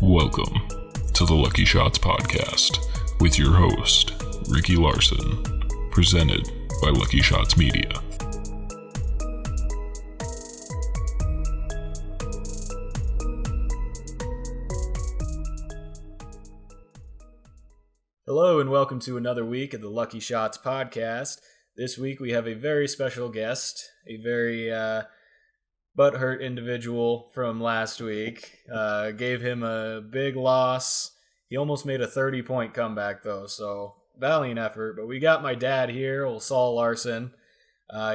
Welcome to the LuckyShots podcast with your host, Ricky Larson, presented by LuckyShots Media. Hello and welcome to another week of the LuckyShots podcast. This week we have a very special guest, a very butthurt individual from last week. Gave him a big loss. He almost made a 30-point comeback though, so valiant effort. But we got my dad here, old Saul Larson.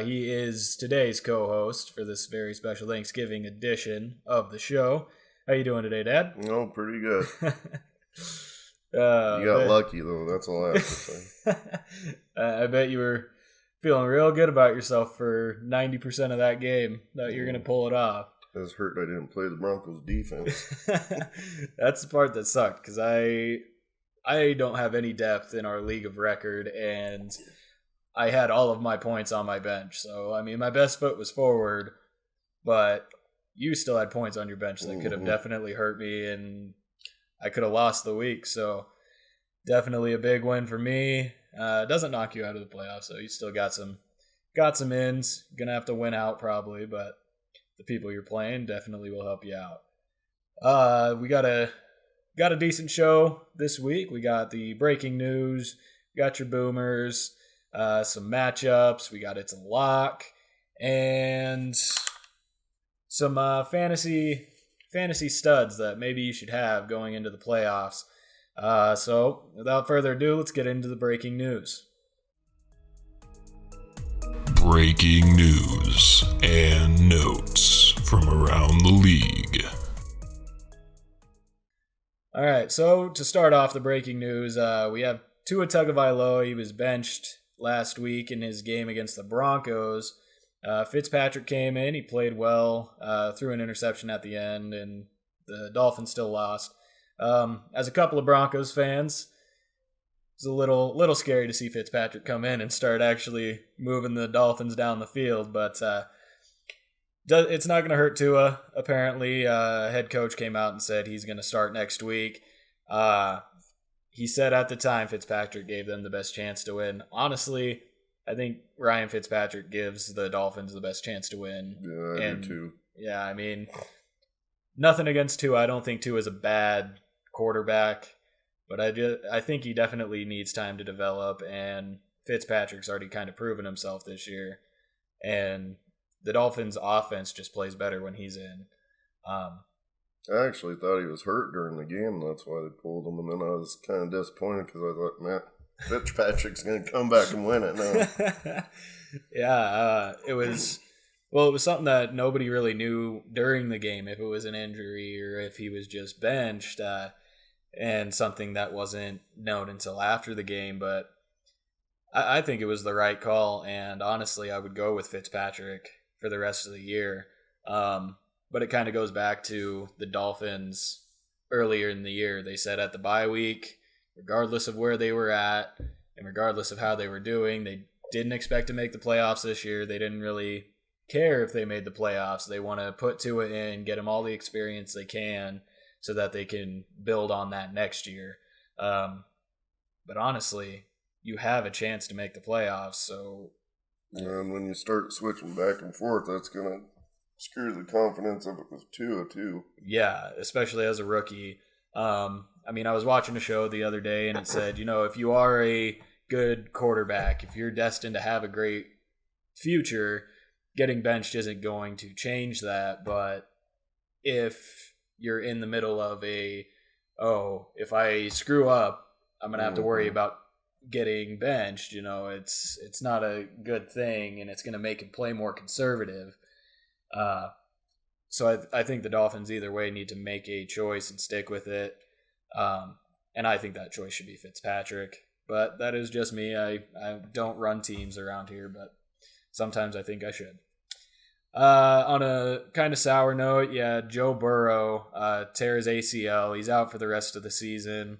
He is today's co-host for this very special Thanksgiving edition of the show. How you doing today, Dad? Oh, pretty good. You got lucky, though. That's all I have to say. I bet you were feeling real good about yourself for 90% of that game, that you're going to pull it off. I was hurt I didn't play the Broncos defense. That's the part that sucked, because I don't have any depth in our league of record, and I had all of my points on my bench. So, I mean, my best foot was forward, but you still had points on your bench that could have definitely hurt me, and I could have lost the week. So, definitely a big win for me. It doesn't knock you out of the playoffs, so you still got some ins. Gonna have to win out probably, but the people you're playing definitely will help you out. We got a decent show this week. We got the breaking news, we got your boomers, some matchups, we got It's a Lock, and some fantasy studs that maybe you should have going into the playoffs. So, without further ado, let's get into the breaking news. Breaking news and notes from around the league. All right, so to start off the breaking news, we have Tua Tagovailoa. He was benched last week in his game against the Broncos. Fitzpatrick came in, he played well, threw an interception at the end, and the Dolphins still lost. As a couple of Broncos fans, it's a little scary to see Fitzpatrick come in and start actually moving the Dolphins down the field, but it's not going to hurt Tua. Apparently, head coach came out and said he's going to start next week. He said at the time Fitzpatrick gave them the best chance to win. Honestly, I think Ryan Fitzpatrick gives the Dolphins the best chance to win. Yeah, I do too. Yeah, I mean, nothing against Tua. I don't think Tua is a bad quarterback, but I think he definitely needs time to develop, and Fitzpatrick's already kind of proven himself this year, and the Dolphins' offense just plays better when he's in. I actually thought he was hurt during the game. That's why they pulled him, and then I was kind of disappointed because I thought, man, Fitzpatrick's going to come back and win it now. Yeah, it was something that nobody really knew during the game, if it was an injury or if he was just benched, and something that wasn't known until after the game. But I think it was the right call, and honestly, I would go with Fitzpatrick for the rest of the year. But it kind of goes back to the Dolphins earlier in the year. They said at the bye week, regardless of where they were at and regardless of how they were doing, they didn't expect to make the playoffs this year. They didn't really care if they made the playoffs. They want to put Tua in, get him all the experience they can so that they can build on that next year. But honestly, you have a chance to make the playoffs. So, and when you start switching back and forth, that's going to screw the confidence of it with Tua too. Yeah, especially as a rookie. I mean, I was watching a show the other day and it said, if you are a good quarterback, if you're destined to have a great future, getting benched isn't going to change that. But if you're in the middle of if I screw up, I'm going to have to worry about getting benched, it's not a good thing, and it's going to make him play more conservative. So I think the Dolphins either way need to make a choice and stick with it. And I think that choice should be Fitzpatrick. But that is just me. I don't run teams around here, but sometimes I think I should. On a kind of sour note, Joe Burrow tears ACL. He's out for the rest of the season.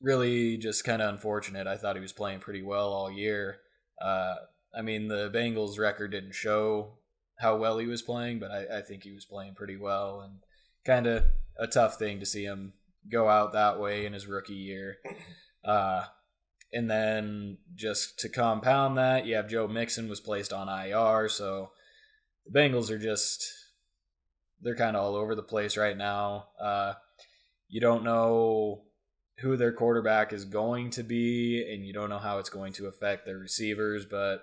Really just kind of unfortunate. I thought he was playing pretty well all year. I mean, the Bengals record didn't show how well he was playing, but I think he was playing pretty well and kind of a tough thing to see him go out that way in his rookie year. And then just to compound that, you have Joe Mixon was placed on IR, so the Bengals are they're kind of all over the place right now. You don't know who their quarterback is going to be, and you don't know how it's going to affect their receivers, but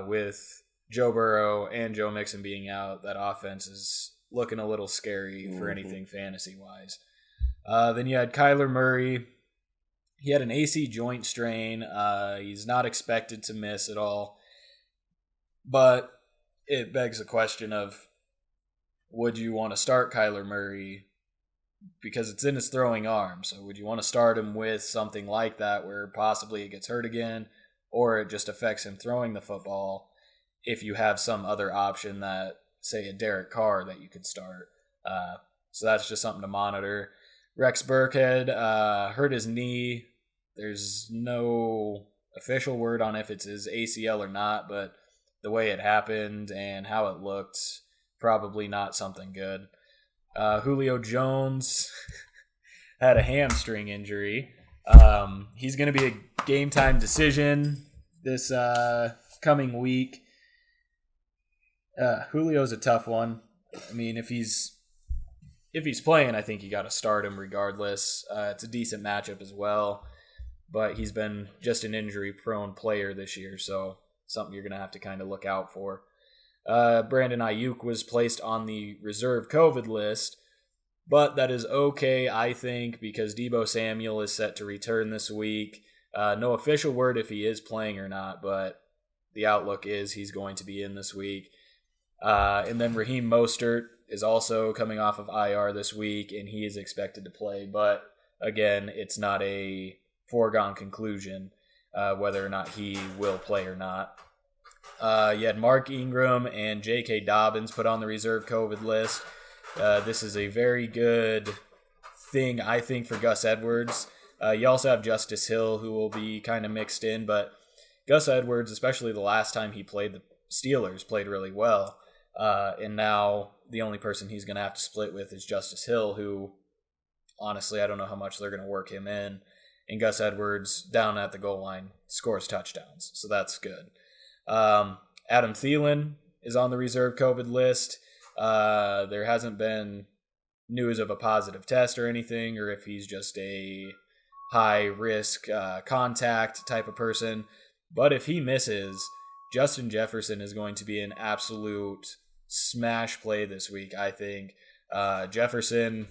with Joe Burrow and Joe Mixon being out, that offense is looking a little scary for anything fantasy-wise. Then you had Kyler Murray. He had an AC joint strain. He's not expected to miss at all. But it begs the question of, would you want to start Kyler Murray? Because it's in his throwing arm. So would you want to start him with something like that where possibly he gets hurt again, or it just affects him throwing the football if you have some other option that, say, a Derek Carr that you could start? So that's just something to monitor. Rex Burkhead hurt his knee. There's no official word on if it's his ACL or not, but the way it happened and how it looked, probably not something good. Julio Jones had a hamstring injury. He's going to be a game-time decision this coming week. Julio's a tough one. I mean, if he's playing, I think you got to start him regardless. It's a decent matchup as well, but he's been just an injury-prone player this year, so something you're going to have to kind of look out for. Brandon Ayuk was placed on the reserve COVID list, but that is okay, I think, because Deebo Samuel is set to return this week. No official word if he is playing or not, but the outlook is he's going to be in this week. And then Raheem Mostert is also coming off of IR this week, and he is expected to play. But, again, it's not a foregone conclusion whether or not he will play or not. You had Mark Ingram and J.K. Dobbins put on the reserve COVID list. This is a very good thing, I think, for Gus Edwards. You also have Justice Hill, who will be kind of mixed in, but Gus Edwards, especially the last time he played the Steelers, played really well. And now the only person he's going to have to split with is Justice Hill, who, honestly, I don't know how much they're going to work him in. And Gus Edwards, down at the goal line, scores touchdowns, so that's good. Adam Thielen is on the reserve COVID list. There hasn't been news of a positive test or anything, or if he's just a high-risk contact type of person. But if he misses, Justin Jefferson is going to be an absolute smash play this week, I think. Jefferson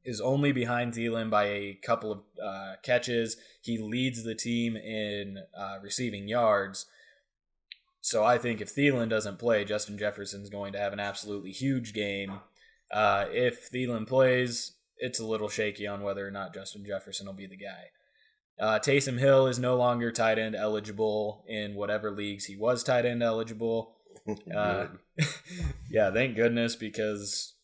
is only behind Thielen by a couple of catches. He leads the team in receiving yards. So I think if Thielen doesn't play, Justin Jefferson's going to have an absolutely huge game. If Thielen plays, it's a little shaky on whether or not Justin Jefferson will be the guy. Taysom Hill is no longer tight end eligible in whatever leagues he was tight end eligible. Yeah, thank goodness, because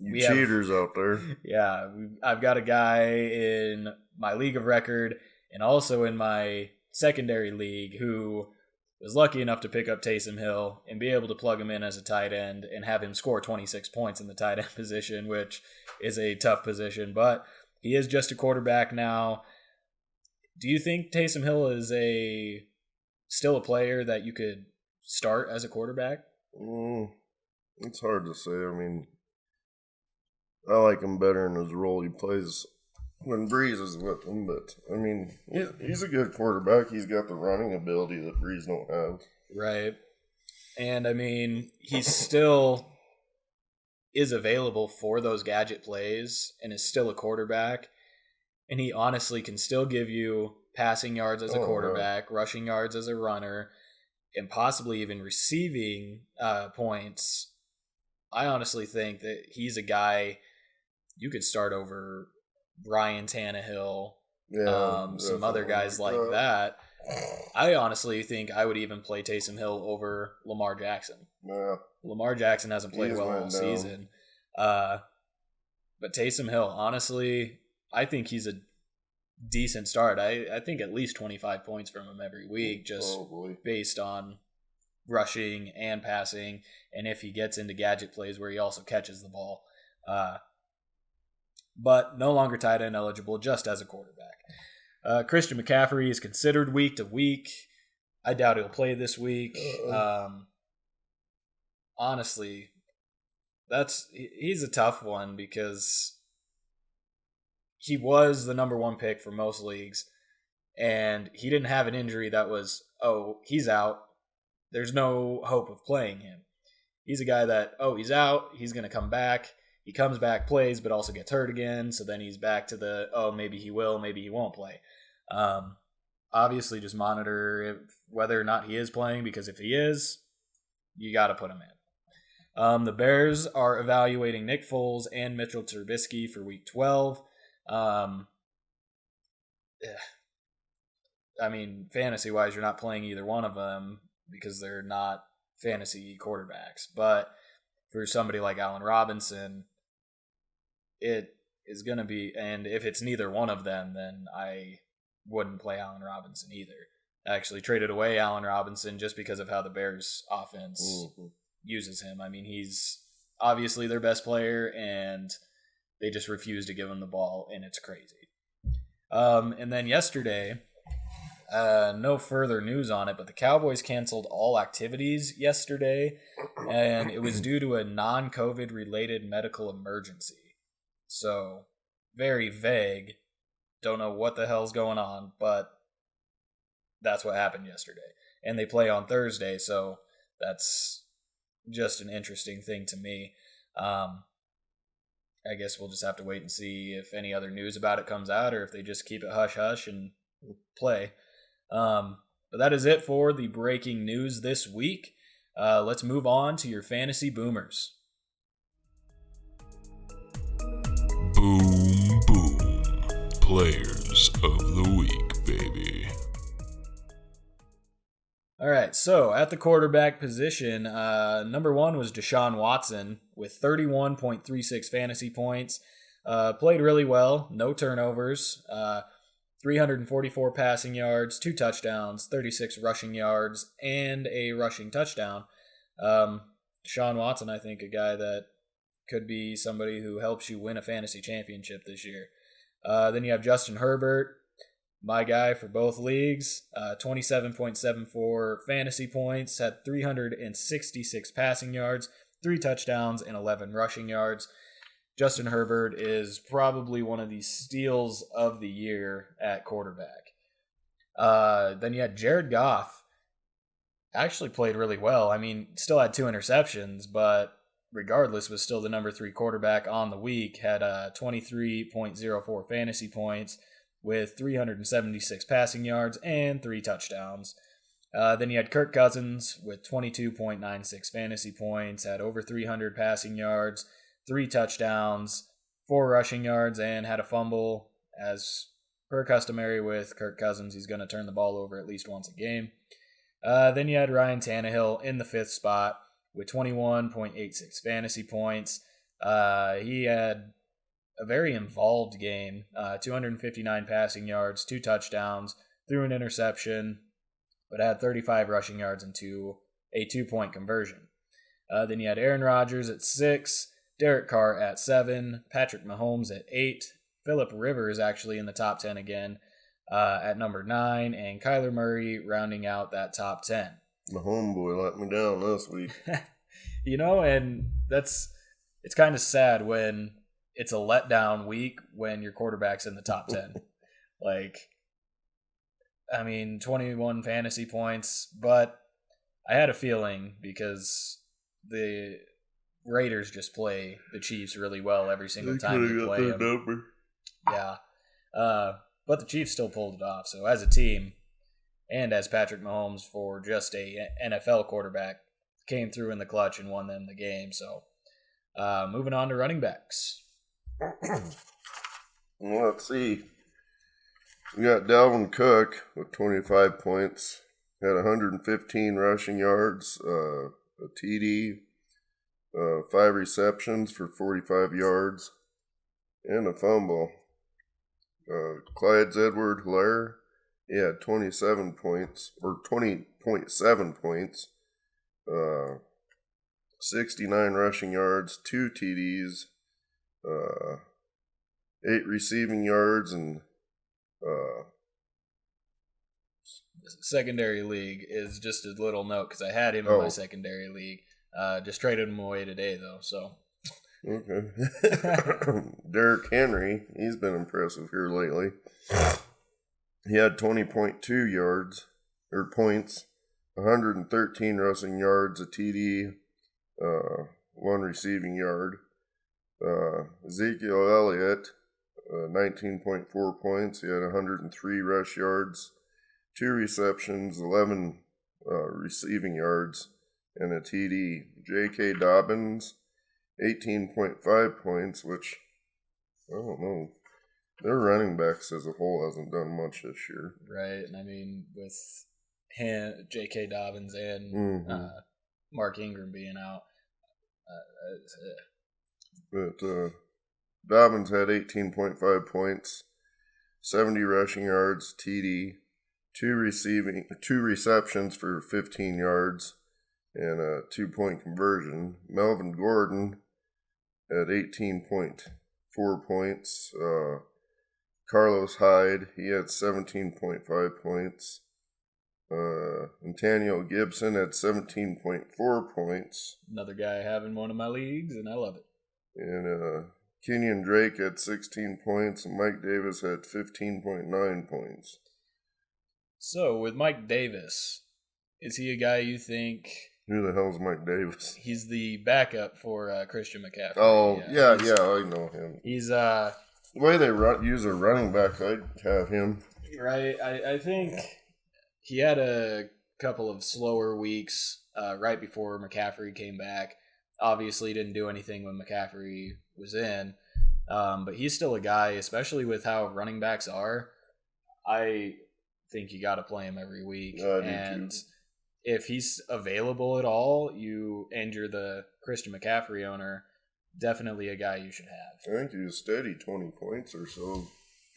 you cheaters out there. Yeah, I've got a guy in my league of record and also in my secondary league who was lucky enough to pick up Taysom Hill and be able to plug him in as a tight end and have him score 26 points in the tight end position, which is a tough position, but he is just a quarterback now. Do you think Taysom Hill is still a player that you could start as a quarterback? It's hard to say. I mean, I like him better in his role he plays when Breeze is with him, but I mean, he's a good quarterback. He's got the running ability that Breeze don't have. Right. And I mean, he still is available for those gadget plays and is still a quarterback. And he honestly can still give you passing yards as a quarterback, rushing yards as a runner, and possibly even receiving points. I honestly think that he's a guy you could start over Ryan Tannehill, some other guys like that. I honestly think I would even play Taysom Hill over Lamar Jackson. Yeah. Lamar Jackson hasn't played well all season. But Taysom Hill, honestly, I think he's a decent start. I think at least 25 points from him every week, just based on rushing and passing, and if he gets into gadget plays where he also catches the ball. But no longer tight end eligible, just as a quarterback. Christian McCaffrey is considered week to week. I doubt he'll play this week. Honestly, he's a tough one because he was the number one pick for most leagues, and he didn't have an injury that was, he's out. There's no hope of playing him. He's a guy that, he's out, he's going to come back. He comes back, plays, but also gets hurt again. So then he's back to the, maybe he will, maybe he won't play. Obviously, just monitor whether or not he is playing, because if he is, you got to put him in. The Bears are evaluating Nick Foles and Mitchell Trubisky for Week 12. Fantasy-wise, you're not playing either one of them because they're not fantasy quarterbacks. But for somebody like Allen Robinson, it is going to be, and if it's neither one of them, then I wouldn't play Allen Robinson either. I actually traded away Allen Robinson just because of how the Bears offense uses him. I mean, he's obviously their best player, and they just refuse to give him the ball, and it's crazy. And then yesterday, no further news on it, but the Cowboys canceled all activities yesterday, and it was due to a non-COVID related medical emergency. So, very vague. Don't know what the hell's going on, but that's what happened yesterday. And they play on Thursday, so that's just an interesting thing to me. I guess we'll just have to wait and see if any other news about it comes out, or if they just keep it hush-hush and play. But that is it for the breaking news this week. Let's move on to your fantasy boomers. Boom, boom. Players of the week, baby. All right, so at the quarterback position, number one was Deshaun Watson with 31.36 fantasy points. Played really well, no turnovers, 344 passing yards, 2 touchdowns, 36 rushing yards, and a rushing touchdown. Deshaun Watson, I think, a guy that could be somebody who helps you win a fantasy championship this year. Then you have Justin Herbert, my guy for both leagues, 27.74 fantasy points, had 366 passing yards, 3 touchdowns, and 11 rushing yards. Justin Herbert is probably one of the steals of the year at quarterback. Then you had Jared Goff. Actually played really well. I mean, still had 2 interceptions, but regardless was still the number 3 quarterback on the week. Had 23.04 fantasy points with 376 passing yards and 3 touchdowns. Then you had Kirk Cousins with 22.96 fantasy points, had over 300 passing yards, 3 touchdowns, 4 rushing yards, and had a fumble. As per customary with Kirk Cousins, he's going to turn the ball over at least once a game. Then you had Ryan Tannehill in the 5th spot with 21.86 fantasy points. He had a very involved game, 259 passing yards, 2 touchdowns, threw an interception, but had 35 rushing yards and a 2-point conversion. Then you had Aaron Rodgers at 6, Derek Carr at 7, Patrick Mahomes at 8, Phillip Rivers actually in the top 10 again at number 9, and Kyler Murray rounding out that top 10. My homeboy let me down this week. And it's kind of sad when it's a letdown week when your quarterback's in the top 10. 21 fantasy points, but I had a feeling because the Raiders just play the Chiefs really well every single time they play them. Number. Yeah. But the Chiefs still pulled it off. So as a team, and as Patrick Mahomes for just a NFL quarterback, came through in the clutch and won them the game. So moving on to running backs. Let's see. We got Dalvin Cook with 25 points. Had 115 rushing yards, a TD, 5 receptions for 45 yards, and a fumble. Clyde Edwards-Helaire, he had 27 points, or 20.7 points, 69 rushing yards, 2 TDs, 8 receiving yards, and secondary league is just a little note because I had him in my secondary league. Just traded him away today, though, so. Okay. Derrick Henry, he's been impressive here lately. He had 20.2 yards, or points, 113 rushing yards, a TD, 1 receiving yard. Ezekiel Elliott, 19.4 points. He had 103 rush yards, 2 receptions, 11 receiving yards, and a TD. J.K. Dobbins, 18.5 points, which, I don't know. Their running backs as a whole hasn't done much this year. Right, and I mean, with him, J.K. Dobbins and Mark Ingram being out. But Dobbins had 18.5 points, 70 rushing yards, TD, 2 receptions for 15 yards, and a 2-point conversion. Melvin Gordon had 18.4 points. Carlos Hyde, he had 17.5 points. Nathaniel Gibson had 17.4 points. Another guy I have in one of my leagues, and I love it. And Kenyon Drake had 16 points, and Mike Davis had 15.9 points. So, with Mike Davis, is he a guy you think... Who the hell's Mike Davis? He's the backup for Christian McCaffrey. Oh, yeah, I know him. He's... the way they use a running back, I'd have him. Right, I think he had a couple of slower weeks right before McCaffrey came back. Obviously didn't do anything when McCaffrey was in. But he's still a guy, especially with how running backs are. I think you got to play him every week. And if he's available at all, you're the Christian McCaffrey owner, definitely a guy you should have. I think he was steady 20 points or so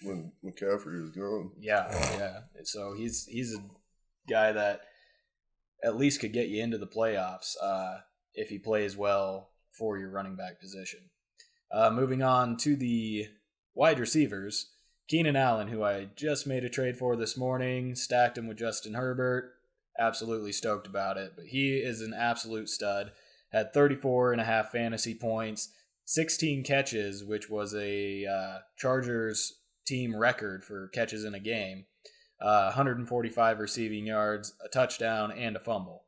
when McCaffrey was gone. Yeah. So he's a guy that at least could get you into the playoffs if he plays well for your running back position. Moving on to the wide receivers, Keenan Allen, who I just made a trade for this morning, stacked him with Justin Herbert. Absolutely stoked about it, but he is an absolute stud. Had 34.5 fantasy points, 16 catches, which was a Chargers team record for catches in a game, 145 receiving yards, a touchdown, and a fumble.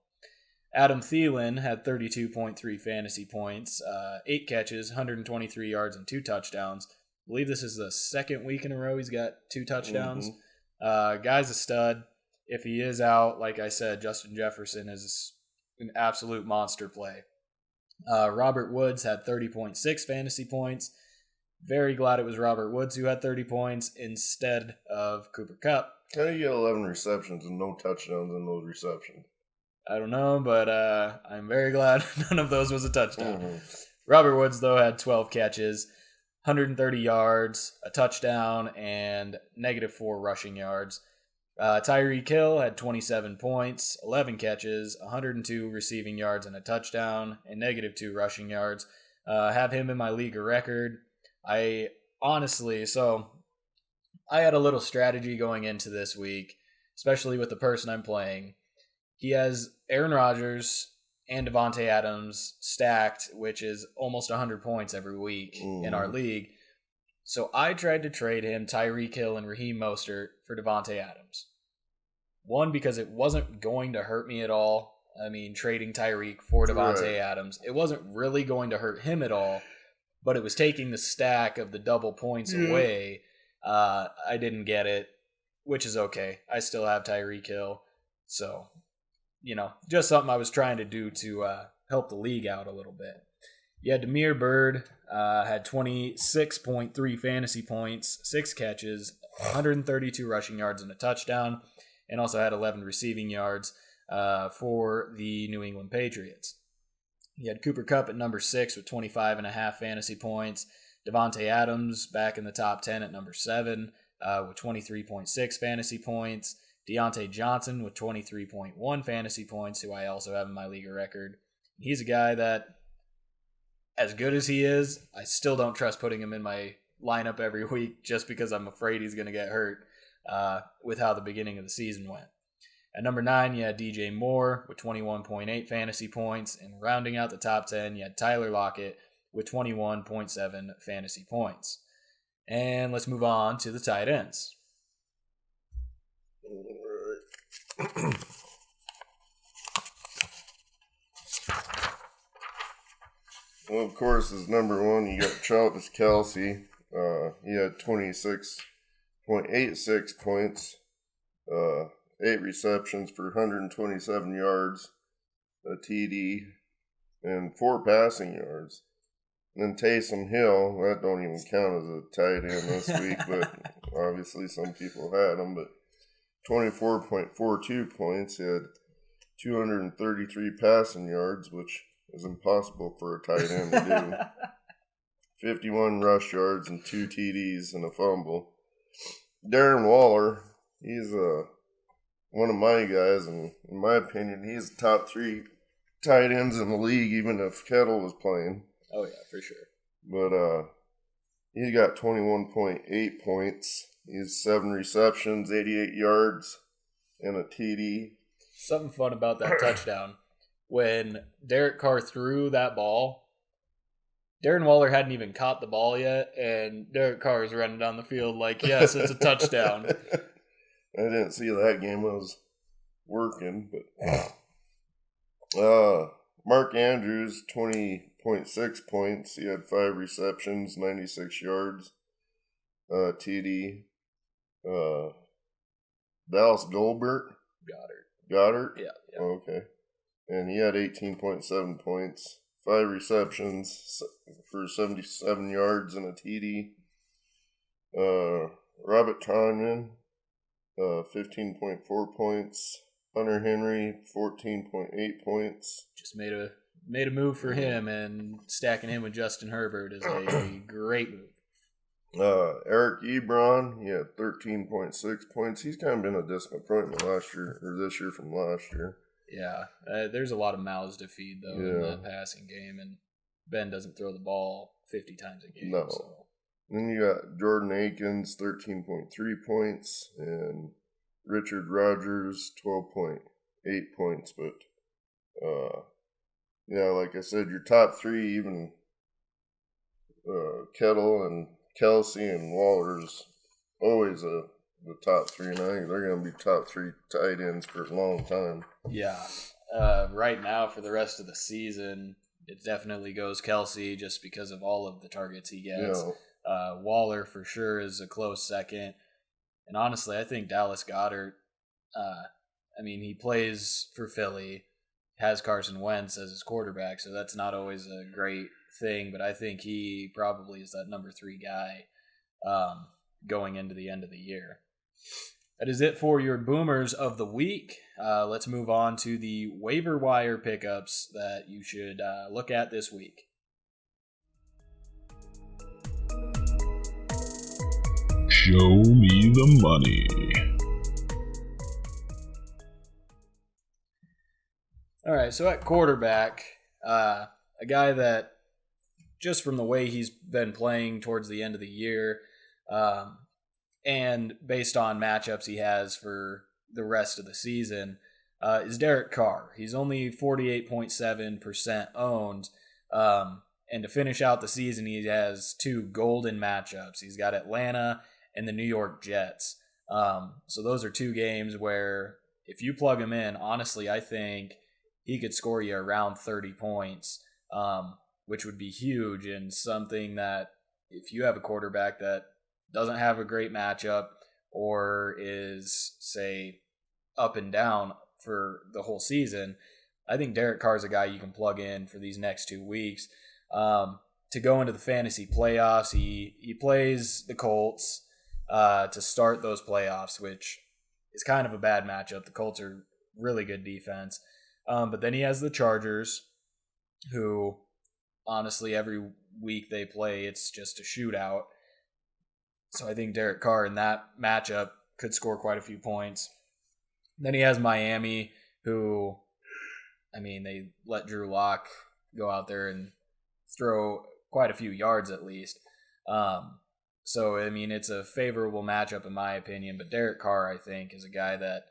Adam Thielen had 32.3 fantasy points, 8 catches, 123 yards, and 2 touchdowns. I believe this is the second week in a row he's got 2 touchdowns. Guy's a stud. If he is out, like I said, Justin Jefferson is an absolute monster play. Robert Woods had 30.6 fantasy points. Very glad it was Robert Woods who had 30 points instead of Cooper Kupp. How do you get 11 receptions and no touchdowns in those receptions? I don't know, but I'm very glad none of those was a touchdown. Robert Woods, though, had 12 catches, 130 yards, a touchdown, and -4 rushing yards. Tyreek Hill had 27 points, 11 catches, 102 receiving yards, and a touchdown, and -2 rushing yards. Have him in my league of record. I had a little strategy going into this week, especially with the person I'm playing. He has Aaron Rodgers and Devontae Adams stacked, which is almost 100 points every week in our league. So I tried to trade him Tyreek Hill and Raheem Mostert for Devontae Adams. One, because it wasn't going to hurt me at all. I mean, trading Tyreek for Devontae Adams, it wasn't really going to hurt him at all, but it was taking the stack of the double points away. I didn't get it, which is okay. I still have Tyreek Hill. So, just something I was trying to do to help the league out a little bit. Yeah, Damiere Byrd had 26.3 fantasy points, 6 catches, 132 rushing yards, and a touchdown, and also had 11 receiving yards for the New England Patriots. He had Cooper Kupp at number 6 with 25.5 fantasy points, Devontae Adams back in the top 10 at number 7 with 23.6 fantasy points, Deontay Johnson with 23.1 fantasy points, who I also have in my league of record. He's a guy that as good as he is, I still don't trust putting him in my lineup every week just because I'm afraid he's going to get hurt with how the beginning of the season went. At number 9, you had DJ Moore with 21.8 fantasy points. And rounding out the top 10, you had Tyler Lockett with 21.7 fantasy points. And let's move on to the tight ends. All right. Well, of course, as number 1, you got Travis Kelce. He had 26.86 points, 8 receptions for 127 yards, a TD, and 4 passing yards. And then Taysom Hill, that don't even count as a tight end this week, but obviously some people had him. But 24.42 points, he had 233 passing yards, which is impossible for a tight end to do. 51 rush yards and 2 TDs and a fumble. Darren Waller, he's one of my guys, and in my opinion, he's the top 3 tight ends in the league, even if Kettle was playing. Oh, yeah, for sure. But he got 21.8 points. He has 7 receptions, 88 yards, and a TD. Something fun about that touchdown. When Derek Carr threw that ball, Darren Waller hadn't even caught the ball yet, and Derek Carr is running down the field like, yes, it's a touchdown. I didn't see that game. I was working. But Mark Andrews, 20.6 points. He had 5 receptions, 96 yards, TD. Dallas Goddard? Yeah. Oh, okay. And he had 18.7 points, 5 receptions for 77 yards and a TD. Robert Tonyan, 15.4 points. Hunter Henry, 14.8 points. Just made a move for him, and stacking him with Justin Herbert is a great move. Eric Ebron, he had 13.6 points. He's kind of been a disappointment this year from last year. Yeah, there's a lot of mouths to feed, though, in that passing game, and Ben doesn't throw the ball 50 times a game. No. So. Then you got Jordan Akins, 13.3 points, and Richard Rodgers, 12.8 points. But, like I said, your top 3, even Kettle and Kelce and Waller's always the top 3, and I think they're going to be top 3 tight ends for a long time. Yeah. Right now, for the rest of the season, it definitely goes Kelce just because of all of the targets he gets. Yeah. Waller, for sure, is a close second. And honestly, I think Dallas Goedert, he plays for Philly, has Carson Wentz as his quarterback, so that's not always a great thing, but I think he probably is that number 3 guy going into the end of the year. That is it for your boomers of the week. Let's move on to the waiver wire pickups that you should look at this week. Show me the money. All right, so at quarterback, a guy that just from the way he's been playing towards the end of the year, and based on matchups he has for the rest of the season, is Derek Carr. He's only 48.7% owned, and to finish out the season, he has 2 golden matchups. He's got Atlanta and the New York Jets. So those are 2 games where if you plug him in, honestly, I think he could score you around 30 points, which would be huge, and something that if you have a quarterback that doesn't have a great matchup or is, say, up and down for the whole season, I think Derek Carr is a guy you can plug in for these next 2 weeks. To go into the fantasy playoffs, he plays the Colts to start those playoffs, which is kind of a bad matchup. The Colts are really good defense. But then he has the Chargers, who honestly every week they play, it's just a shootout. So I think Derek Carr in that matchup could score quite a few points. Then he has Miami, who, they let Drew Lock go out there and throw quite a few yards at least. So, I mean, it's a favorable matchup in my opinion, but Derek Carr, I think, is a guy that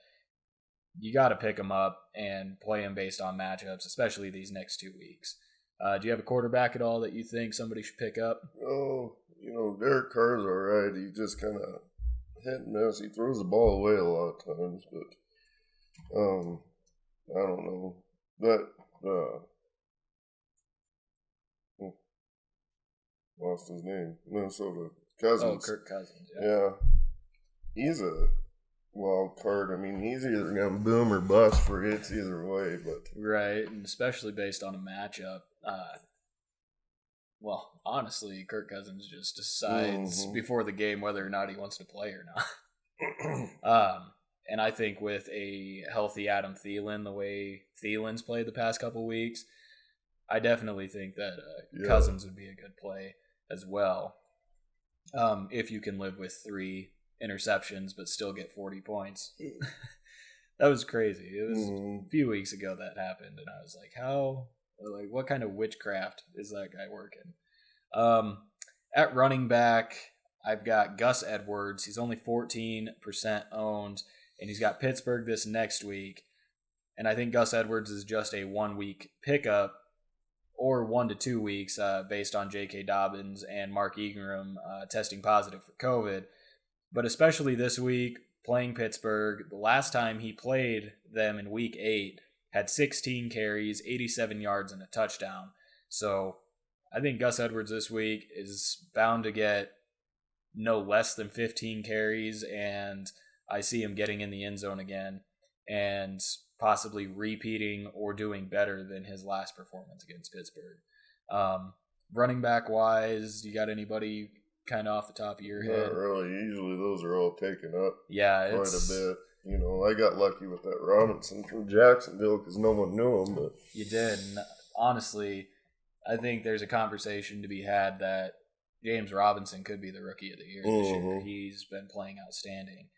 you got to pick him up and play him based on matchups, especially these next 2 weeks. Do you have a quarterback at all that you think somebody should pick up? Oh, Derek Carr's all right. He just kind of hit and miss. He throws the ball away a lot of times, but I don't know. But lost his name. Minnesota Cousins. Oh, Kirk Cousins. Yeah. He's a wild card. I mean, he's either going to boom or bust for hits either way. But right, and especially based on a matchup. Well, honestly, Kirk Cousins just decides before the game whether or not he wants to play or not. And I think with a healthy Adam Thielen, the way Thielen's played the past couple weeks, I definitely think that Cousins would be a good play as well. If you can live with 3 interceptions but still get 40 points. That was crazy. It was a few weeks ago that happened, and I was like, what kind of witchcraft is that guy working? At running back, I've got Gus Edwards. He's only 14% owned, and he's got Pittsburgh this next week. And I think Gus Edwards is just a 1-week pickup, or 1 to 2 weeks, based on J.K. Dobbins and Mark Ingram testing positive for COVID. But especially this week, playing Pittsburgh, the last time he played them in Week 8, had 16 carries, 87 yards, and a touchdown. So I think Gus Edwards this week is bound to get no less than 15 carries, and I see him getting in the end zone again and possibly repeating or doing better than his last performance against Pittsburgh. Running back wise, you got anybody kind of off the top of your head? Not really. Usually those are all taken up quite a bit. I got lucky with that Robinson from Jacksonville because no one knew him. But you did. And honestly, I think there's a conversation to be had that James Robinson could be the rookie of the year this year. He's been playing outstanding.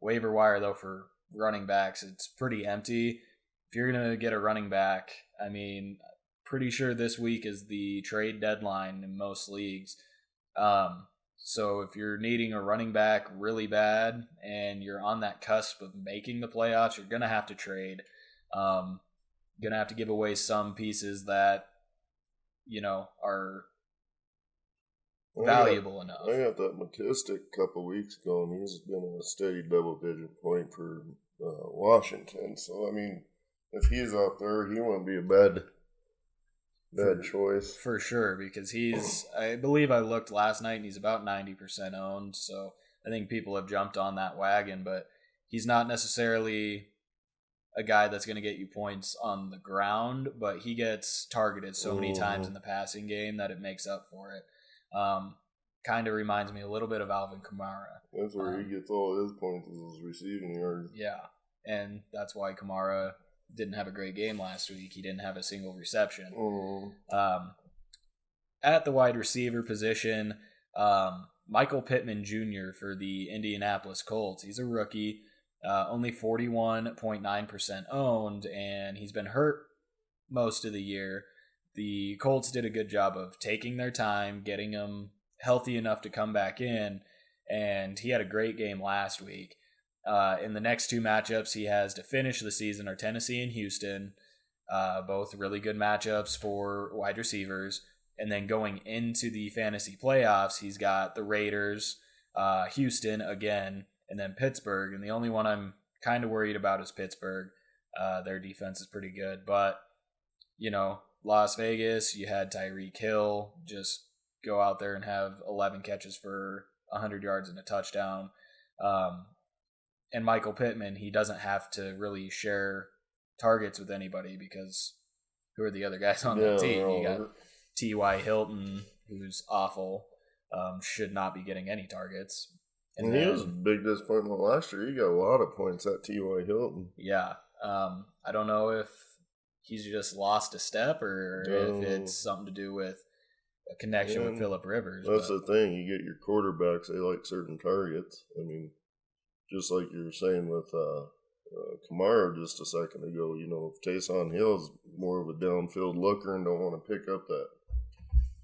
Waiver wire, though, for running backs, it's pretty empty. If you're going to get a running back, I mean, pretty sure this week is the trade deadline in most leagues. So if you're needing a running back really bad and you're on that cusp of making the playoffs, you're going to have to trade. Going to have to give away some pieces that, are valuable enough. I got that Matistic a couple weeks ago, and he's been a steady double-digit point for Washington. So, I mean, if he's out there, he won't be a bad choice. For sure, because I believe I looked last night, and he's about 90% owned. So I think people have jumped on that wagon, but he's not necessarily a guy that's going to get you points on the ground, but he gets targeted so many times in the passing game that it makes up for it. Kind of reminds me a little bit of Alvin Kamara. That's where he gets all his points, is his receiving yards. Yeah, and that's why Kamara didn't have a great game last week. He didn't have a single reception. At the wide receiver position, Michael Pittman Jr. for the Indianapolis Colts. He's a rookie, only 41.9% owned, and he's been hurt most of the year. The Colts did a good job of taking their time, getting him healthy enough to come back in, and he had a great game last week. In the next 2 matchups he has to finish the season are Tennessee and Houston, both really good matchups for wide receivers. And then going into the fantasy playoffs, he's got the Raiders, Houston again, and then Pittsburgh. And the only one I'm kind of worried about is Pittsburgh. Their defense is pretty good. But, Las Vegas, you had Tyreek Hill just go out there and have 11 catches for 100 yards and a touchdown. And Michael Pittman, he doesn't have to really share targets with anybody because who are the other guys on the team? You got T.Y. Hilton, who's awful, should not be getting any targets. And he was a big disappointment last year. He got a lot of points at T.Y. Hilton. Yeah. I don't know if he's just lost a step or if it's something to do with a connection with Phillip Rivers. That's the thing. You get your quarterbacks, they like certain targets. I mean, just like you were saying with Kamara just a second ago, if Taysom Hill's more of a downfield looker and don't want to pick up that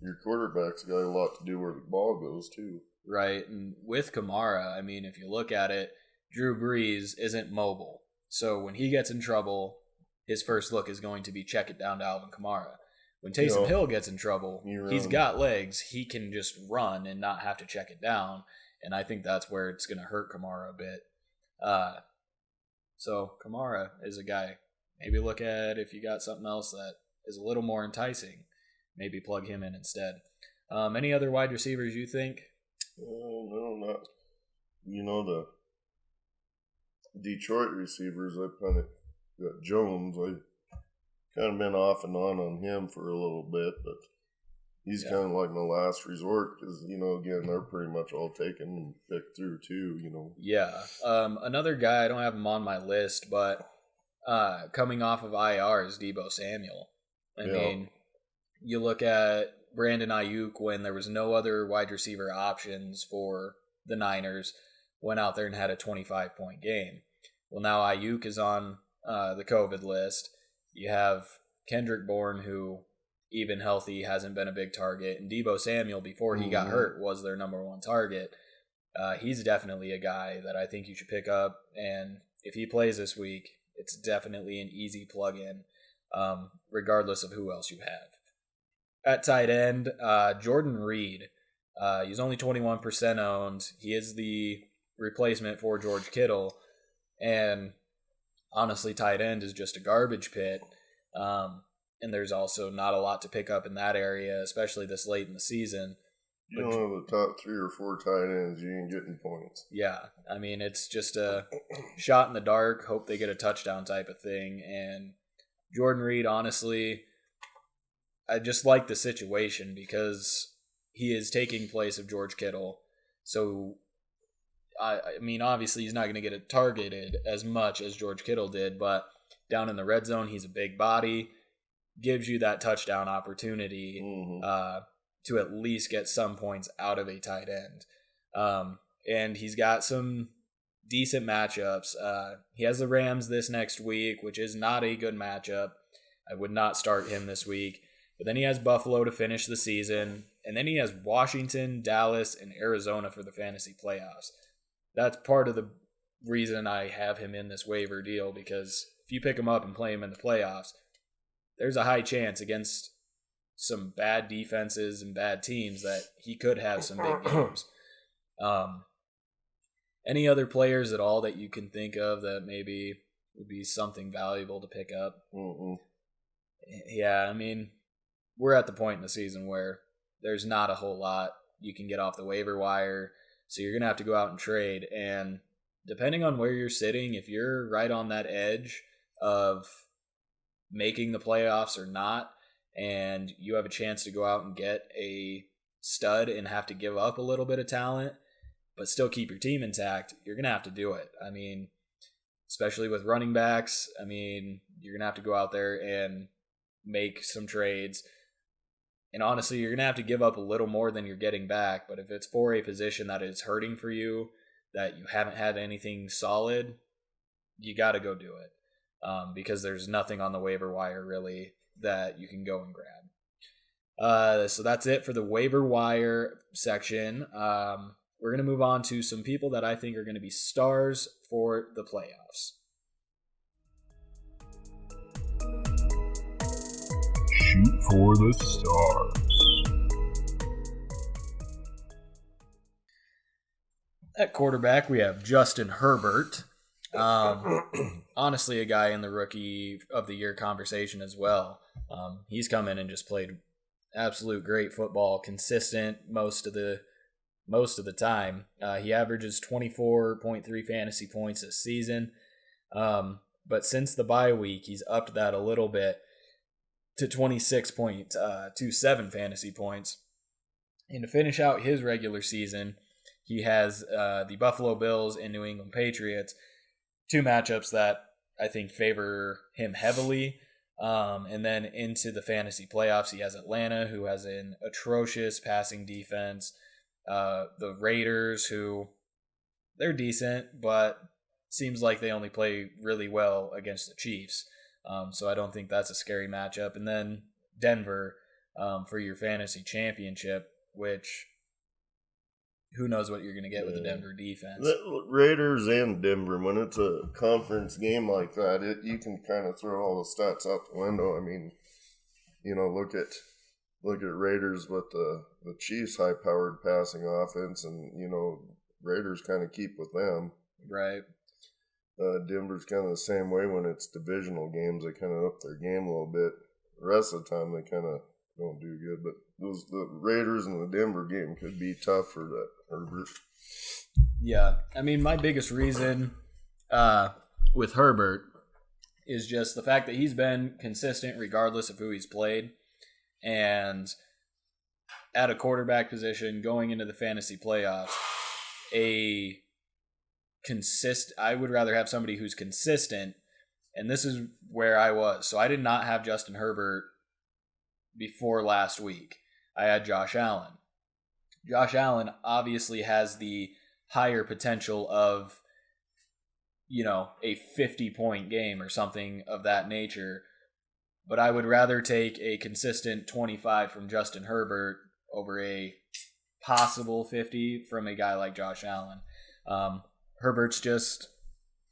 your quarterback's got a lot to do where the ball goes, too. Right, and with Kamara, I mean, if you look at it, Drew Brees isn't mobile. So when he gets in trouble, his first look is going to be check it down to Alvin Kamara. When Taysom Hill gets in trouble, he's got legs. He can just run and not have to check it down. And I think that's where it's going to hurt Kamara a bit. So Kamara is a guy. Maybe look at if you got something else that is a little more enticing. Maybe plug him in instead. Any other wide receivers you think? No, not. The Detroit receivers, I kind of got Jones. I kind of been off and on him for a little bit, but he's kind of like my last resort because, again, they're pretty much all taken and picked through too, Yeah. Another guy, I don't have him on my list, but coming off of IR is Deebo Samuel. I mean, you look at Brandon Ayuk when there was no other wide receiver options for the Niners, went out there and had a 25-point game. Well, now Ayuk is on the COVID list. You have Kendrick Bourne, who, even healthy, hasn't been a big target. And Deebo Samuel, before he got hurt, was their number one target. He's definitely a guy that I think you should pick up. And if he plays this week, it's definitely an easy plug-in, regardless of who else you have. At tight end, Jordan Reed. He's only 21% owned. He is the replacement for George Kittle. And honestly, tight end is just a garbage pit. And there's also not a lot to pick up in that area, especially this late in the season. You don't have the top 3 or 4 tight ends, you ain't getting points. Yeah, I mean, it's just a shot in the dark, hope they get a touchdown type of thing. And Jordan Reed, honestly, I just like the situation because he is taking place of George Kittle. So, I mean, obviously he's not going to get it targeted as much as George Kittle did, but down in the red zone, he's a big body, gives you that touchdown opportunity to at least get some points out of a tight end. And he's got some decent matchups. He has the Rams this next week, which is not a good matchup. I would not start him this week. But then he has Buffalo to finish the season. And then he has Washington, Dallas, and Arizona for the fantasy playoffs. That's part of the reason I have him in this waiver deal, because if you pick him up and play him in the playoffs, there's a high chance against some bad defenses and bad teams that he could have some big games. Any other players at all that you can think of that maybe would be something valuable to pick up? Yeah, I mean, we're at the point in the season where there's not a whole lot you can get off the waiver wire, so you're going to have to go out and trade. And depending on where you're sitting, if you're right on that edge of making the playoffs or not, and you have a chance to go out and get a stud and have to give up a little bit of talent, but still keep your team intact, you're going to have to do it. I mean, especially with running backs, I mean, you're going to have to go out there and make some trades. And honestly, you're going to have to give up a little more than you're getting back. But if it's for a position that is hurting for you, that you haven't had anything solid, you got to go do it. Because there's nothing on the waiver wire really that you can go and grab. So that's it for the waiver wire section. We're going to move on to some people that I think are going to be stars for the playoffs. Shoot for the stars. At quarterback, we have Justin Herbert. Honestly, a guy in the rookie of the year conversation as well. He's come in and just played absolute great football, consistent most of the time. He averages 24.3 fantasy points this season. But since the bye week, he's upped that a little bit to 26.27 fantasy points. And to finish out his regular season, he has the Buffalo Bills and New England Patriots, two matchups that I think favor him heavily. And then into the fantasy playoffs, he has Atlanta, who has an atrocious passing defense. The Raiders, who they're decent, but seems like they only play really well against the Chiefs. So I don't think that's a scary matchup. And then Denver, for your fantasy championship, which who knows what you're going to get with the Denver defense. The Raiders and Denver, when it's a conference game like that, you can kind of throw all the stats out the window. I mean, look at Raiders with the Chiefs' high-powered passing offense, and, Raiders kind of keep with them. Right. Denver's kind of the same way when it's divisional games. They kind of up their game a little bit. The rest of the time, they kind of don't do good. But the Raiders and the Denver game could be tough for that Herbert. Yeah. I mean, my biggest reason with Herbert is just the fact that he's been consistent regardless of who he's played. And at a quarterback position going into the fantasy playoffs, I would rather have somebody who's consistent, and this is where I was. So I did not have Justin Herbert before last week. I had Josh Allen. Josh Allen obviously has the higher potential of, a 50-point game or something of that nature, but I would rather take a consistent 25 from Justin Herbert over a possible 50 from a guy like Josh Allen. Herbert's just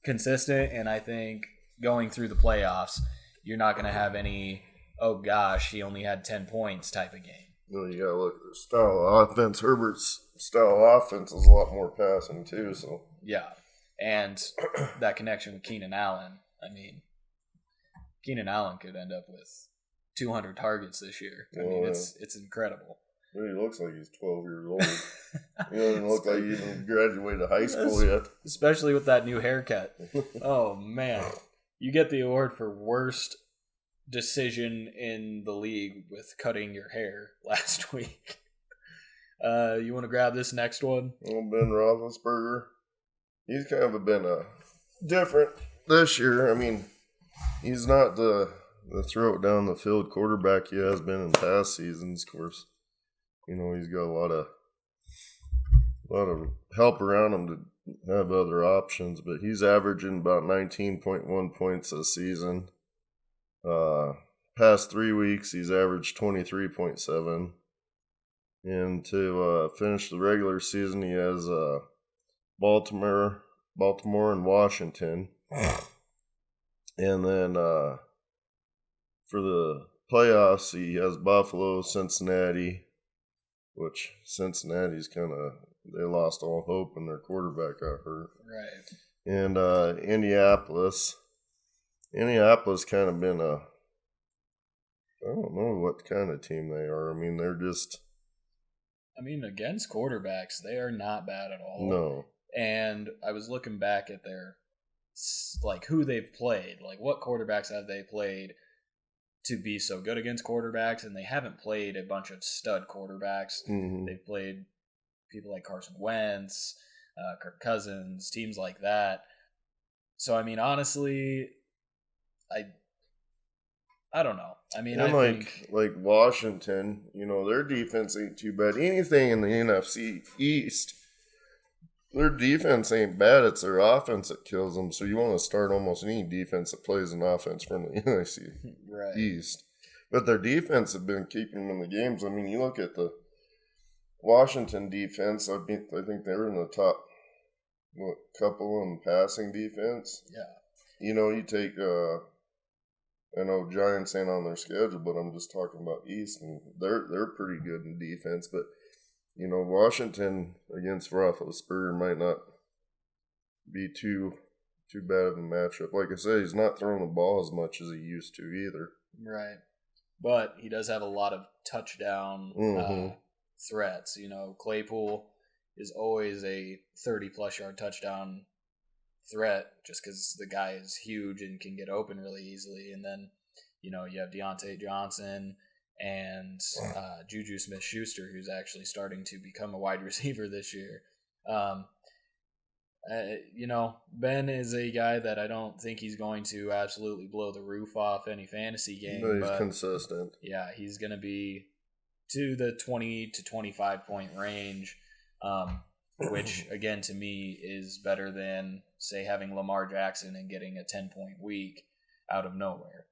consistent, and I think going through the playoffs, you're not going to have any, oh gosh, he only had 10 points type of game. Well, you got to look at the style of offense. Herbert's style of offense is a lot more passing, too. So yeah, and that connection with Keenan Allen. I mean, Keenan Allen could end up with 200 targets this year. I mean, it's incredible. Well, he looks like he's 12 years old. He doesn't look like he even graduated high school yet. Especially with that new haircut. Oh, man. You get the award for worst decision in the league with cutting your hair last week. You want to grab this next one? Well, Ben Roethlisberger. He's kind of been different this year. I mean, he's not the throw it down the field quarterback he has been in past seasons, of course. He's got a lot of help around him to have other options, but he's averaging about 19.1 points a season. Past 3 weeks, he's averaged 23.7. And to finish the regular season, he has Baltimore and Washington. And then for the playoffs, he has Buffalo, Cincinnati, which Cincinnati's they lost all hope and their quarterback got hurt. Right. And Indianapolis. Indianapolis kind of been I don't know what kind of team they are. I mean, they're just... against quarterbacks, they are not bad at all. No. And I was looking back at their, who they've played. What quarterbacks have they played to be so good against quarterbacks? And they haven't played a bunch of stud quarterbacks. Mm-hmm. They've played people like Carson Wentz, Kirk Cousins, teams like that. So, honestly, I don't know. I think like Washington, their defense ain't too bad. Anything in the NFC East, their defense ain't bad. It's their offense that kills them. So you want to start almost any defense that plays an offense from the NFC right. East. But their defense have been keeping them in the games. You look at the Washington defense. I think they're in the top couple in passing defense. Yeah. You take. I know Giants ain't on their schedule, but I'm just talking about East, and they're pretty good in defense. But Washington against Roethlisberger might not be too bad of a matchup. Like I said, he's not throwing the ball as much as he used to either. Right, but he does have a lot of touchdown threats. Claypool is always a 30-plus yard touchdown threat just because the guy is huge and can get open really easily. And then, you have Deontay Johnson and Juju Smith-Schuster, who's actually starting to become a wide receiver this year. Ben is a guy that I don't think he's going to absolutely blow the roof off any fantasy game. But he's consistent. Yeah, he's going to be to the 20 to 25 point range, which, again, to me is better than, say, having Lamar Jackson and getting a 10-point week out of nowhere.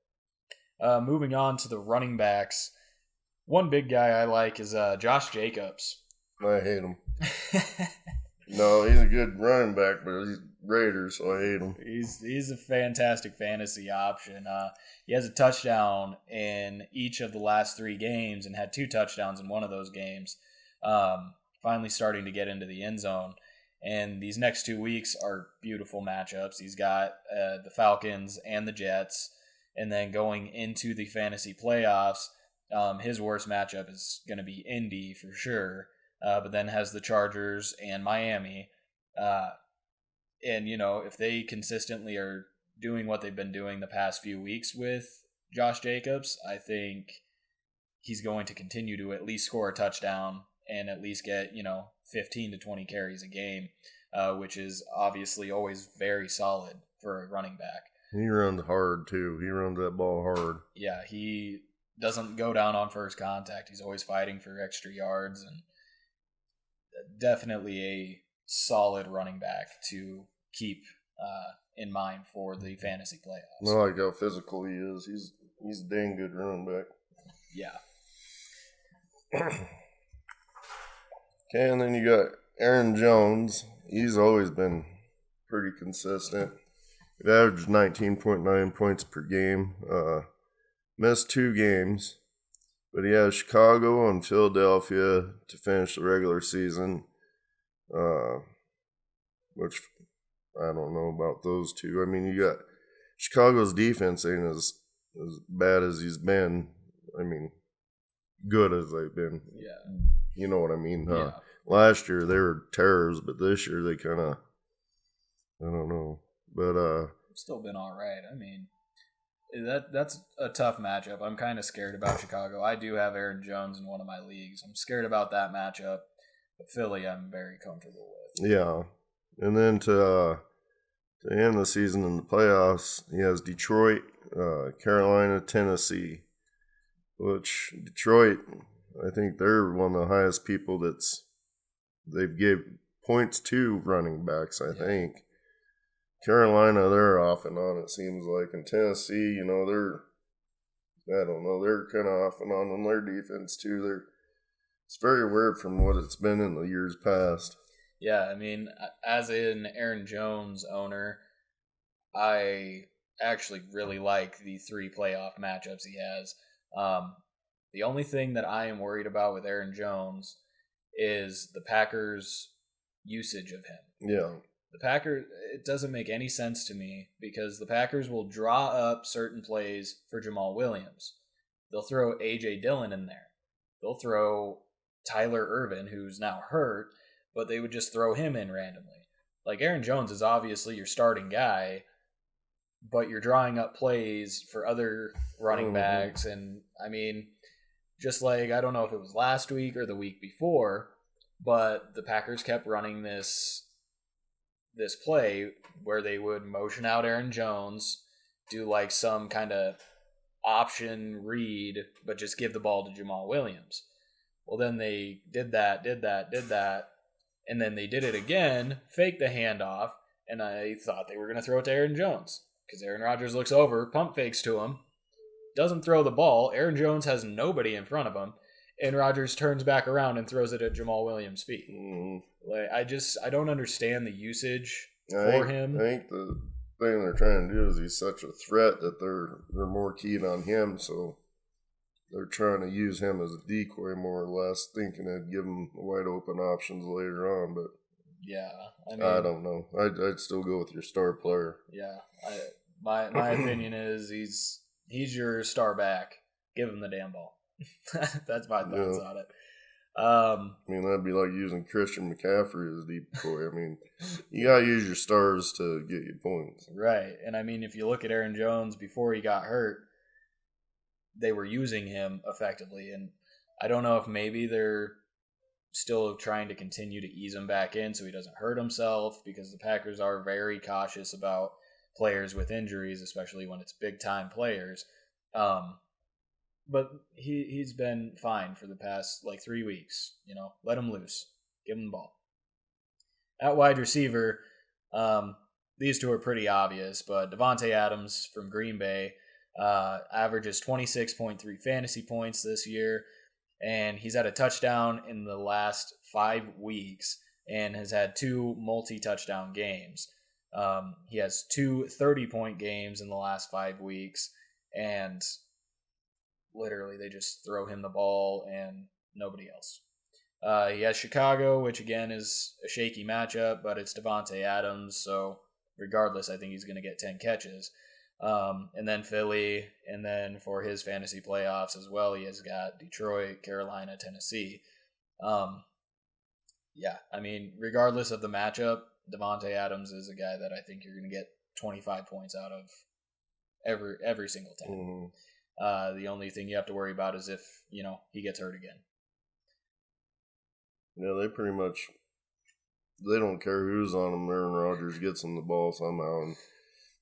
Moving on to the running backs, One big guy I like is Josh Jacobs. I hate him. No, he's a good running back, but he's Raiders, so I hate him. He's a fantastic fantasy option. He has a touchdown in each of the last 3 games and had 2 touchdowns in one of those games. Finally starting to get into the end zone. And these next 2 weeks are beautiful matchups. He's got the Falcons and the Jets. And then going into the fantasy playoffs, his worst matchup is going to be Indy for sure. But then has the Chargers and Miami. And, if they consistently are doing what they've been doing the past few weeks with Josh Jacobs, I think he's going to continue to at least score a touchdown and at least get, 15 to 20 carries a game, which is obviously always very solid for a running back. He runs hard, too. He runs that ball hard. Yeah, he doesn't go down on first contact. He's always fighting for extra yards, and definitely a solid running back to keep in mind for the fantasy playoffs. I like how physical he is. He's a dang good running back. Yeah. Okay, and then you got Aaron Jones. He's always been pretty consistent. He averaged 19.9 points per game. Missed 2 games. But he has Chicago and Philadelphia to finish the regular season, which I don't know about those two. I mean, you got Chicago's defense ain't as bad as he's been. I mean, good as they've been. Yeah. You know what I mean? Yeah. Last year they were terrors, but this year they kind of, I don't know. But still been all right. I mean, that's a tough matchup. I'm kind of scared about Chicago. I do have Aaron Jones in one of my leagues. I'm scared about that matchup. But Philly, I'm very comfortable with. Yeah. And then to end the season in the playoffs, he has Detroit, Carolina, Tennessee, which Detroit, I think they're one of the highest people they've gave points to running backs, I think. Carolina, they're off and on, it seems like. And Tennessee, they're kind of off and on their defense, too. It's very weird from what it's been in the years past. Yeah, I mean, as an Aaron Jones owner, I actually really like the 3 playoff matchups he has. The only thing that I am worried about with Aaron Jones is the Packers' usage of him. Yeah. The Packers, it doesn't make any sense to me because the Packers will draw up certain plays for Jamal Williams. They'll throw A.J. Dillon in there. They'll throw Tyler Ervin, who's now hurt, but they would just throw him in randomly. Like, Aaron Jones is obviously your starting guy, but you're drawing up plays for other running backs. And, I mean, just like, I don't know if it was last week or the week before, but the Packers kept running this play where they would motion out Aaron Jones, do like some kind of option read, but just give the ball to Jamal Williams. Well, then they did that, and then they did it again, faked the handoff, and I thought they were going to throw it to Aaron Jones because Aaron Rodgers looks over, pump fakes to him, doesn't throw the ball. Aaron Jones has nobody in front of him, and Rodgers turns back around and throws it at Jamal Williams' feet. Like, I don't understand the usage for him. I think the thing they're trying to do is he's such a threat that they're more keen on him, so they're trying to use him as a decoy more or less, thinking it'd give him wide open options later on. But yeah, I don't know. I'd still go with your star player. Yeah, my opinion is he's your star back. Give him the damn ball. That's my thoughts on it. I mean, that'd be like using Christian McCaffrey as a decoy. I mean, you gotta use your stars to get you points. Right, and I mean, if you look at Aaron Jones before he got hurt, they were using him effectively, and I don't know if maybe they're still trying to continue to ease him back in so he doesn't hurt himself, because the Packers are very cautious about players with injuries, especially when it's big-time players. But he's been fine for the past, 3 weeks. Let him loose. Give him the ball. At wide receiver, these two are pretty obvious, but Devontae Adams from Green Bay averages 26.3 fantasy points this year. and he's had a touchdown in the last 5 weeks and has had 2 multi-touchdown games. He has 2 30-point games in the last 5 weeks, and literally they just throw him the ball and nobody else. He has Chicago, which again is a shaky matchup, but it's Devontae Adams, so regardless, I think he's going to get 10 catches. And then Philly, and then for his fantasy playoffs as well, he has got Detroit, Carolina, Tennessee. Yeah, I mean, regardless of the matchup, Devontae Adams is a guy that I think you're going to get 25 points out of every single time. Mm-hmm. The only thing you have to worry about is if, he gets hurt again. Yeah, they don't care who's on him. Aaron Rodgers gets him the ball somehow, and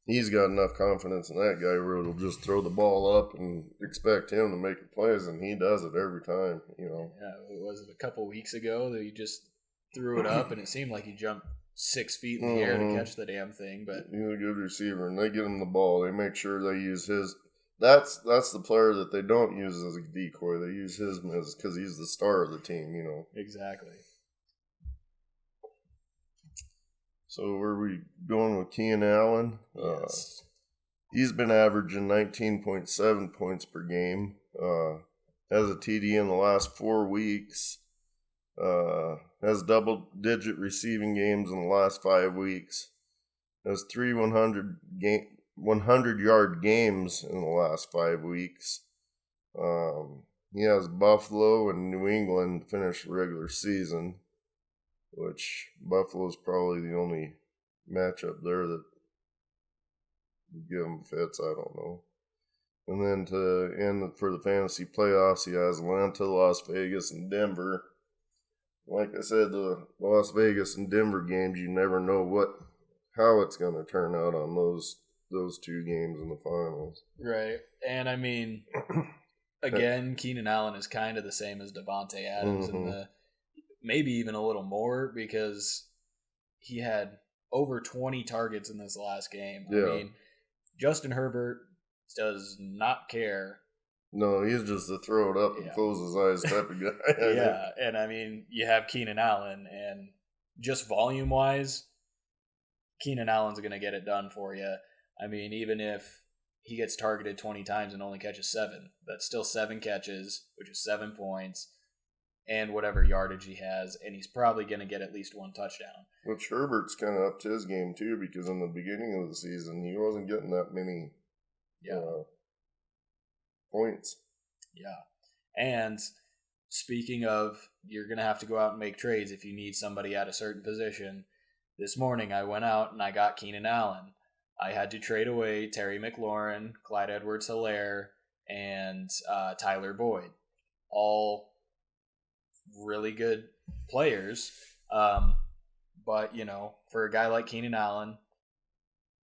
he's got enough confidence in that guy where he'll just throw the ball up and expect him to make plays, and he does it every time, Yeah, was it a couple weeks ago that he just threw it up, and it seemed like he jumped 6 feet in the air to catch the damn thing. But he's a good receiver, and they get him the ball. They make sure they use his. That's the player that they don't use as a decoy. They use his because he's the star of the team, Exactly. So where we going with Keenan Allen? Yes. He's been averaging 19.7 points per game. Has a TD in the last 4 weeks. Has double-digit receiving games in the last 5 weeks. Has 3 100-yard games in the last 5 weeks. He has Buffalo and New England to finish the regular season, which Buffalo's probably the only matchup there that would give him fits. I don't know. And then to end for the fantasy playoffs, he has Atlanta, Las Vegas, and Denver. Like I said, the Las Vegas and Denver games, you never know how it's going to turn out on those 2 games in the finals. Right. And I mean, again, Keenan Allen is kind of the same as Devontae Adams in maybe even a little more, because he had over 20 targets in this last game. Yeah. I mean, Justin Herbert does not care. No, he's just a throw it up and close his eyes type of guy. Yeah, and I mean, you have Keenan Allen, and just volume-wise, Keenan Allen's going to get it done for you. I mean, even if he gets targeted 20 times and only catches 7, that's still 7 catches, which is 7 points, and whatever yardage he has, and he's probably going to get at least 1 touchdown. Which Herbert's kind of upped his game, too, because in the beginning of the season, he wasn't getting that many points. Yeah. And speaking of, you're going to have to go out and make trades if you need somebody at a certain position. This morning, I went out and I got Keenan Allen. I had to trade away Terry McLaurin, Clyde Edwards-Helaire, and Tyler Boyd. All really good players. But, for a guy like Keenan Allen,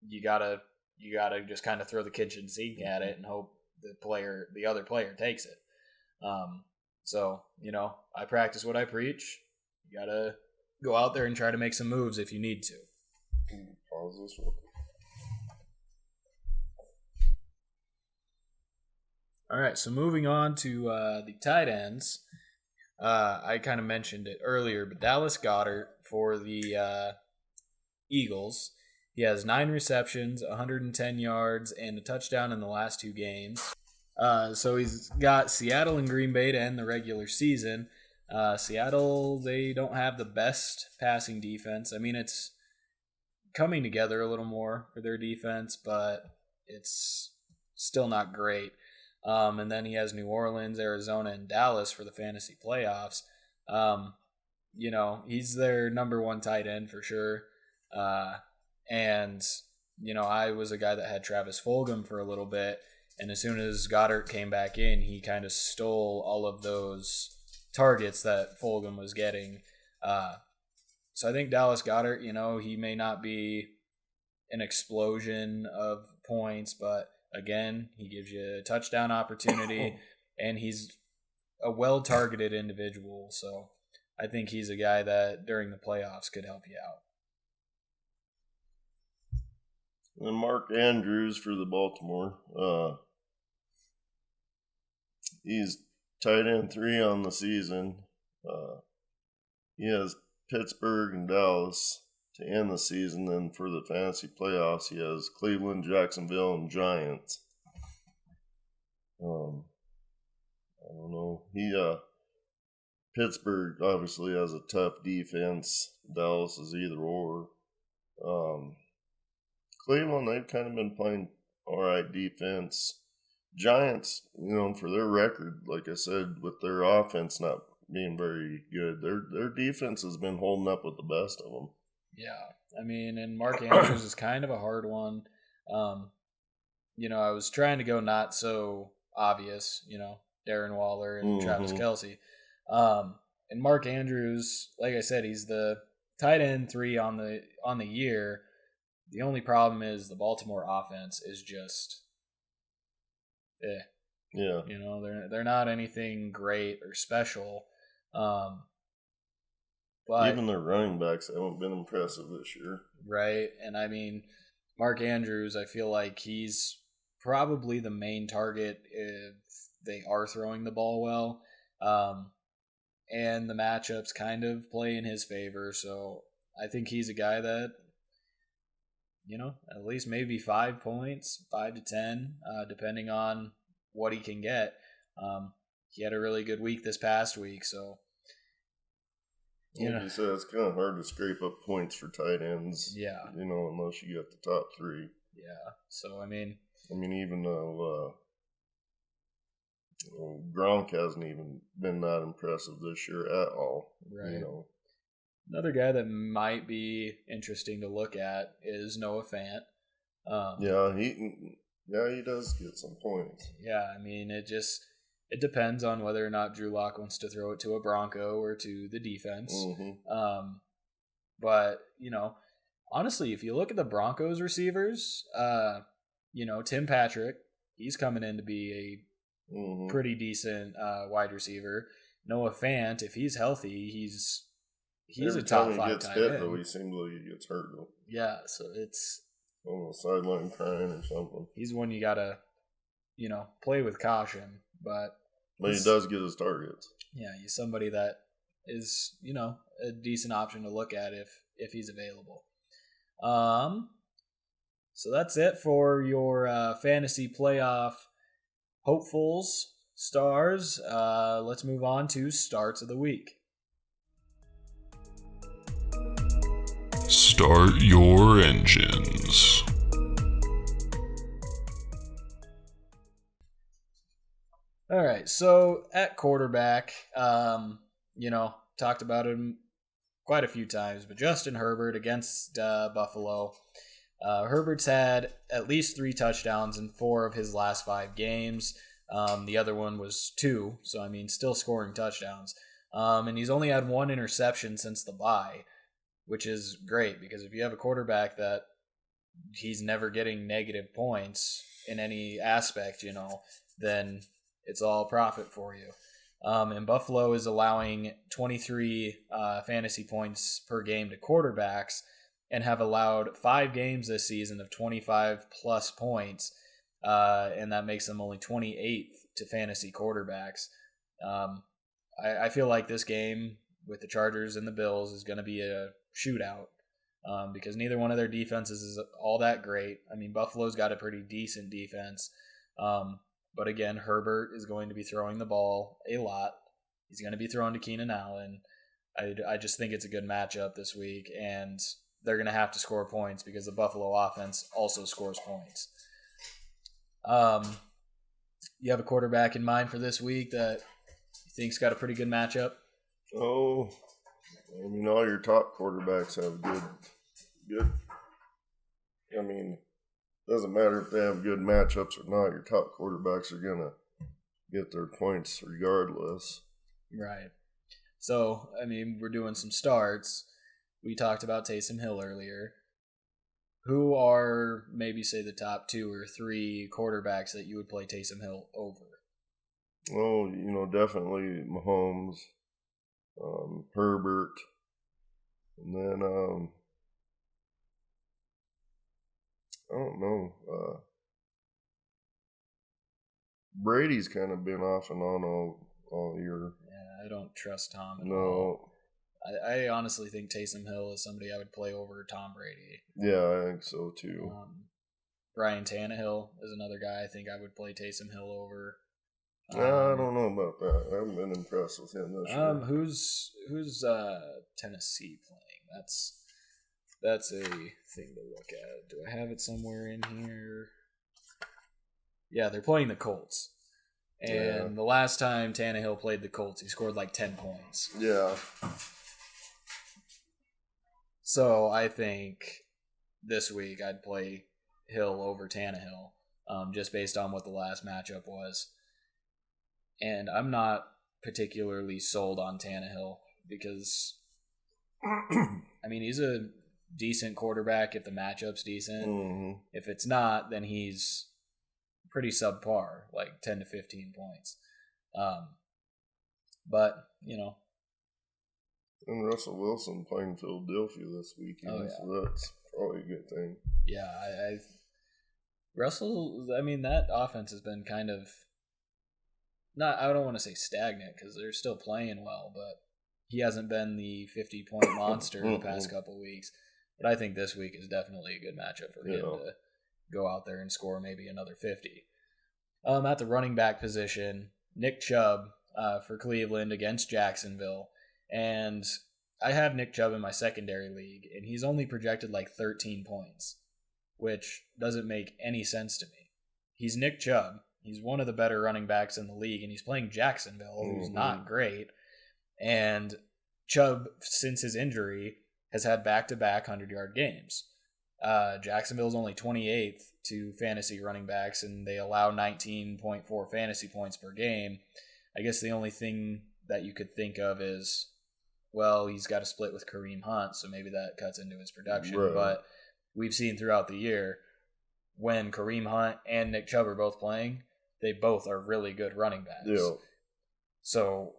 you gotta just kind of throw the kitchen sink at it and hope the other player takes it. So, I practice what I preach. You gotta go out there and try to make some moves if you need to. Pause this real quick. All right, so moving on to the tight ends. I kind of mentioned it earlier, but Dallas Goedert for the Eagles. He has 9 receptions, 110 yards, and a touchdown in the last 2 games. So he's got Seattle and Green Bay to end the regular season. Seattle, they don't have the best passing defense. I mean, it's coming together a little more for their defense, but it's still not great. And then he has New Orleans, Arizona, and Dallas for the fantasy playoffs. He's their number 1 tight end for sure. And I was a guy that had Travis Fulgham for a little bit. And as soon as Goddard came back in, he kind of stole all of those targets that Fulgham was getting. So I think Dallas Goedert, he may not be an explosion of points, but again, he gives you a touchdown opportunity, and he's a well-targeted individual. So I think he's a guy that during the playoffs could help you out. And Mark Andrews for the Baltimore. He's tight end 3 on the season. He has Pittsburgh and Dallas to end the season. Then for the fantasy playoffs, he has Cleveland, Jacksonville, and Giants. I don't know. Pittsburgh obviously has a tough defense. Dallas is either or. Cleveland, they've kind of been playing all right defense. Giants, for their record, like I said, with their offense not being very good, their defense has been holding up with the best of them. Yeah, I mean, and Mark Andrews is kind of a hard one. I was trying to go not so obvious, Darren Waller and Travis Kelce. And Mark Andrews, like I said, he's the tight end 3 on the year. The only problem is the Baltimore offense is just Yeah. They're not anything great or special. But even their running backs haven't been impressive this year. Right. And I mean, Mark Andrews, I feel like he's probably the main target if they are throwing the ball well. And the matchups kind of play in his favor. So I think he's a guy that, at least maybe 5 points, 5 to 10, depending on what he can get. He had a really good week this past week, so. Like you said, it's kind of hard to scrape up points for tight ends. Yeah. Unless you get the top 3. Yeah. So, I mean, even though Gronk hasn't even been that impressive this year at all. Right. Another guy that might be interesting to look at is Noah Fant. He does get some points. Yeah, I mean, it depends on whether or not Drew Lock wants to throw it to a Bronco or to the defense. Mm-hmm. But, honestly, if you look at the Broncos receivers, Tim Patrick, he's coming in to be a pretty decent wide receiver. Noah Fant, if he's healthy, he's Every a top time 5 he gets tight hit, end. though, he seems like he gets hurt, though. Yeah, so it's on the sideline crying or something. He's one you gotta, play with caution. But he does get his targets. Yeah, he's somebody that is, a decent option to look at if he's available. So that's it for your fantasy playoff hopefuls, stars. Let's move on to starts of the week. Start your engines. All right, so at quarterback, talked about him quite a few times, but Justin Herbert against Buffalo. Herbert's had at least 3 touchdowns in 4 of his last 5 games. The other one was 2, so still scoring touchdowns. And he's only had 1 interception since the bye, which is great because if you have a quarterback that he's never getting negative points in any aspect, then it's all profit for you. And Buffalo is allowing 23 fantasy points per game to quarterbacks and have allowed 5 games this season of 25 plus points. And that makes them only 28th to fantasy quarterbacks. I feel like this game with the Chargers and the Bills is going to be a shootout because neither one of their defenses is all that great. Buffalo's got a pretty decent defense. But again, Herbert is going to be throwing the ball a lot. He's going to be throwing to Keenan Allen. I just think it's a good matchup this week, and they're going to have to score points because the Buffalo offense also scores points. You have a quarterback in mind for this week that you think's got a pretty good matchup? Oh, all your top quarterbacks have good. Doesn't matter if they have good matchups or not. Your top quarterbacks are gonna get their points regardless. Right. So, we're doing some starts. We talked about Taysom Hill earlier. Who are maybe say the top 2 or 3 quarterbacks that you would play Taysom Hill over? Oh, definitely Mahomes, Herbert, and then I don't know. Brady's kind of been off and on all year. Yeah, I don't trust Tom at all. I honestly think Taysom Hill is somebody I would play over Tom Brady. Yeah, I think so too. Brian Tannehill is another guy I think I would play Taysom Hill over. I don't know about that. I haven't been impressed with him this year. Who's Tennessee playing? That's a thing to look at. Do I have it somewhere in here? Yeah, they're playing the Colts. And the last time Tannehill played the Colts, he scored like 10 points. Yeah. So I think this week I'd play Hill over Tannehill, just based on what the last matchup was. And I'm not particularly sold on Tannehill because, I mean, he's a decent quarterback if the matchup's decent. Mm-hmm. If it's not, then he's pretty subpar, like 10 to 15 points. But, you know. And Russell Wilson playing Philadelphia this weekend, so that's probably a good thing. Yeah, Russell, I mean, that offense has been kind of, I don't want to say stagnant because they're still playing well, but he hasn't been the 50-point monster the past couple weeks. But I think this week is definitely a good matchup for him to go out there and score maybe another 50. At the running back position, Nick Chubb for Cleveland against Jacksonville. And I have Nick Chubb in my secondary league, and he's only projected like 13 points, which doesn't make any sense to me. He's Nick Chubb. He's one of the better running backs in the league, and he's playing Jacksonville, who's not great. And Chubb, since his injury, has had back-to-back 100-yard games. Jacksonville's only 28th to fantasy running backs, and they allow 19.4 fantasy points per game. I guess the only thing that you could think of is, well, he's got to split with Kareem Hunt, so maybe that cuts into his production. Right. But we've seen throughout the year, when Kareem Hunt and Nick Chubb are both playing, they both are really good running backs. Yeah. So,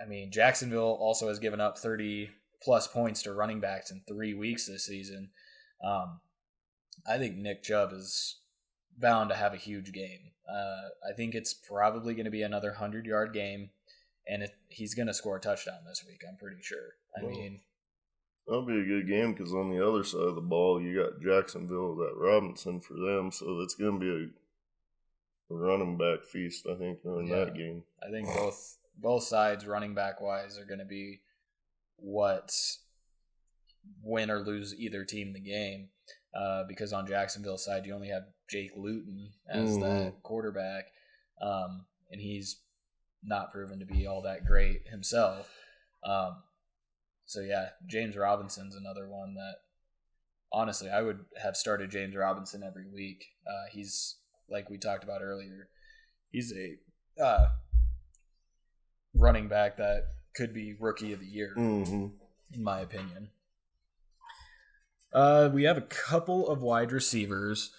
I mean, Jacksonville also has given up 30-plus points to running backs in 3 weeks this season. I think Nick Chubb is bound to have a huge game. I think it's probably going to be another 100-yard game, and he's going to score a touchdown this week, I'm pretty sure. I mean, that'll be a good game because on the other side of the ball, you got Jacksonville, that Robinson for them, so it's going to be a running back feast, I think, in that game. I think both sides, running back-wise, are going to be what win or lose either team the game. Because on Jacksonville's side, you only have Jake Luton as the quarterback, and he's not proven to be all that great himself. So, yeah, James Robinson's another one that, honestly, I would have started James Robinson every week. He's, like we talked about earlier, he's a running back that could be Rookie of the Year, in my opinion. We have a couple of wide receivers.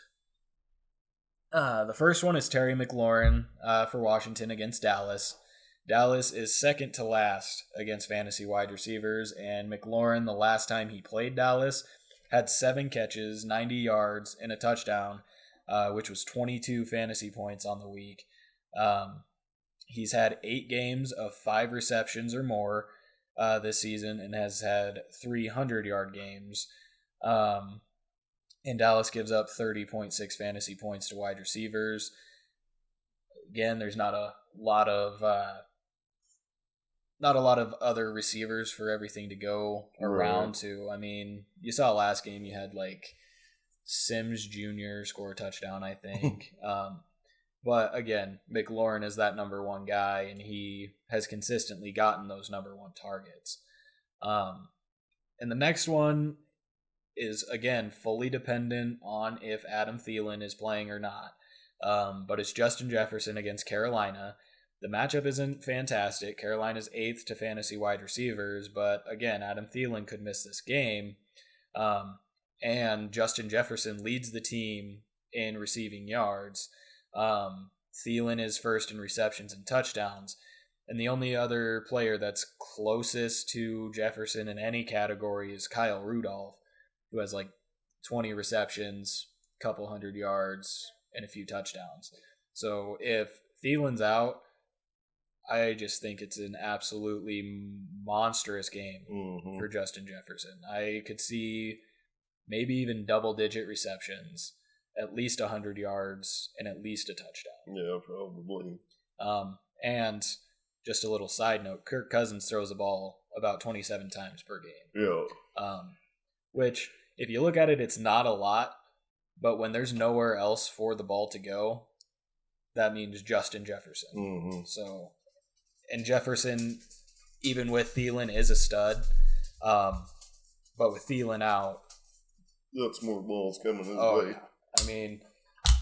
The first one is Terry McLaurin for Washington against Dallas. Dallas is second to last against fantasy wide receivers, and McLaurin, the last time he played Dallas, had 7 catches, 90 yards, and a touchdown, which was 22 fantasy points on the week. He's had 8 games of 5 receptions or more this season and has had 300-yard games. And Dallas gives up 30.6 fantasy points to wide receivers. Again, there's not a lot of other receivers for everything to go around to. I mean, you saw last game you had like Sims Jr. score a touchdown, I think. But again, McLaurin is that number one guy, and he has consistently gotten those number one targets. And the next one is, again, fully dependent on if Adam Thielen is playing or not. But it's Justin Jefferson against Carolina. The matchup isn't fantastic. Carolina's 8th to fantasy wide receivers, but again, Adam Thielen could miss this game. And Justin Jefferson leads the team in receiving yards. Thielen is first in receptions and touchdowns. And the only other player that's closest to Jefferson in any category is Kyle Rudolph, who has like 20 receptions, a couple 100 yards, and a few touchdowns. So if Thielen's out, I just think it's an absolutely monstrous game for Justin Jefferson. I could see maybe even double-digit receptions, at least 100 yards, and at least a touchdown. Yeah, probably. And just a little side note, Kirk Cousins throws the ball about 27 times per game. Yeah. Which, if you look at it, it's not a lot, but when there's nowhere else for the ball to go, that means Justin Jefferson. So, and Jefferson, even with Thielen, is a stud. But with Thielen out, that's more balls coming his way. Yeah. I mean,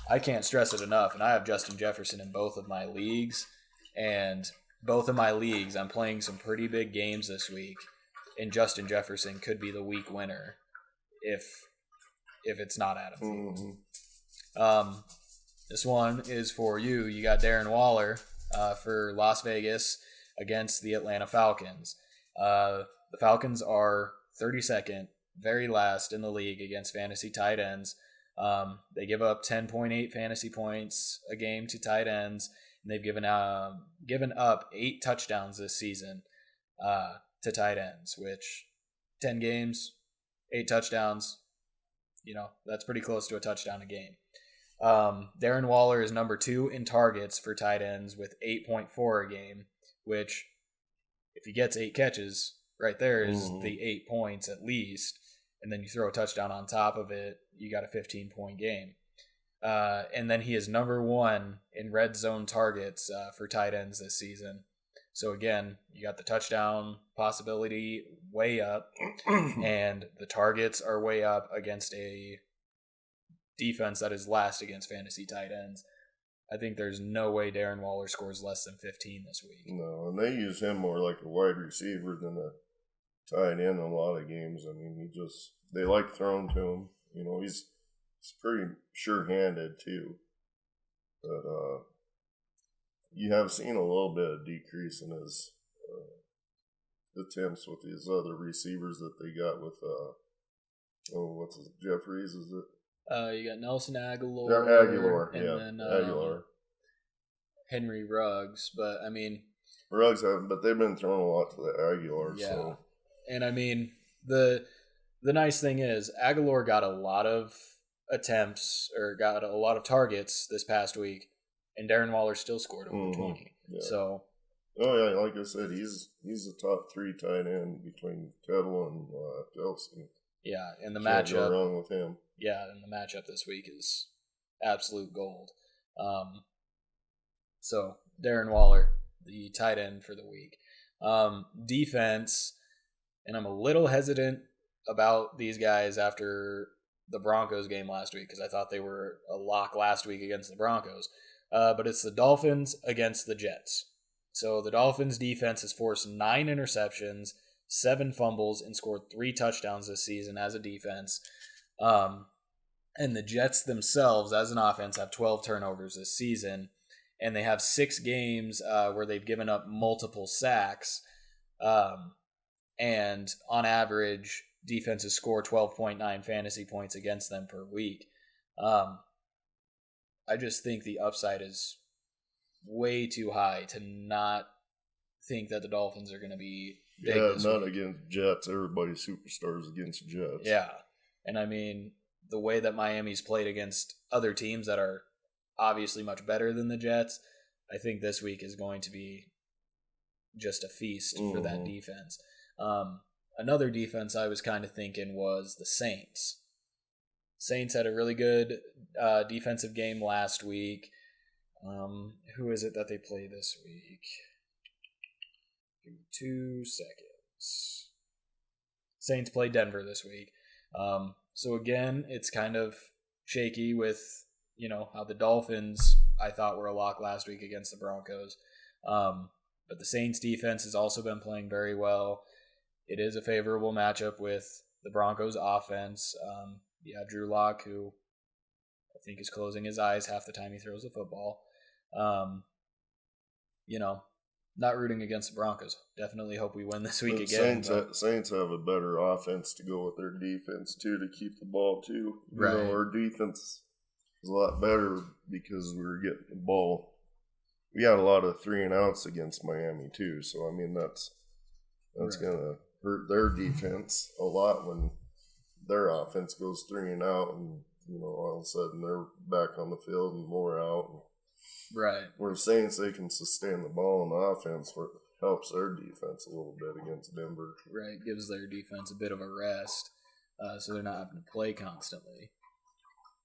I can't stress it enough, and I have Justin Jefferson in both of my leagues, and both of my leagues, I'm playing some pretty big games this week, and Justin Jefferson could be the week winner if it's not Adam Thielen. This one is for you. You got Darren Waller for Las Vegas against the Atlanta Falcons. The Falcons are 32nd, very last in the league against fantasy tight ends. They give up 10.8 fantasy points a game to tight ends, and they've given up 8 touchdowns this season to tight ends, which 10 games, 8 touchdowns, that's pretty close to a touchdown a game. Darren Waller is number 2 in targets for tight ends with 8.4 a game, which if he gets 8 catches, right there is the 8 points at least. And then you throw a touchdown on top of it, you got a 15-point game. And then he is number 1 in red zone targets for tight ends this season. So again, you got the touchdown possibility way up, and the targets are way up against a defense that is last against fantasy tight ends. I think there's no way Darren Waller scores less than 15 this week. No, and they use him more like a wide receiver than a tight end in a lot of games. I mean, they like throwing to him. He's pretty sure-handed too. But you have seen a little bit of decrease in his attempts with his other receivers that they got with what's his Jeffries, is it? You got Nelson Aguilar. Aguilar, and yeah. then Aguilar. Henry Ruggs. But, I mean... Ruggs haven't, but they've been throwing a lot to the Aguilar. Yeah. So. And, I mean, the nice thing is Aguilar got a lot of attempts or got a lot of targets this past week, and Darren Waller still scored over 20. Yeah. So... Oh, yeah, like I said, he's the top 3 tight end between Kettle and Kelsey. Yeah, and the Can't matchup... go wrong with him. Yeah, and the matchup this week is absolute gold. So, Darren Waller, the tight end for the week. Defense, and I'm a little hesitant about these guys after the Broncos game last week because I thought they were a lock last week against the Broncos. But it's the Dolphins against the Jets. So, the Dolphins' defense has forced 9 interceptions, 7 fumbles, and scored 3 touchdowns this season as a defense. And the Jets themselves, as an offense, have 12 turnovers this season, and they have 6 games where they've given up multiple sacks, and on average, defenses score 12.9 fantasy points against them per week. I just think the upside is way too high to not think that the Dolphins are going to be big this not week. Against Jets. Everybody's superstars against Jets. Yeah, and I mean... the way that Miami's played against other teams that are obviously much better than the Jets, I think this week is going to be just a feast for that defense. Another defense I was kind of thinking was the Saints. Saints had a really good defensive game last week. Who is it that they play this week? Give me 2 seconds. Saints play Denver this week. So again, it's kind of shaky with, how the Dolphins, I thought, were a lock last week against the Broncos. But the Saints defense has also been playing very well. It is a favorable matchup with the Broncos offense. You have Drew Lock, who I think is closing his eyes half the time he throws the football. Not rooting against the Broncos. Definitely hope we win this week again. Saints have a better offense to go with their defense, too, to keep the ball, too. Right. Our defense is a lot better because we're getting the ball we had a lot of 3-and-outs against Miami too. So I mean that's Right. gonna hurt their defense a lot when their offense goes 3-and-out, and all of a sudden they're back on the field and more out. Right. Where Saints, they can sustain the ball on the offense, where it helps their defense a little bit against Denver. Right. Gives their defense a bit of a rest, so they're not having to play constantly.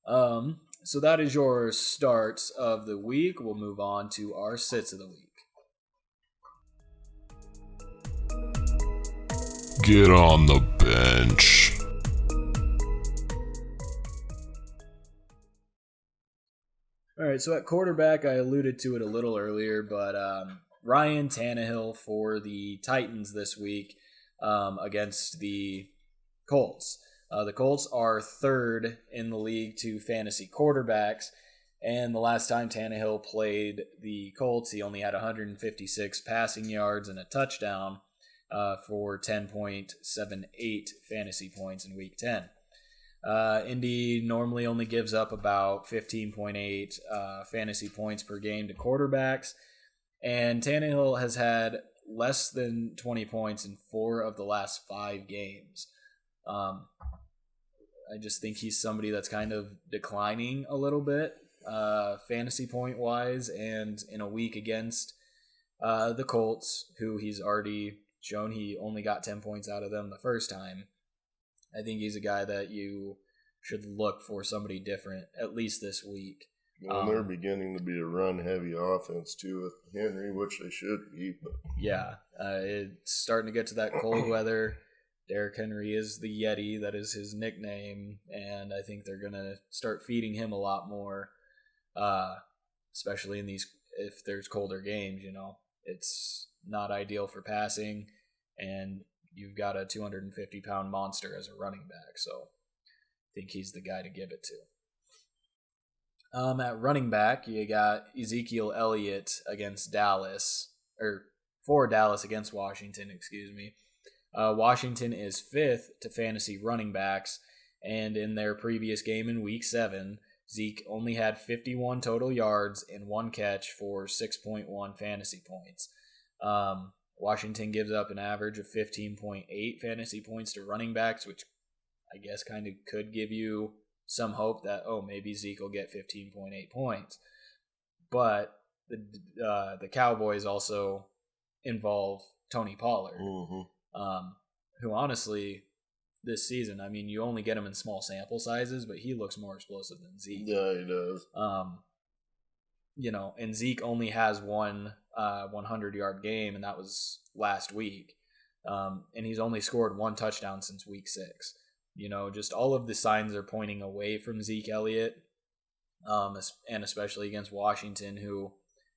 So that is your starts of the week. We'll move on to our sits of the week. Get on the bench. All right, so at quarterback, I alluded to it a little earlier, but Ryan Tannehill for the Titans this week against the Colts. The Colts are third in the league to fantasy quarterbacks, and the last time Tannehill played the Colts, he only had 156 passing yards and a touchdown for 10.78 fantasy points in Week 10. Indy normally only gives up about 15.8 fantasy points per game to quarterbacks, and Tannehill has had less than 20 points in 4 of the last 5 games. I just think he's somebody that's kind of declining a little bit fantasy point-wise, and in a week against the Colts, who he's already shown he only got 10 points out of them the first time. I think he's a guy that you should look for somebody different, at least this week. Well, they're beginning to be a run-heavy offense, too, with Henry, which they should be. But yeah, it's starting to get to that cold weather. Derrick Henry is the Yeti. That is his nickname, and I think they're going to start feeding him a lot more, especially in these if there's colder games. It's not ideal for passing, and you've got a 250-pound monster as a running back, so I think he's the guy to give it to. At running back, you got Ezekiel Elliott against Dallas, or for Dallas against Washington, excuse me. Washington is 5th to fantasy running backs, and in their previous game in Week 7, Zeke only had 51 total yards and 1 catch for 6.1 fantasy points. Washington gives up an average of 15.8 fantasy points to running backs, which I guess kind of could give you some hope that, maybe Zeke will get 15.8 points. But the Cowboys also involve Tony Pollard, who honestly, this season, I mean, you only get him in small sample sizes, but he looks more explosive than Zeke. Yeah, he does. And Zeke only has one 100-yard game, and that was last week. And he's only scored 1 touchdown since Week 6. Just all of the signs are pointing away from Zeke Elliott, and especially against Washington, who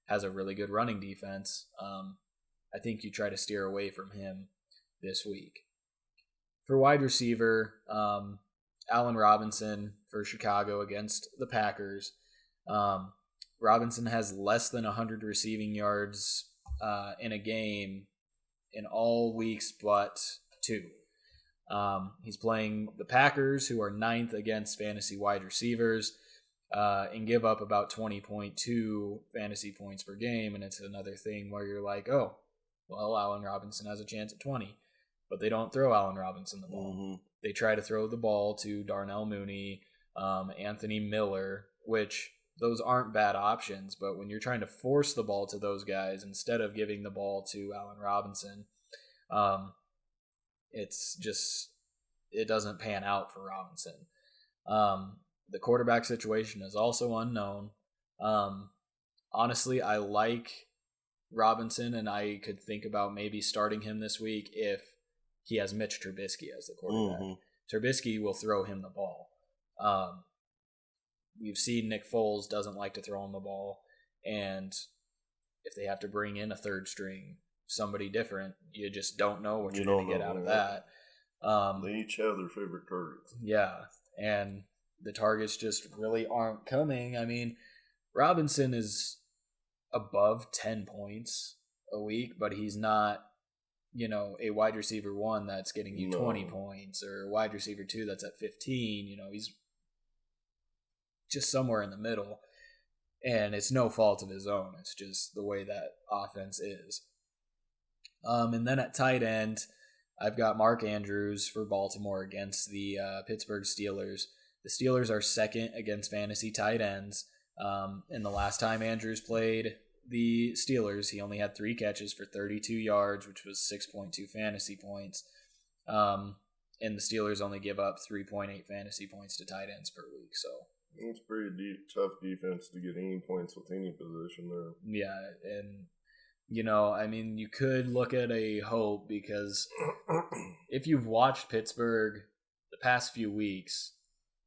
has a really good running defense. I think you try to steer away from him this week. For wide receiver, Allen Robinson for Chicago against the Packers. Robinson has less than 100 receiving yards in a game in all weeks but 2. He's playing the Packers, who are 9th against fantasy wide receivers, and give up about 20.2 fantasy points per game. And it's another thing where you're like, Allen Robinson has a chance at 20. But they don't throw Allen Robinson the ball. Mm-hmm. They try to throw the ball to Darnell Mooney, Anthony Miller, which those aren't bad options. But when you're trying to force the ball to those guys instead of giving the ball to Allen Robinson, it doesn't pan out for Robinson. The quarterback situation is also unknown. Honestly, I like Robinson, and I could think about maybe starting him this week if he has Mitch Trubisky as the quarterback. Mm-hmm. Trubisky will throw him the ball. We've seen Nick Foles doesn't like to throw him the ball, and if they have to bring in a third string, somebody different, you just don't know what you're going to get out of that. They each have their favorite targets. Yeah, and the targets just really aren't coming. I mean, Robinson is above 10 points a week, but he's not, a wide receiver 1 that's getting you 20 points, or a wide receiver 2 that's at 15. He's just somewhere in the middle. And it's no fault of his own. It's just the way that offense is. And then at tight end, I've got Mark Andrews for Baltimore against the Pittsburgh Steelers. The Steelers are second against fantasy tight ends. And the last time Andrews played the Steelers, he only had 3 catches for 32 yards, which was 6.2 fantasy points. And the Steelers only give up 3.8 fantasy points to tight ends per week. So it's pretty tough defense to get any points with any position there. Yeah, and you could look at a hope, because if you've watched Pittsburgh the past few weeks,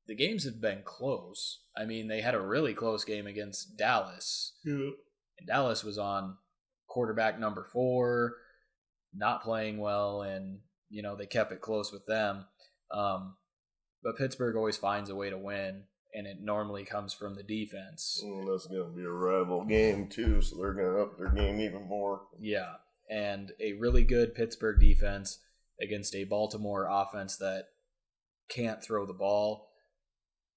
the games have been close. I mean, they had a really close game against Dallas. Yeah. And Dallas was on quarterback number 4, not playing well, and, they kept it close with them. But Pittsburgh always finds a way to win, and it normally comes from the defense. That's going to be a rival game, too, so they're going to up their game even more. Yeah, and a really good Pittsburgh defense against a Baltimore offense that can't throw the ball.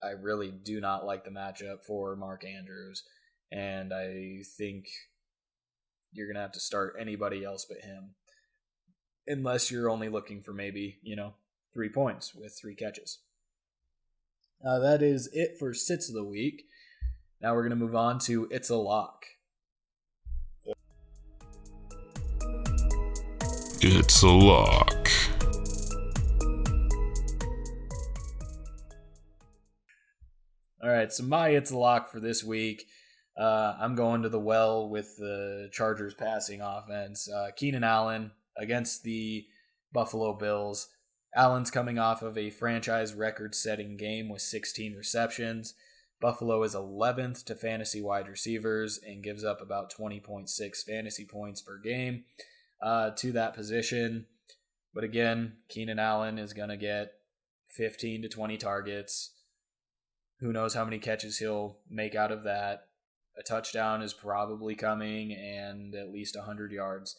I really do not like the matchup for Mark Andrews, and I think you're going to have to start anybody else but him, unless you're only looking for maybe, 3 points with 3 catches. That is it for Sits of the Week. Now we're going to move on to It's a Lock. It's a lock. All right, so my It's a Lock for this week. I'm going to the well with the Chargers passing offense. Keenan Allen against the Buffalo Bills. Allen's coming off of a franchise record-setting game with 16 receptions. Buffalo is 11th to fantasy wide receivers and gives up about 20.6 fantasy points per game to that position. But again, Keenan Allen is going to get 15 to 20 targets. Who knows how many catches he'll make out of that. A touchdown is probably coming, and at least 100 yards.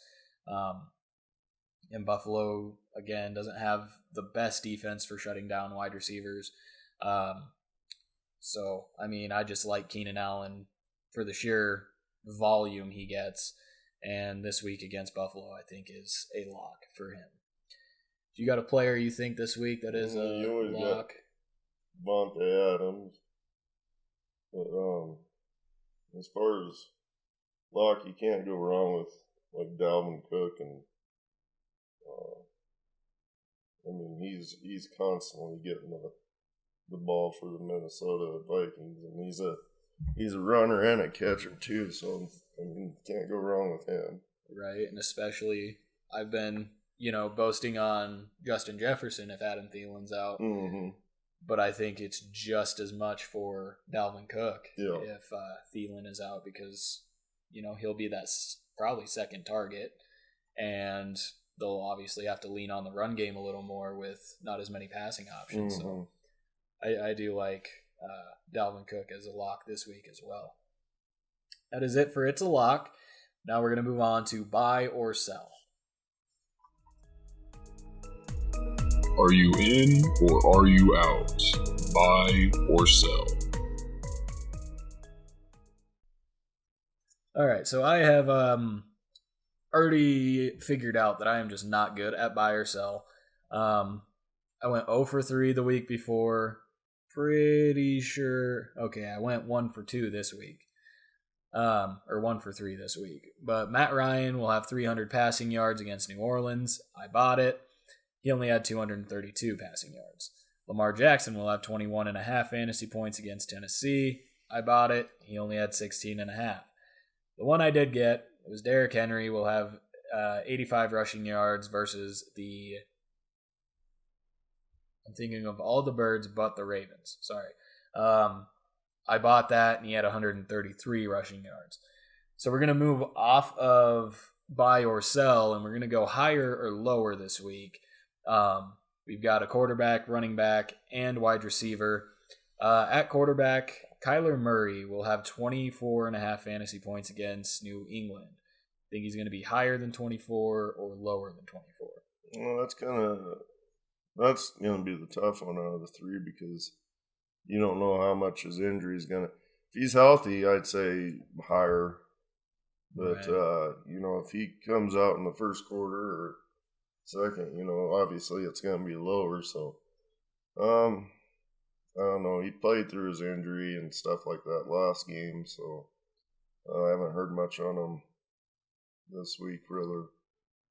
And Buffalo, again, doesn't have the best defense for shutting down wide receivers. So, I just like Keenan Allen for the sheer volume he gets. And this week against Buffalo, I think, is a lock for him. Do you got a player you think this week that is a lock? Vontae Adams. But, as far as lock, you can't go wrong with like Dalvin Cook, and he's constantly getting the ball for the Minnesota Vikings, and he's a runner and a catcher too. So can't go wrong with him. Right, and especially I've been boasting on Justin Jefferson if Adam Thielen's out. Mm-hmm. But I think it's just as much for Dalvin Cook if Thielen is out, because, he'll be that probably second target. And they'll obviously have to lean on the run game a little more with not as many passing options. Mm-hmm. So I do like Dalvin Cook as a lock this week as well. That is it for It's a Lock. Now we're going to move on to Buy or Sell. Are you in or are you out? Buy or sell? All right, so I have already figured out that I am just not good at buy or sell. I went 0 for 3 the week before. Pretty sure. Okay, I went 1 for 2 this week. Or 1 for 3 this week. But Matt Ryan will have 300 passing yards against New Orleans. I bought it. He only had 232 passing yards. Lamar Jackson will have 21.5 fantasy points against Tennessee. I bought it. He only had 16.5. The one I did get was Derrick Henry will have 85 rushing yards versus the... I'm thinking of all the birds but the Ravens. Sorry. I bought that, and he had 133 rushing yards. So we're going to move off of buy or sell, and we're going to go higher or lower this week. We've got a quarterback, running back, and wide receiver. At quarterback, Kyler Murray will have 24.5 fantasy points against New England. I think he's going to be higher than 24 or lower than 24. Well, that's going to be the tough one out of the 3, because you don't know how much his injury is going to. he's healthy, I'd say higher. But, Right. if he comes out in the first quarter or second, obviously it's going to be lower. So, I don't know. He played through his injury and stuff like that last game. So, I haven't heard much on him this week, really.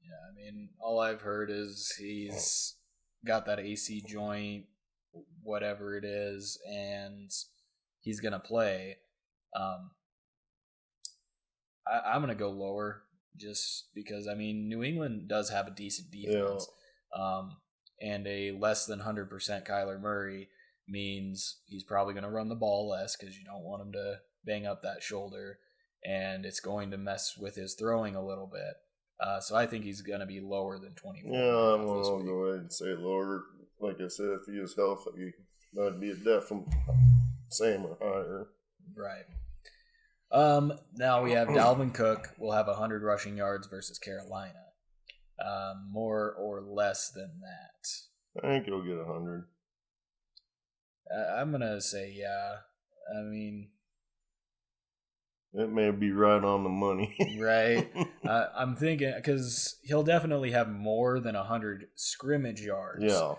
Yeah, I mean, all I've heard is he's got that AC joint, whatever it is, and he's going to play. I'm going to go lower just because, I mean, New England does have a decent defense. And a less than 100% Kyler Murray means he's probably going to run the ball less because you don't want him to bang up that shoulder. And it's going to mess with his throwing a little bit. So I think he's going to be lower than 24. Yeah, I'm going to go ahead and say lower. Like I said, if he is healthy, that'd be a definite same or higher. Right. Now we have Dalvin Cook will have 100 rushing yards versus Carolina. More or less than that? I think he'll get 100. I'm going to say, yeah. I mean, it may be right on the money. Right. I'm thinking, because he'll definitely have more than 100 scrimmage yards. Yeah.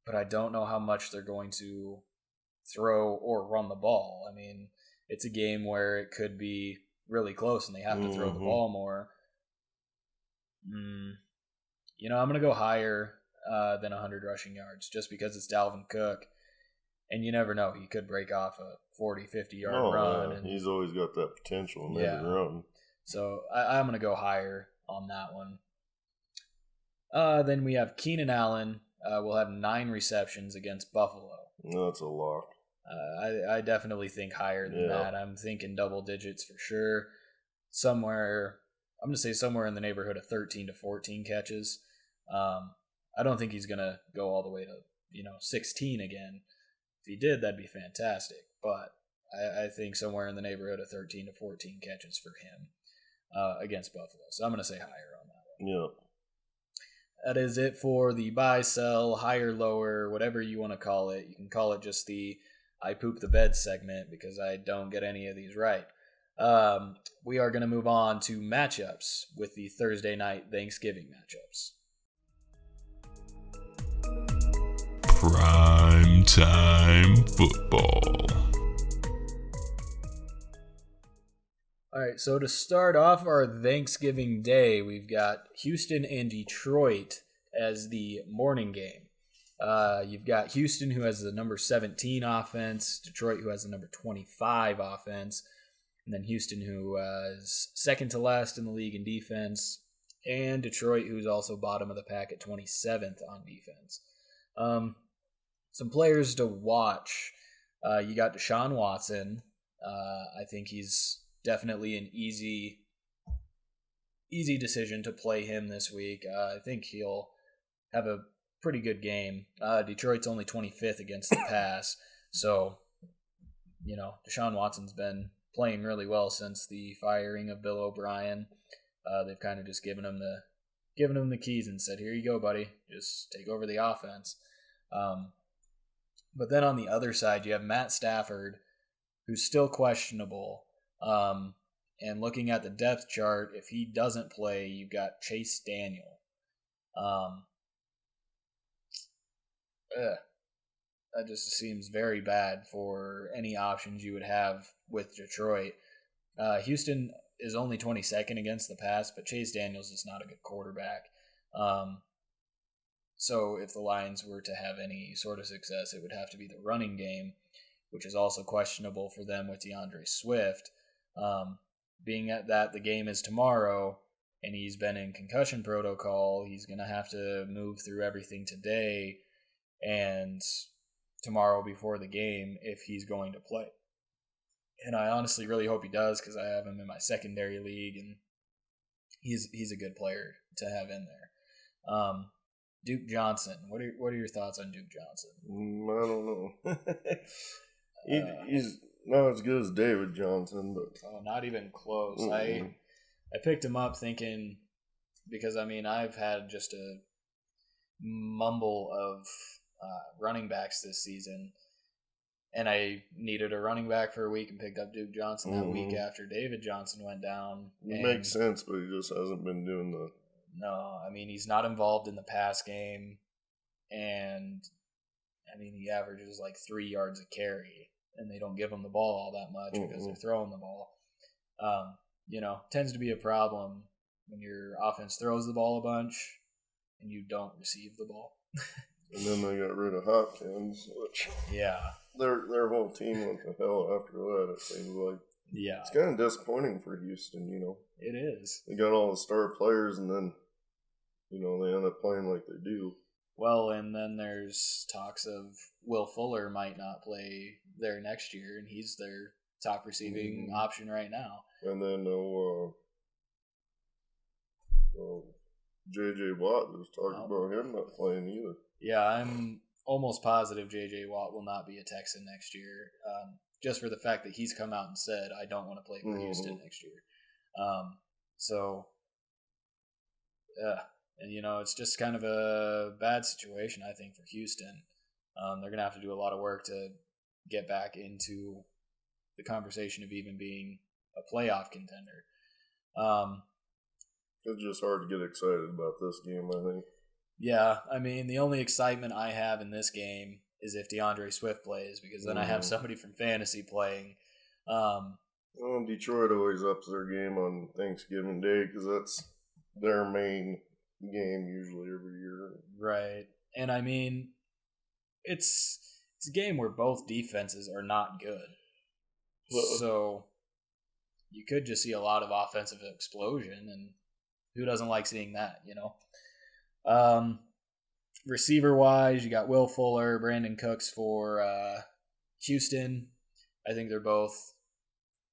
But I don't know how much they're going to throw or run the ball. I mean, it's a game where it could be really close and they have to throw the ball more. I'm going to go higher than 100 rushing yards just because it's Dalvin Cook. And you never know. He could break off a 40, 50-yard run. And, he's always got that potential in every run. So I'm going to go higher on that one. Then we have Keenan Allen. Will have 9 receptions against Buffalo. That's a lock. I definitely think higher than that. I'm thinking double digits for sure. I'm going to say somewhere in the neighborhood of 13 to 14 catches. I don't think he's going to go all the way to 16 again. If he did, that'd be fantastic. But I think somewhere in the neighborhood of 13 to 14 catches for him against Buffalo. So I'm going to say higher on that one. Yeah. That is it for the buy, sell, higher, lower, whatever you want to call it. You can call it just the I poop the bed segment because I don't get any of these right. We are going to move on to matchups with the Thursday night Thanksgiving matchups. Prime time football. All right, so to start off our Thanksgiving Day, we've got Houston and Detroit as the morning game. You've got Houston, who has the number 17 offense, Detroit, who has the number 25 offense, and then Houston, who is second to last in the league in defense, and Detroit, who's also bottom of the pack at 27th on defense. Some players to watch. You got Deshaun Watson. I think he's definitely an easy decision to play him this week. I think he'll have a pretty good game. Detroit's only 25th against the pass, so Deshaun Watson's been playing really well since the firing of Bill O'Brien. They've kind of just given him the keys and said, "Here you go, buddy. Just take over the offense." But then on the other side, you have Matt Stafford, who's still questionable. And looking at the depth chart, if he doesn't play, you've got Chase Daniel. That just seems very bad for any options you would have with Detroit. Houston is only 22nd against the pass, but Chase Daniels is not a good quarterback. So if the Lions were to have any sort of success, it would have to be the running game, which is also questionable for them with DeAndre Swift. Being at that the game is tomorrow, and he's been in concussion protocol, he's going to have to move through everything today and tomorrow before the game if he's going to play. And I honestly really hope he does because I have him in my secondary league, and he's a good player to have in there. Duke Johnson. What are your thoughts on Duke Johnson? I don't know. He's not as good as David Johnson, but not even close. I picked him up thinking because I've had just a mumble of running backs this season, And I needed a running back for a week and picked up Duke Johnson that week after David Johnson went down. It makes sense, but he just hasn't been doing the... No, I mean, he's not involved in the pass game. And, I mean, he averages like 3 yards a carry. And they don't give him the ball all that much because they're throwing the ball. Tends to be a problem when your offense throws the ball a bunch and you don't receive the ball. And then they got rid of Hopkins, which their whole team went to hell after that, it seems like. Yeah. It's kind of disappointing for Houston, It is. They got all the star players and then, they end up playing like they do. Well, and then there's talks of Will Fuller might not play there next year, and he's their top receiving option right now. And then J.J. Watt, there's talk about him not playing either. Yeah, I'm almost positive J.J. Watt will not be a Texan next year, just for the fact that he's come out and said, I don't want to play for Houston next year. And, it's just kind of a bad situation, I think, for Houston. They're going to have to do a lot of work to get back into the conversation of even being a playoff contender. It's just hard to get excited about this game, I think. Yeah, I mean, the only excitement I have in this game is if DeAndre Swift plays, because then I have somebody from fantasy playing. Detroit always ups their game on Thanksgiving Day because that's their main game usually every year. Right. And I mean, it's a game where both defenses are not good. So you could just see a lot of offensive explosion, and who doesn't like seeing that, Receiver-wise, you got Will Fuller, Brandon Cooks for Houston. I think they're both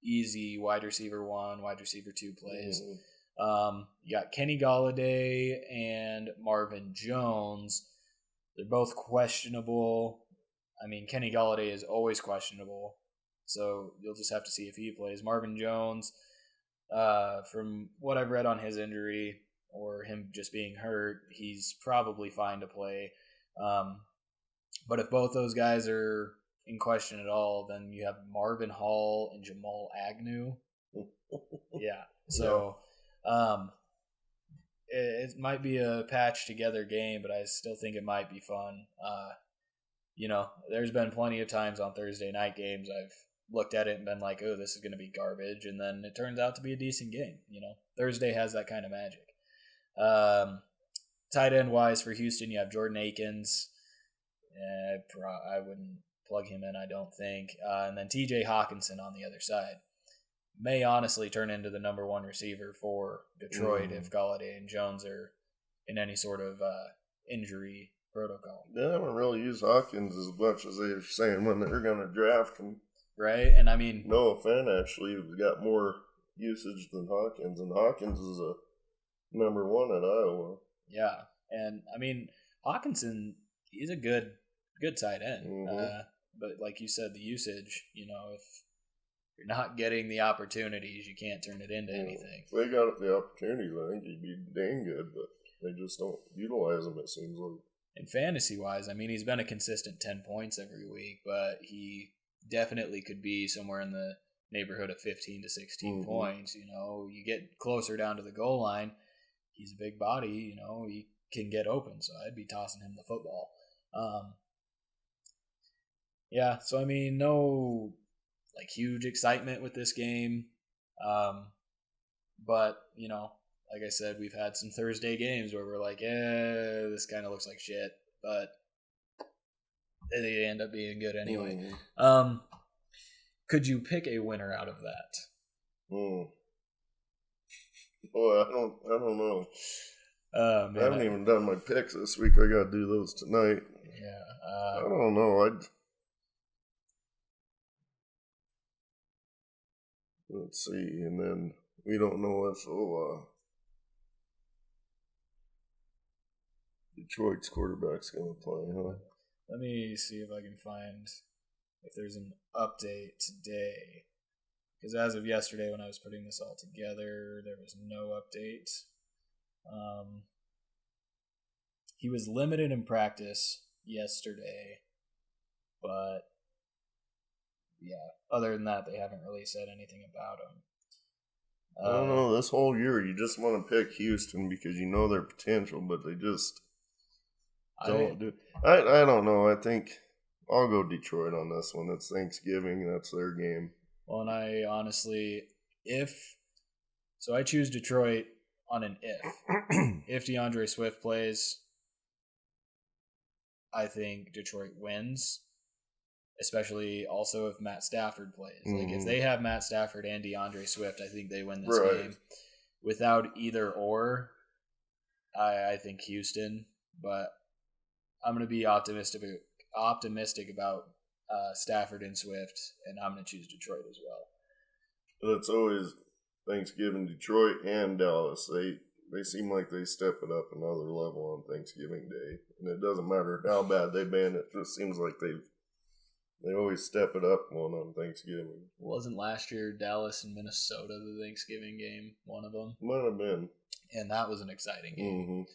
easy wide receiver 1, wide receiver 2 plays. You got Kenny Golladay and Marvin Jones. They're both questionable. I mean, Kenny Golladay is always questionable, so you'll just have to see if he plays. Marvin Jones, from what I've read on his injury or him just being hurt, he's probably fine to play. But if both those guys are in question at all, then you have Marvin Hall and Jamal Agnew. Yeah. So it might be a patch together game, but I still think it might be fun. There's been plenty of times on Thursday night games I've looked at it and been like, oh, this is going to be garbage. And then it turns out to be a decent game. Thursday has that kind of magic. Tight end wise for Houston, you have Jordan Akins. I wouldn't plug him in, I don't think. And then TJ Hawkinson on the other side. May honestly turn into the number 1 receiver for Detroit if Golladay and Jones are in any sort of injury protocol. They haven't really used Hawkins as much as they were saying when they were going to draft him. Right? And I mean... Noah Fant actually got more usage than Hawkins, and Hawkins is a number 1 at Iowa. Yeah. And, I mean, Hawkinson, he's a good tight end. But like you said, the usage, if you're not getting the opportunities, you can't turn it into anything. If they got the opportunities, I think he'd be dang good, but they just don't utilize him, it seems like. And fantasy-wise, I mean, he's been a consistent 10 points every week, but he definitely could be somewhere in the neighborhood of 15 to 16 points. You get closer down to the goal line, he's a big body, he can get open, so I'd be tossing him the football. Yeah, so I mean, no huge excitement with this game. But, like I said, we've had some Thursday games where we're like, this kind of looks like shit, but they end up being good anyway. Could you pick a winner out of that? Boy, I don't know. Man, I haven't even done my picks this week. I got to do those tonight. Yeah. I don't know. Let's see, and then we don't know if Detroit's quarterback's going to play, huh? Let me see if I can find if there's an update today. Because as of yesterday, when I was putting this all together, there was no update. He was limited in practice yesterday, but yeah, other than that, they haven't really said anything about him. I don't know. This whole year, you just want to pick Houston because you know their potential, but they just don't do. I don't know. I think I'll go Detroit on this one. It's Thanksgiving. That's their game. Well, and I honestly, I choose Detroit on an if. If DeAndre Swift plays, I think Detroit wins. Especially also if Matt Stafford plays. Like if they have Matt Stafford and DeAndre Swift, I think they win this game. Without either or, I think Houston. But I'm going to be optimistic about Stafford and Swift, and I'm going to choose Detroit as well. But it's always Thanksgiving, Detroit and Dallas. They seem like they step it up another level on Thanksgiving Day. And it doesn't matter how bad they've been. It just seems like they always step it up one on Thanksgiving. Wasn't last year Dallas and Minnesota the Thanksgiving game, one of them? Might have been. And that was an exciting game.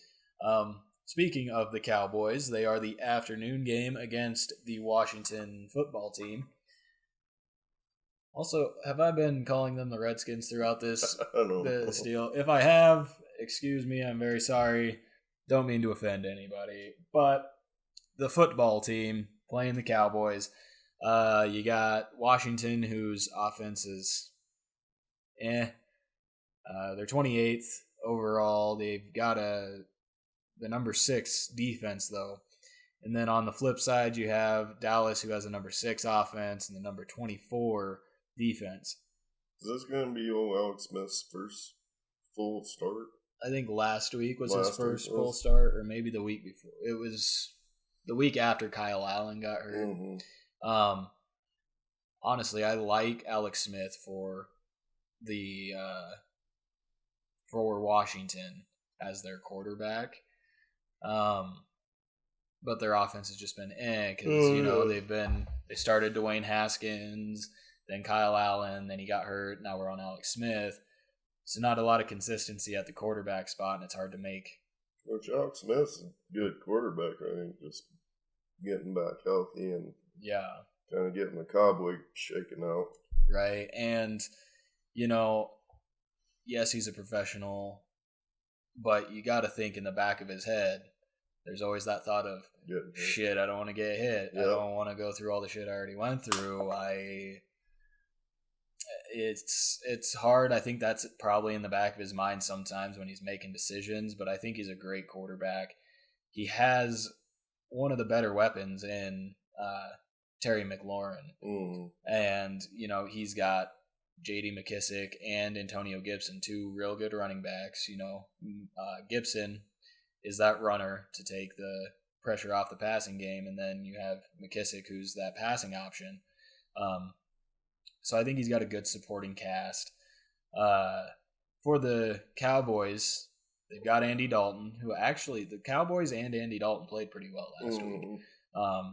Speaking of the Cowboys, they are the afternoon game against the Washington football team. Also, have I been calling them the Redskins throughout this deal? If I have, excuse me, I'm very sorry. Don't mean to offend anybody. But the football team playing the Cowboys. You got Washington, whose offense is they're 28th overall. They've got the number 6 defense, though. And then on the flip side, you have Dallas, who has a number 6 offense and the number 24 defense. Is this going to be old Alex Smith's first full start? I think last week was his first full start, or maybe the week before. It was the week after Kyle Allen got hurt. Honestly, I like Alex Smith for Washington as their quarterback. But their offense has just been because they started Dwayne Haskins, then Kyle Allen, then he got hurt. Now we're on Alex Smith. So not a lot of consistency at the quarterback spot, and it's hard to make. Which Alex Smith's a good quarterback, I think, just getting back healthy and kind of getting the cowboy shaken out. Right. And, yes, he's a professional, but you got to think in the back of his head, there's always that thought of, shit, I don't want to get hit. Yep. I don't want to go through all the shit I already went through. It's hard. I think that's probably in the back of his mind sometimes when he's making decisions, but I think he's a great quarterback. He has one of the better weapons in Terry McLaurin. And, he's got J.D. McKissick and Antonio Gibson, 2 real good running backs. Gibson is that runner to take the pressure off the passing game, and then you have McKissick, who's that passing option. So I think he's got a good supporting cast. For the Cowboys, they've got Andy Dalton, who actually the Cowboys and Andy Dalton played pretty well last week. I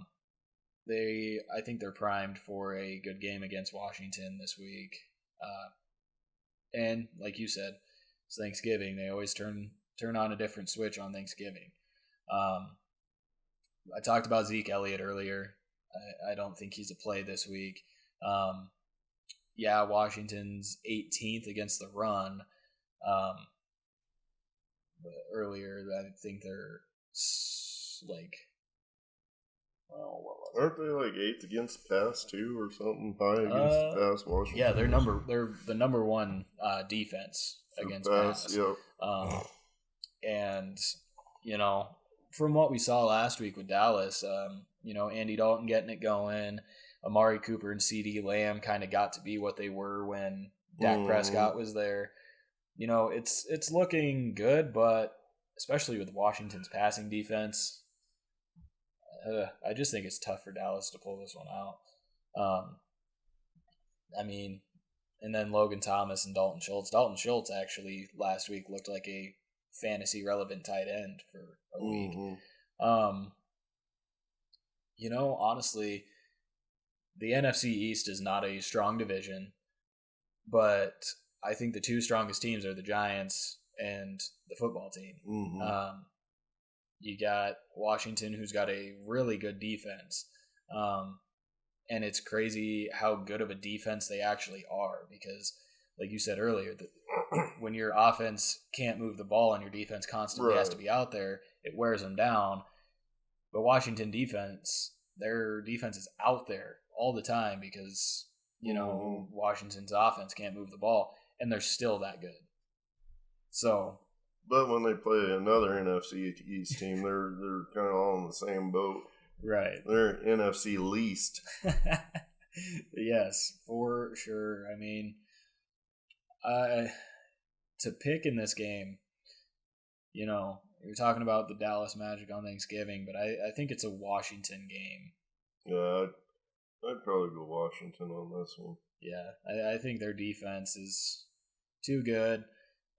think they're primed for a good game against Washington this week. And like you said, it's Thanksgiving. They always turn on a different switch on Thanksgiving. I talked about Zeke Elliott earlier. I don't think he's a play this week. Washington's 18th against the run. But earlier, I think they're aren't they like 8th against pass too, or something high against pass? Washington. Yeah, they're the number 1 defense against pass. Yep. And from what we saw last week with Dallas, Andy Dalton getting it going. Amari Cooper and CeeDee Lamb kind of got to be what they were when Dak Prescott was there. It's looking good, but especially with Washington's passing defense, I just think it's tough for Dallas to pull this one out. And then Logan Thomas and Dalton Schultz. Dalton Schultz actually last week looked like a fantasy relevant tight end for a week. Honestly, the NFC East is not a strong division, but I think the 2 strongest teams are the Giants and the football team. You got Washington, who's got a really good defense. and it's crazy how good of a defense they actually are because, like you said earlier, when your offense can't move the ball and your defense constantly has to be out there, it wears them down. But Washington defense, their defense is out there all the time because, Washington's offense can't move the ball, and they're still that good. So, but when they play another NFC East team, they're kind of all in the same boat. Right. They're NFC least. Yes, for sure. I mean, to pick in this game, you're talking about the Dallas Magic on Thanksgiving, but I think it's a Washington game. Yeah, I'd probably go Washington on this one. Yeah, I think their defense is too good,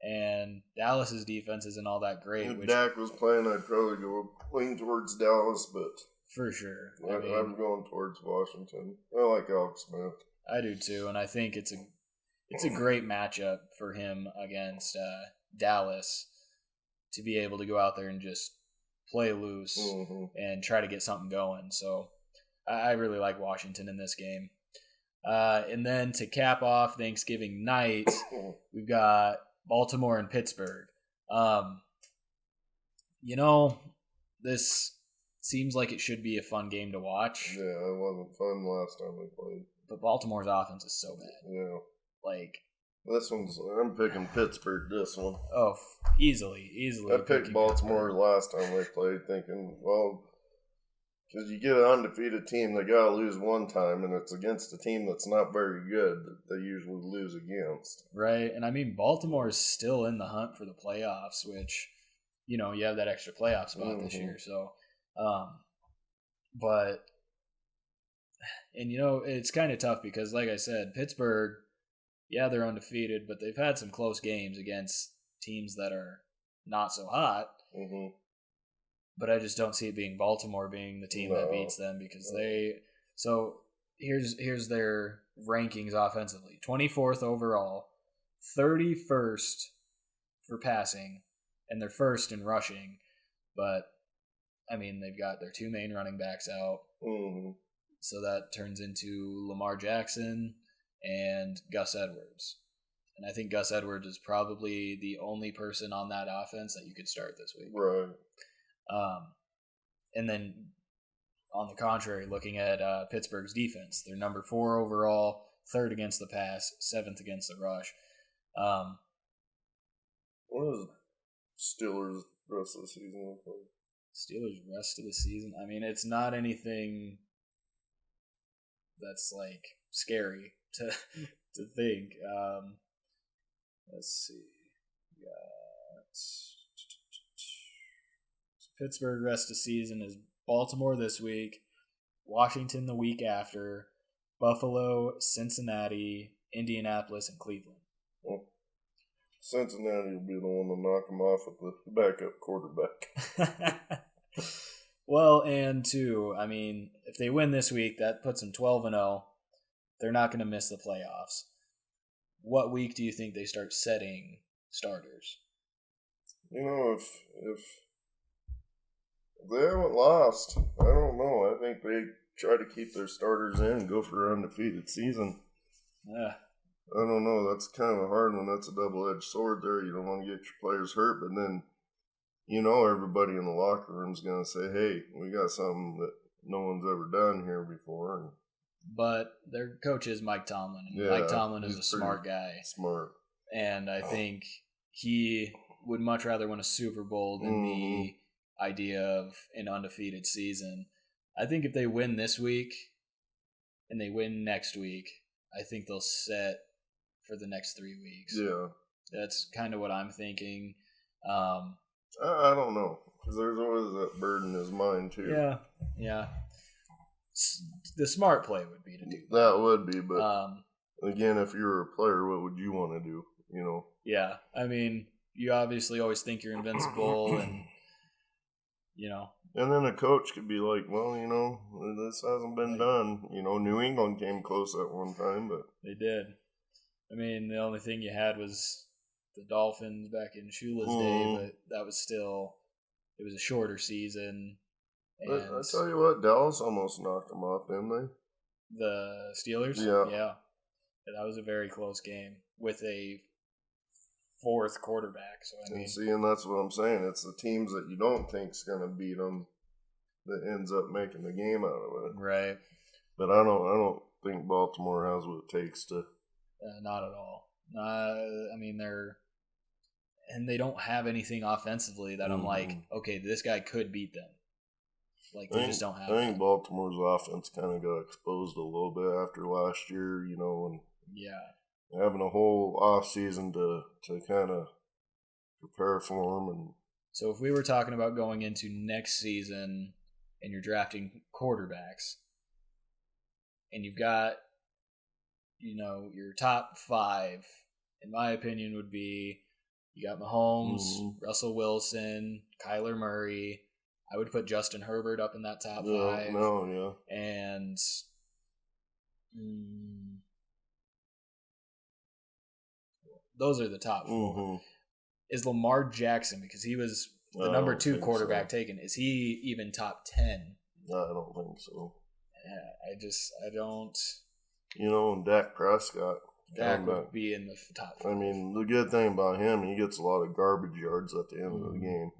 and Dallas's defense isn't all that great. If Dak was playing, I'd probably go lean towards Dallas, but for sure, I'm going towards Washington. I like Alex Smith. I do too, and I think it's a great matchup for him against Dallas to be able to go out there and just play loose and try to get something going. So I really like Washington in this game. And then to cap off Thanksgiving night, we've got Baltimore and Pittsburgh. This seems like it should be a fun game to watch. Yeah, it wasn't fun last time we played. But Baltimore's offense is so bad. Yeah. I'm picking Pittsburgh this one. Oh, easily. I picked Baltimore last time they played, thinking, well, because you get an undefeated team, they got to lose one time, and it's against a team that's not very good that they usually lose against. Right, and I mean, Baltimore is still in the hunt for the playoffs, which, you have that extra playoff spot this year. So, but, and it's kind of tough because, like I said, Pittsburgh, yeah, they're undefeated, but they've had some close games against teams that are not so hot. Mm-hmm. But I just don't see it being Baltimore being the team that beats them because they. So here's their rankings offensively: 24th overall, 31st for passing, and they're first in rushing. But I mean, they've got their two main running backs out, so that turns into Lamar Jackson and Gus Edwards. And I think Gus Edwards is probably the only person on that offense that you could start this week. Right. And then, on the contrary, looking at Pittsburgh's defense, they're number 4 overall, 3rd against the pass, 7th against the rush. What is Steelers' rest of the season look like? Steelers' rest of the season? I mean, it's not anything that's, scary to think. Let's see. We got Pittsburgh rest of season is Baltimore this week, Washington the week after, Buffalo, Cincinnati, Indianapolis, and Cleveland. Well, Cincinnati will be the one to knock them off with the backup quarterback. Well, and two, I mean, if they win this week, that puts them 12-0. They're not going to miss the playoffs. What week do you think they start setting starters? If they haven't lost, I don't know. I think they try to keep their starters in and go for an undefeated season. Yeah. I don't know. That's kind of a hard one. That's a double-edged sword there. You don't want to get your players hurt, but then, everybody in the locker room is going to say, hey, we got something that no one's ever done here before. But their coach is Mike Tomlin. And Mike Tomlin is a smart guy. Smart. And I think he would much rather win a Super Bowl than the idea of an undefeated season. I think if they win this week and they win next week, I think they'll set for the next 3 weeks. Yeah. That's kind of what I'm thinking. I don't know. Because there's always that bird in his mind, too. Yeah. The smart play would be to do that. That would be, but again, if you were a player, what would you want to do? Yeah. I mean, you obviously always think you're invincible and, And then a coach could be like, well, this hasn't been done. New England came close at one time, but they did. I mean, the only thing you had was the Dolphins back in Shula's day, but that was still, it was a shorter season. And I tell you what, Dallas almost knocked them off, didn't they? The Steelers? Yeah. That was a very close game with a fourth quarterback. So I mean, and that's what I'm saying. It's the teams that you don't think's going to beat them that ends up making the game out of it. Right. But I don't think Baltimore has what it takes to. Not at all. I mean, they don't have anything offensively that I'm like, okay, this guy could beat them. Like, they just don't have I think Baltimore's offense kind of got exposed a little bit after last year, and having a whole offseason to kind of prepare for them. And so if we were talking about going into next season and you're drafting quarterbacks and you've got, your top 5, in my opinion, would be you got Mahomes, Russell Wilson, Kyler Murray. I would put Justin Herbert up in that top 5. And those are the top 4. Is Lamar Jackson, because he was the number 2 quarterback taken, is he even top 10? No, I don't think so. Yeah, I don't. And Dak Prescott. Dak would be in the top 5. I mean, the good thing about him, he gets a lot of garbage yards at the end of the game,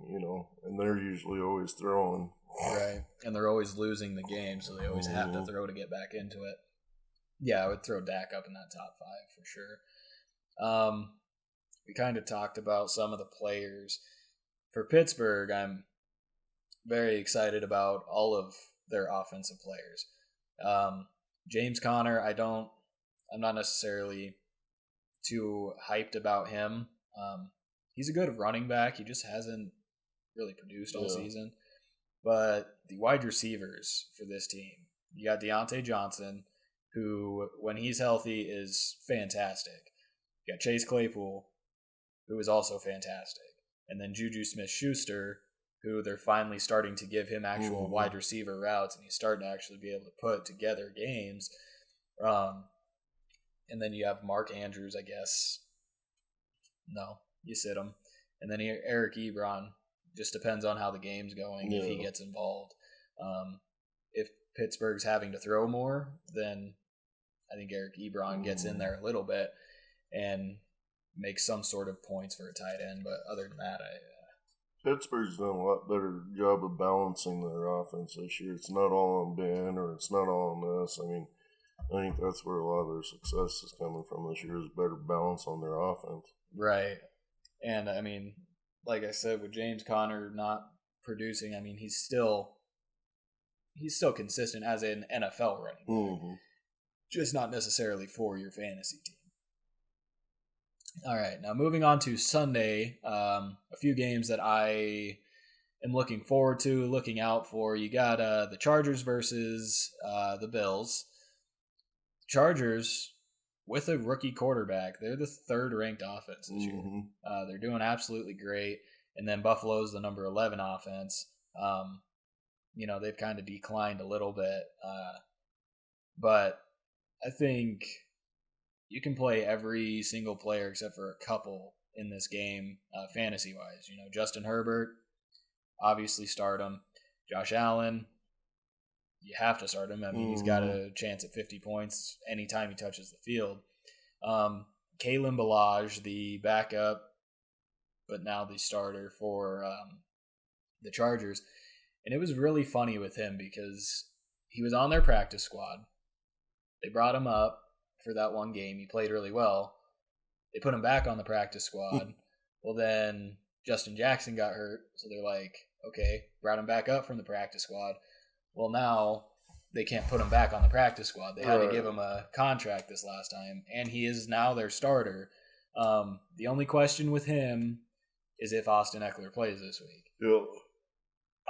and they're usually always throwing. Right, and they're always losing the game, so they always have to throw to get back into it. Yeah, I would throw Dak up in that top 5 for sure. We kind of talked about some of the players. For Pittsburgh, I'm very excited about all of their offensive players. James Conner, I'm not necessarily too hyped about him. He's a good running back. He just hasn't really produced all season. But the wide receivers for this team, you got Deontay Johnson, who, when he's healthy, is fantastic. You got Chase Claypool, who is also fantastic. And then Juju Smith-Schuster, who they're finally starting to give him actual wide receiver routes, and he's starting to actually be able to put together games. And then you have Mark Andrews, I guess. No, you sit him. And then Eric Ebron. Just depends on how the game's going, if he gets involved. If Pittsburgh's having to throw more, then I think Eric Ebron gets in there a little bit and makes some sort of points for a tight end. But other than that, Pittsburgh's done a lot better job of balancing their offense this year. It's not all on Ben, or it's not all on this. I mean, I think that's where a lot of their success is coming from this year, is better balance on their offense. Right. And, I mean, like I said, with James Conner not producing, I mean, he's still consistent as an NFL running back. Just not necessarily for your fantasy team. All right, now moving on to Sunday, a few games that I am looking forward to, looking out for. You got the Chargers versus the Bills. Chargers, with a rookie quarterback, they're the 3rd-ranked offense this year. They're doing absolutely great. And then Buffalo's the number 11 offense. They've kind of declined a little bit. But I think you can play every single player except for a couple in this game, fantasy-wise. Justin Herbert, obviously start him. Josh Allen, you have to start him. I mean, he's got a chance at 50 points anytime he touches the field. Kalen Ballage, the backup, but now the starter for the Chargers. And it was really funny with him because he was on their practice squad. They brought him up for that one game. He played really well. They put him back on the practice squad. Well, then Justin Jackson got hurt, so they're like, okay, brought him back up from the practice squad. Well, now they can't put him back on the practice squad. They had to give him a contract this last time, and he is now their starter. The only question with him is if Austin Eckler plays this week. Yeah.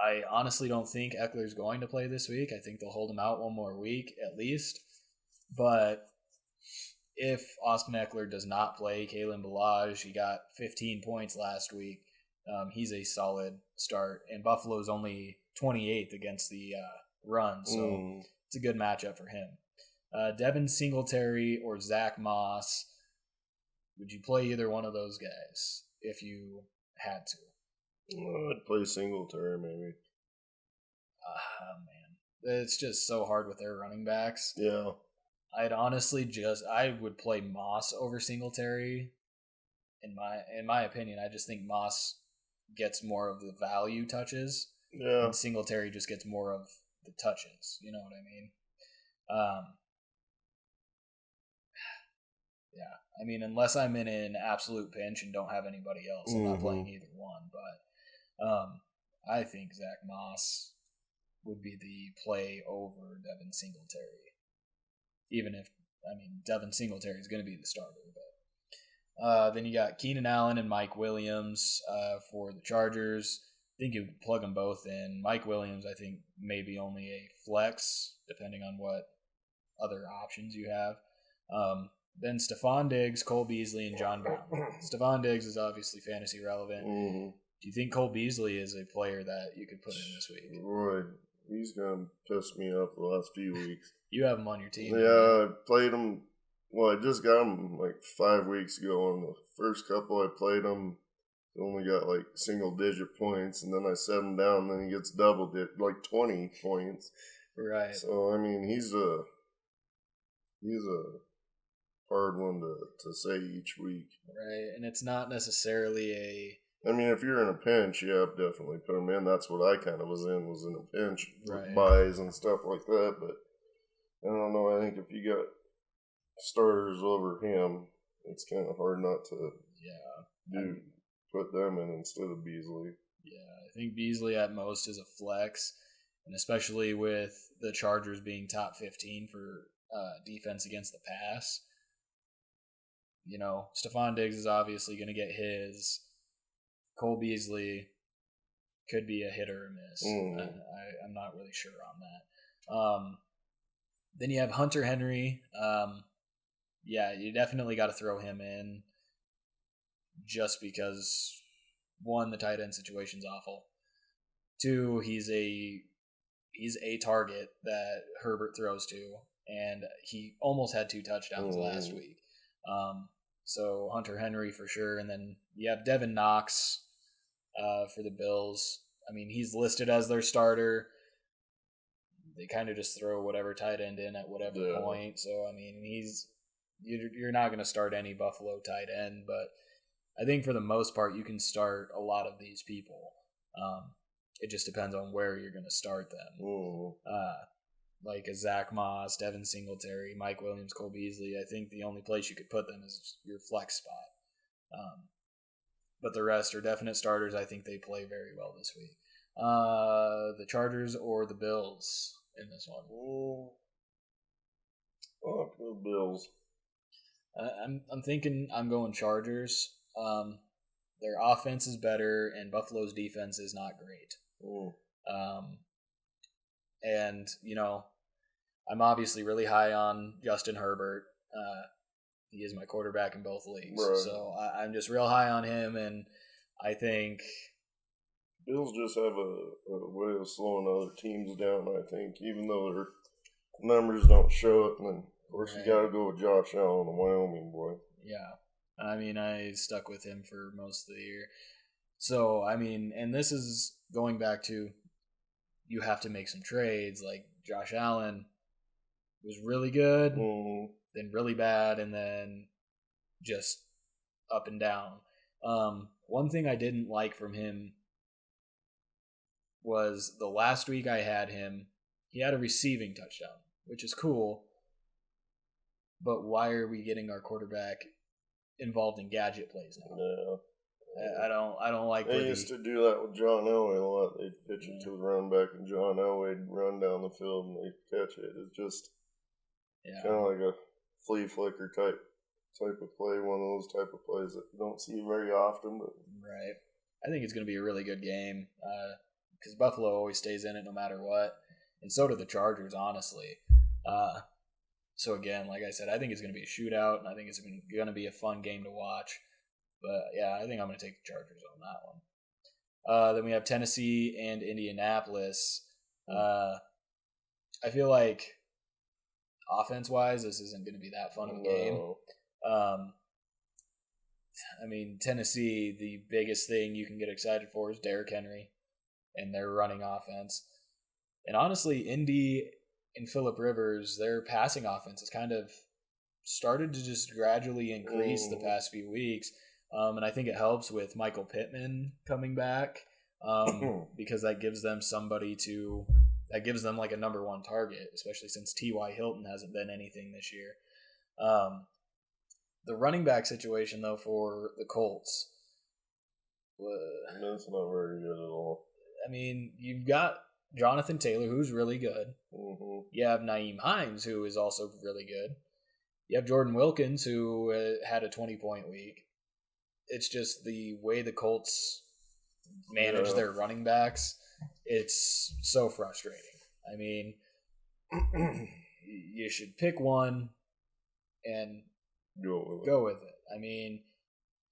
I honestly don't think Eckler's going to play this week. I think they'll hold him out one more week at least. But if Austin Eckler does not play, Kalen Ballage, he got 15 points last week. He's a solid start. And Buffalo's only 28th against the run, so it's a good matchup for him. Devin Singletary or Zach Moss, would you play either one of those guys if you had to? I'd play Singletary maybe. Man. It's just so hard with their running backs. Yeah. I would play Moss over Singletary. In my opinion, I just think Moss gets more of the value touches. Yeah. And Singletary just gets more of the touches. You know what I mean? Yeah. I mean, unless I'm in an absolute pinch and don't have anybody else, I'm not playing either one. But I think Zach Moss would be the play over Devin Singletary. Even if, Devin Singletary is going to be the starter. But then you got Keenan Allen and Mike Williams for the Chargers. I think you could plug them both in. Mike Williams, I think, maybe only a flex, depending on what other options you have. Then Stephon Diggs, Cole Beasley, and John Brown. Stephon Diggs is obviously fantasy relevant. Mm-hmm. Do you think Cole Beasley is a player that you could put in this week? Roy, he's going to piss me off the last few weeks. You have him on your team. Yeah, I played him. Well, I just got him like 5 weeks ago. And the first couple I played him, only got like single-digit points. And then I set him down, and then he gets doubled it, like 20 points. Right. So, he's a hard one to say each week. Right, and it's not necessarily a... if you're in a pinch, yeah, definitely put him in. That's what I kind of was in a pinch. Right. With buys and stuff like that. But I don't know. I think if you got starters over him, it's kind of hard not to put them in instead of Beasley. Yeah, I think Beasley at most is a flex, and especially with the Chargers being top 15 for defense against the pass. Stephon Diggs is obviously going to get his. Cole Beasley could be a hit or a miss. I'm not really sure on that. Then you have Hunter Henry. You definitely got to throw him in just because, one, the tight end situation's awful. Two, he's a target that Herbert throws to, and he almost had 2 touchdowns last week. So Hunter Henry for sure, and then you have Devin Knox for the Bills. He's listed as their starter. They kind of just throw whatever tight end in at whatever point. So you're not going to start any Buffalo tight end, but I think for the most part you can start a lot of these people. It just depends on where you're going to start them. Like a Zach Moss, Devin Singletary, Mike Williams, Cole Beasley. I think the only place you could put them is your flex spot. But the rest are definite starters. I think they play very well this week. The Chargers or the Bills in this one? The Bills. I'm thinking I'm going Chargers. Their offense is better, and Buffalo's defense is not great. And, I'm obviously really high on Justin Herbert. He is my quarterback in both leagues. Right. So I'm just real high on him, and I think... Bills just have a way of slowing other teams down, I think, even though their numbers don't show it. And then, of course, you got to go with Josh Allen, the Wyoming boy. Yeah. I stuck with him for most of the year. So, and this is going back to you have to make some trades. Like Josh Allen was really good, then really bad, and then just up and down. One thing I didn't like from him was the last week I had him, he had a receiving touchdown, which is cool. But why are we getting our quarterback involved in gadget plays now? Yeah. I don't like. They used to do that with John Elway a lot. They'd pitch it to the running back, and John Elway'd run down the field and they'd catch it. It's just kind of like a flea flicker type of play. One of those type of plays that you don't see very often. But right, I think it's going to be a really good game because Buffalo always stays in it no matter what, and so do the Chargers, honestly. So again, like I said, I think it's going to be a shootout, and I think it's going to be a fun game to watch. But yeah, I think I'm going to take the Chargers on that one. Then we have Tennessee and Indianapolis. I feel like offense-wise, this isn't going to be that fun of a game. Tennessee, the biggest thing you can get excited for is Derrick Henry and their running offense. And honestly, Indy and Phillip Rivers, their passing offense has kind of started to just gradually increase the past few weeks. And I think it helps with Michael Pittman coming back because that gives them that gives them like a number one target, especially since T.Y. Hilton hasn't been anything this year. The running back situation, though, for the Colts, that's not very good at all. I mean, you've got Jonathan Taylor, who's really good. Mm-hmm. You have Nyheim Hines, who is also really good. You have Jordan Wilkins, who had a 20-point week. It's just the way the Colts manage their running backs. It's so frustrating. I mean, you should pick one and go with it. I mean,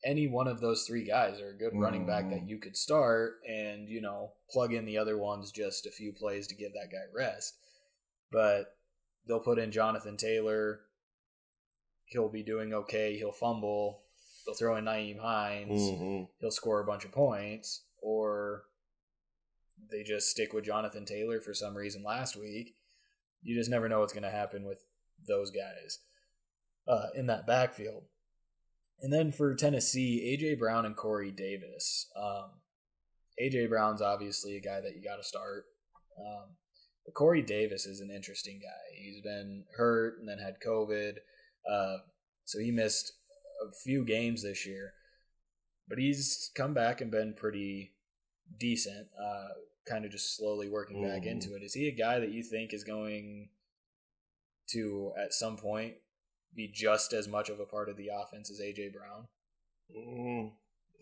any one of those three guys are a good running back that you could start and, plug in the other ones just a few plays to give that guy rest. But they'll put in Jonathan Taylor. He'll be doing okay. He'll fumble. They'll throw in Nyheim Hines. Mm-hmm. He'll score a bunch of points. Or they just stick with Jonathan Taylor for some reason last week. You just never know what's going to happen with those guys in that backfield. And then for Tennessee, A.J. Brown and Corey Davis. A.J. Brown's obviously a guy that you got to start. But Corey Davis is an interesting guy. He's been hurt and then had COVID. So he missed a few games this year. But he's come back and been pretty decent, kind of just slowly working back into it. Is he a guy that you think is going to, at some point, be just as much of a part of the offense as A.J. Brown?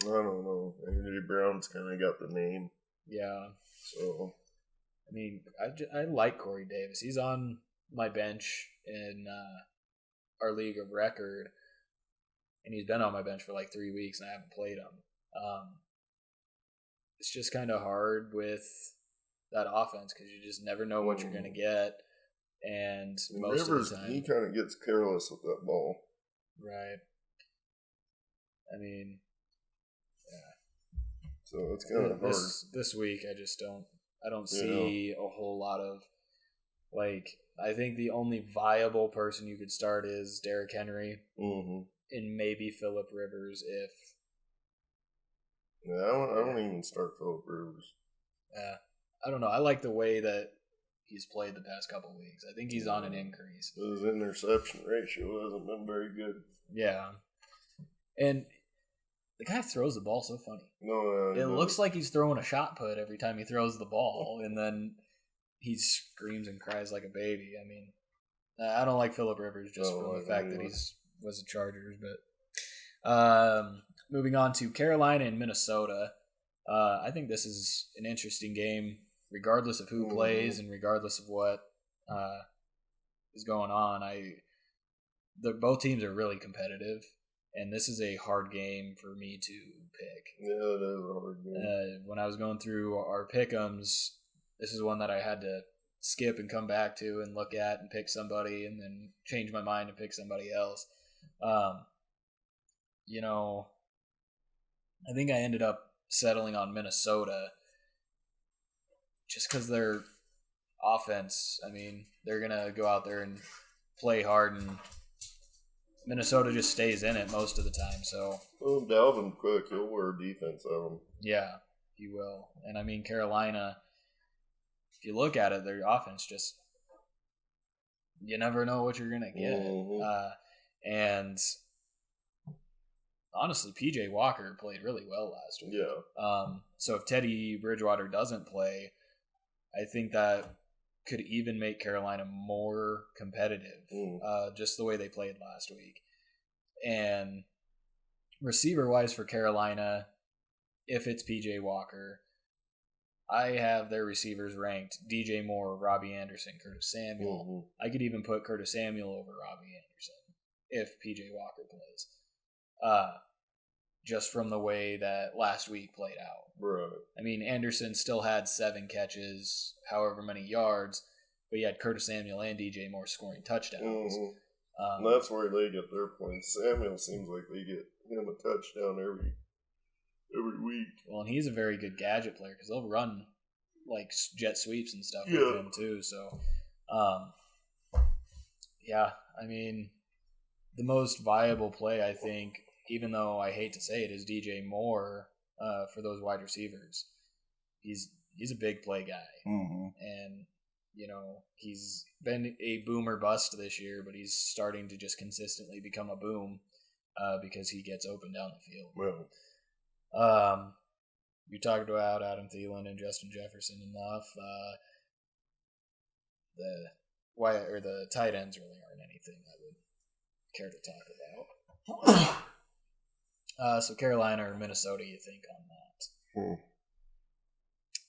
I don't know. A.J. Brown's kind of got the name. Yeah. So, I mean, I like Corey Davis. He's on my bench in our league of record, and he's been on my bench for like 3 weeks, and I haven't played him. It's just kind of hard with that offense because you just never know what you're going to get. And most Rivers, of the time, he kind of gets careless with that ball. Right. I mean, yeah. So it's kind of hard. This week, I don't see a whole lot of, I think the only viable person you could start is Derrick Henry and maybe Phillip Rivers if. Yeah, I won't even start Phillip Rivers. Yeah. I don't know. I like the way that he's played the past couple of weeks. I think he's on an increase. His interception ratio hasn't been very good. Yeah. And the guy throws the ball so funny. No, it looks like he's throwing a shot put every time he throws the ball, and then he screams and cries like a baby. I mean, I don't like Phillip Rivers just for the fact that he's was a Chargers, but moving on to Carolina and Minnesota. I think this is an interesting game, regardless of who plays and regardless of what is going on. Both teams are really competitive, and this is a hard game for me to pick. Yeah, it is a hard game. When I was going through our pick'ems, this is one that I had to skip and come back to and look at and pick somebody and then change my mind and pick somebody else. I think I ended up settling on Minnesota just because their offense, I mean, they're going to go out there and play hard, and Minnesota just stays in it most of the time. So, Dalvin Cook, he'll wear defense on him. Yeah, he will. And I mean, Carolina, if you look at it, their offense just, you never know what you're going to get. And honestly, P.J. Walker played really well last week. Yeah. So if Teddy Bridgewater doesn't play, I think that could even make Carolina more competitive, just the way they played last week. And receiver-wise for Carolina, if it's P.J. Walker, I have their receivers ranked DJ Moore, Robbie Anderson, Curtis Samuel. I could even put Curtis Samuel over Robbie Anderson if P.J. Walker plays. Just from the way that last week played out. Right. I mean, Anderson still had 7 catches, however many yards, but you had Curtis Samuel and DJ Moore scoring touchdowns. And that's where they get their points. Samuel seems like they get him a touchdown every week. Well, and he's a very good gadget player because they'll run like jet sweeps and stuff Yeah. with him too. So, yeah, I mean, the most viable play, I think, even though I hate to say it, is DJ Moore for those wide receivers. He's a big play guy, and he's been a boom or bust this year, but he's starting to just consistently become a boom because he gets open down the field. Well, you talked about Adam Thielen and Justin Jefferson enough. The tight ends really aren't anything I would care to talk about. So Carolina or Minnesota, you think on that?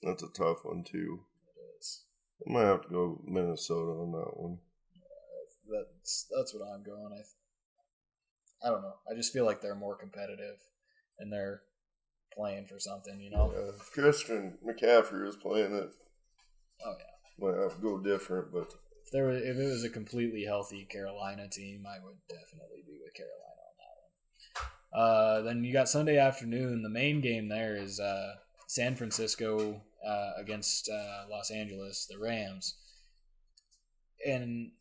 That's a tough one too. It is. I might have to go Minnesota on that one. That's what I'm going. I don't know. I just feel like they're more competitive, and they're playing for something. If Christian McCaffrey is playing it, oh yeah, might have to go different. But if it was a completely healthy Carolina team, I would definitely be with Carolina on that one. Then you got Sunday afternoon. The main game there is San Francisco against Los Angeles, the Rams. And,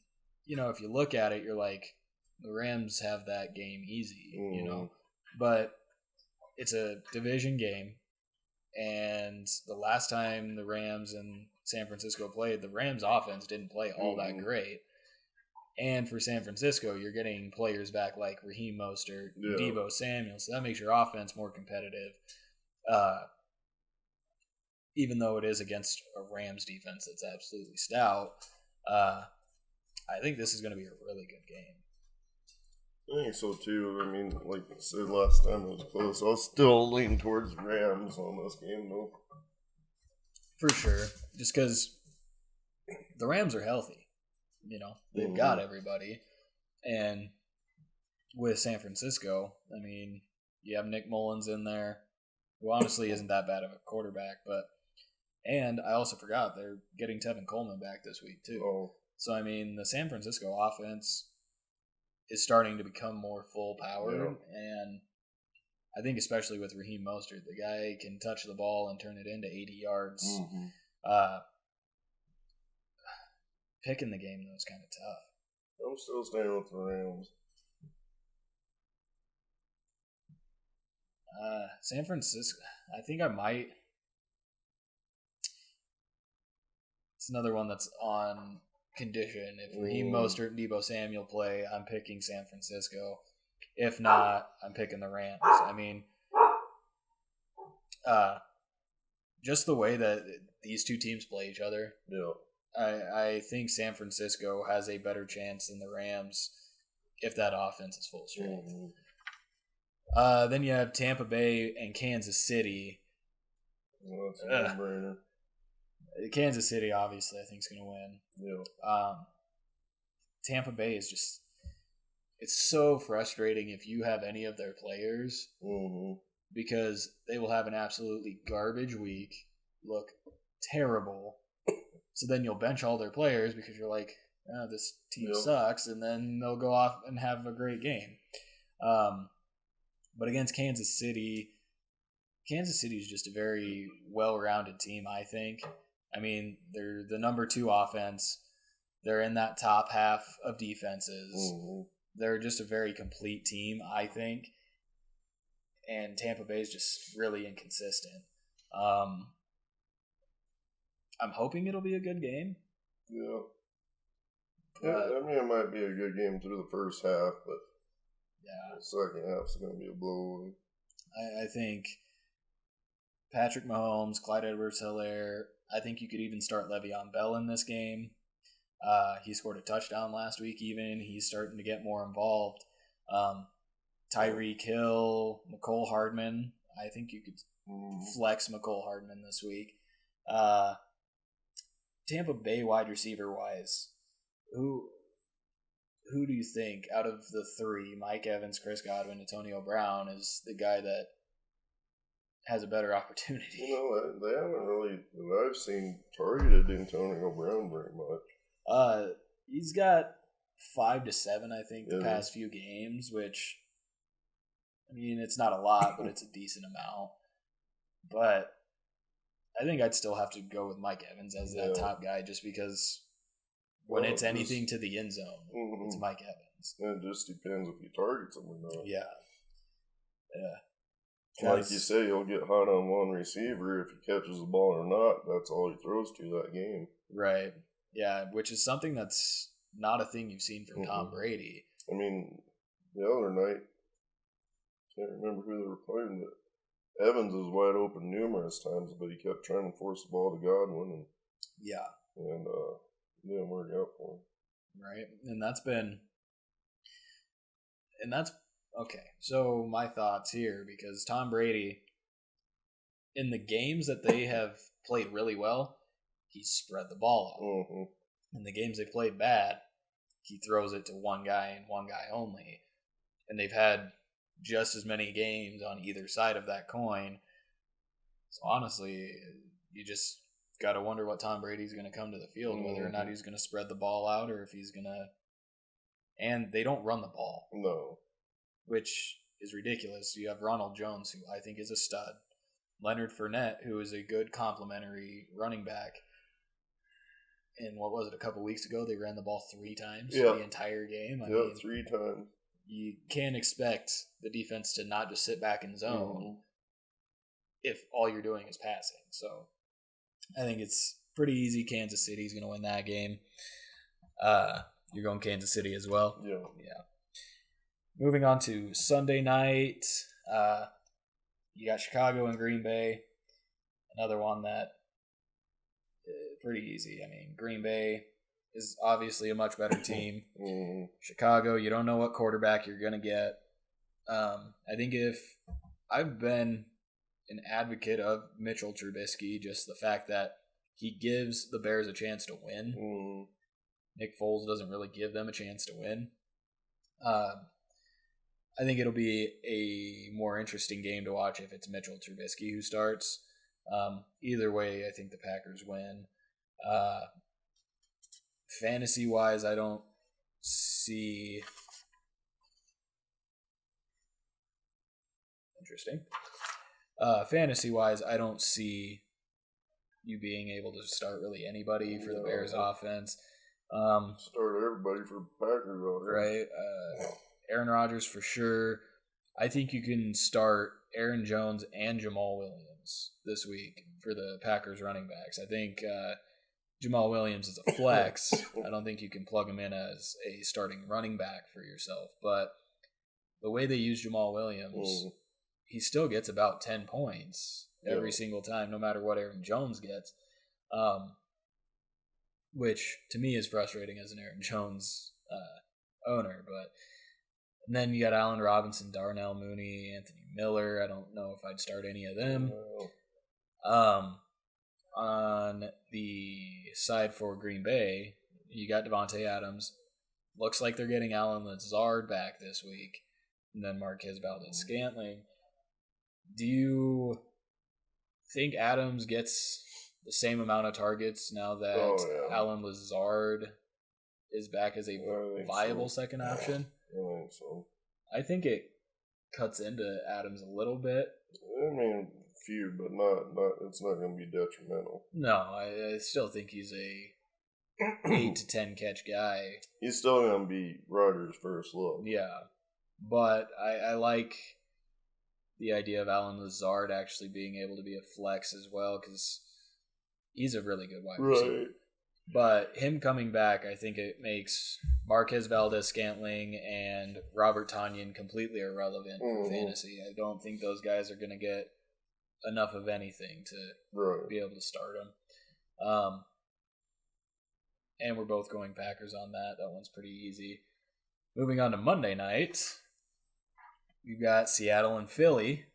if you look at it, you're like, the Rams have that game easy, But it's a division game. And the last time the Rams and San Francisco played, the Rams offense didn't play all that great. And for San Francisco, you're getting players back like Raheem Mostert, Deebo Samuel. So that makes your offense more competitive. Even though it is against a Rams defense that's absolutely stout, I think this is going to be a really good game. I think so too. I mean, like I said last time, it was close. I'll still lean towards Rams on this game, though. For sure. Just because the Rams are healthy. They've got everybody. And with San Francisco, I mean, you have Nick Mullins in there, who honestly isn't that bad of a quarterback. And I also forgot, they're getting Tevin Coleman back this week, too. Oh. So, I mean, the San Francisco offense is starting to become more full-powered. Yeah. And I think especially with Raheem Mostert, the guy can touch the ball and turn it into 80 yards. Picking the game, though, is kind of tough. I'm still staying with the Rams. San Francisco, I think I might. It's another one that's on condition. If Raheem Mostert and Deebo Samuel play, I'm picking San Francisco. If not, I'm picking the Rams. I mean, just the way that these two teams play each other. Yeah. I think San Francisco has a better chance than the Rams if that offense is full strength. Then you have Tampa Bay and Kansas City. Well, that's a no-brainer. Kansas City, obviously, I think is going to win. Yeah. Tampa Bay is just – it's so frustrating if you have any of their players because they will have an absolutely garbage week, look terrible. So then you'll bench all their players because you're like, oh, this team sucks, and then they'll go off and have a great game. But against Kansas City is just a very well-rounded team, I think. I mean, they're the number 2 offense. They're in that top half of defenses. They're just a very complete team, I think. And Tampa Bay is just really inconsistent. I'm hoping it'll be a good game. Yeah. I mean, it might be a good game through the first half, but the second half's going to be a blow. I think Patrick Mahomes, Clyde Edwards-Helaire, I think you could even start Le'Veon Bell in this game. He scored a touchdown last week even. He's starting to get more involved. Tyreek Hill, McCole Hardman. I think you could flex McCole Hardman this week. Tampa Bay wide receiver-wise, who do you think out of the 3, Mike Evans, Chris Godwin, Antonio Brown, is the guy that has a better opportunity? They haven't really, that I've seen, targeted Antonio Brown very much. He's got 5 to 7, I think, the past few games, which, I mean, it's not a lot, but it's a decent amount. But I think I'd still have to go with Mike Evans as that top guy just because when it's anything to the end zone, it's Mike Evans. It just depends if he targets him or not. Yeah. Like you say, he'll get hot on one receiver. If he catches the ball or not, that's all he throws to that game. Right. Yeah, which is something that's not a thing you've seen from Tom Brady. I mean, the other night, can't remember who they were playing, but Evans was wide open numerous times, but he kept trying to force the ball to Godwin. And didn't work out for him. Right. And that's okay. So my thoughts here, because Tom Brady, in the games that they have played really well, he spread the ball out. In the games they played bad, he throws it to one guy and one guy only. And they've had just as many games on either side of that coin. So honestly, you just got to wonder what Tom Brady's going to come to the field, whether or not he's going to spread the ball out or if he's going to. And they don't run the ball. No. Which is ridiculous. You have Ronald Jones, who I think is a stud. Leonard Fournette, who is a good complementary running back. And what was it, a couple weeks ago? They ran the ball 3 times the entire game. I mean, 3 times. You can't expect the defense to not just sit back in zone if all you're doing is passing. So I think it's pretty easy. Kansas City's going to win that game. You're going Kansas City as well? Yeah. Moving on to Sunday night, you got Chicago and Green Bay. Another one that pretty easy. I mean, Green Bay is obviously a much better team. Chicago, you don't know what quarterback you're going to get. I think if I've been an advocate of Mitchell Trubisky, just the fact that he gives the Bears a chance to win. Nick Foles doesn't really give them a chance to win. I think it'll be a more interesting game to watch if it's Mitchell Trubisky who starts. Either way, I think the Packers win. Fantasy-wise, I don't see... Interesting. Fantasy-wise, I don't see you being able to start really anybody for the Bears offense. Start everybody for Packers offense. Right. Aaron Rodgers for sure. I think you can start Aaron Jones and Jamal Williams this week for the Packers running backs. I think Jamal Williams is a flex. I don't think you can plug him in as a starting running back for yourself. But the way they use Jamal Williams, he still gets about 10 points every single time, no matter what Aaron Jones gets. Which to me is frustrating as an Aaron Jones owner. But and then you got Allen Robinson, Darnell Mooney, Anthony Miller. I don't know if I'd start any of them. On the side for Green Bay, you got Devontae Adams. Looks like they're getting Allen Lazard back this week. And then Marquez Valdez-Scantling. Do you think Adams gets the same amount of targets now that Allen Lazard is back as a viable second option? I think so. I think it cuts into Adams a little bit. I mean, few, but not. It's not going to be detrimental. No, I still think he's a 8 to 10 catch guy. He's still going to be Rodgers' first look. Yeah, but I like the idea of Allen Lazard actually being able to be a flex as well because he's a really good wide receiver. Right. But him coming back, I think it makes Marquez Valdez-Scantling and Robert Tonyan completely irrelevant for fantasy. I don't think those guys are going to get enough of anything to be able to start them. And we're both going Packers on that. That one's pretty easy. Moving on to Monday night, we've got Seattle and Philly.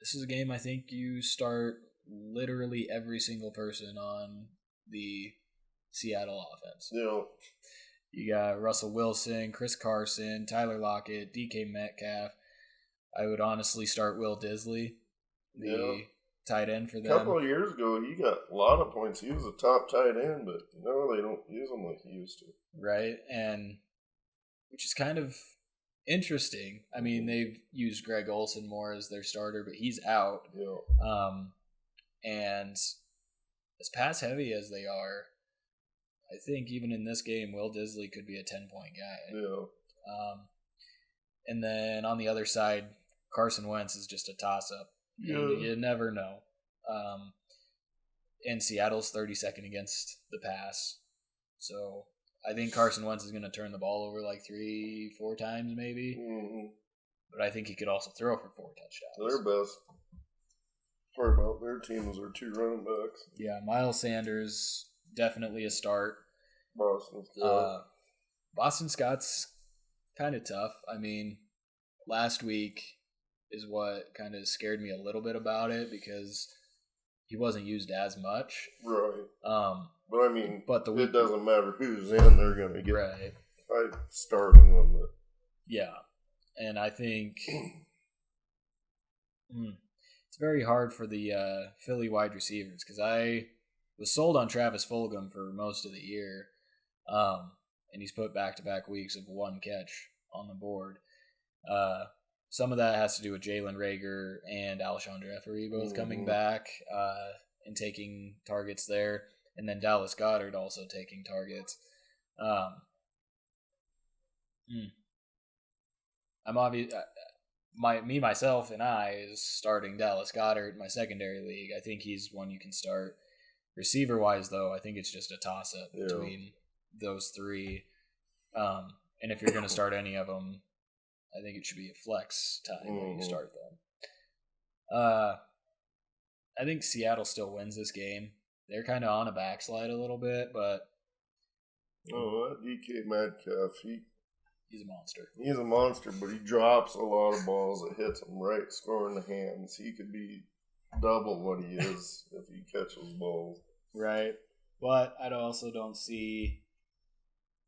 This is a game I think you start literally every single person on the Seattle offense. Yeah. You got Russell Wilson, Chris Carson, Tyler Lockett, DK Metcalf. I would honestly start Will Disley, the tight end for them. A couple of years ago, he got a lot of points. He was a top tight end, but no, they don't use him like he used to. Right, and which is kind of interesting. I mean, they've used Greg Olson more as their starter, but he's out. Yeah. And as pass heavy as they are, I think even in this game, Will Disley could be a 10-point guy. Yeah. And then on the other side, Carson Wentz is just a toss-up. Yeah. You never know. And Seattle's 32nd against the pass. So I think Carson Wentz is going to turn the ball over like 3-4 times maybe. Mm-hmm. But I think he could also throw for 4 touchdowns. Their best part about their team is their 2 running backs. Yeah, Miles Sanders, definitely a start. Boston Scott's kind of tough. I mean, last week is what kind of scared me a little bit about it because he wasn't used as much. Right. But I mean, it doesn't matter who's in, they're going to get starting on the. Yeah. And I think it's very hard for the Philly wide receivers because I was sold on Travis Fulgham for most of the year. And he's put back-to-back weeks of 1 catch on the board. Some of that has to do with Jalen Reagor and Alshon Jeffrey both coming back and taking targets there. And then Dallas Goedert also taking targets. I'm obvious. Myself, and I is starting Dallas Goedert in my secondary league. I think he's one you can start. Receiver-wise, though, I think it's just a toss-up between those 3. And if you're going to start any of them, I think it should be a flex time when you start them. I think Seattle still wins this game. They're kind of on a backslide a little bit, but... that DK Metcalf, he's a monster. He's a monster, but he drops a lot of balls that hits him right square in the hands. He could be double what he is if he catches balls. Right. But I also don't see...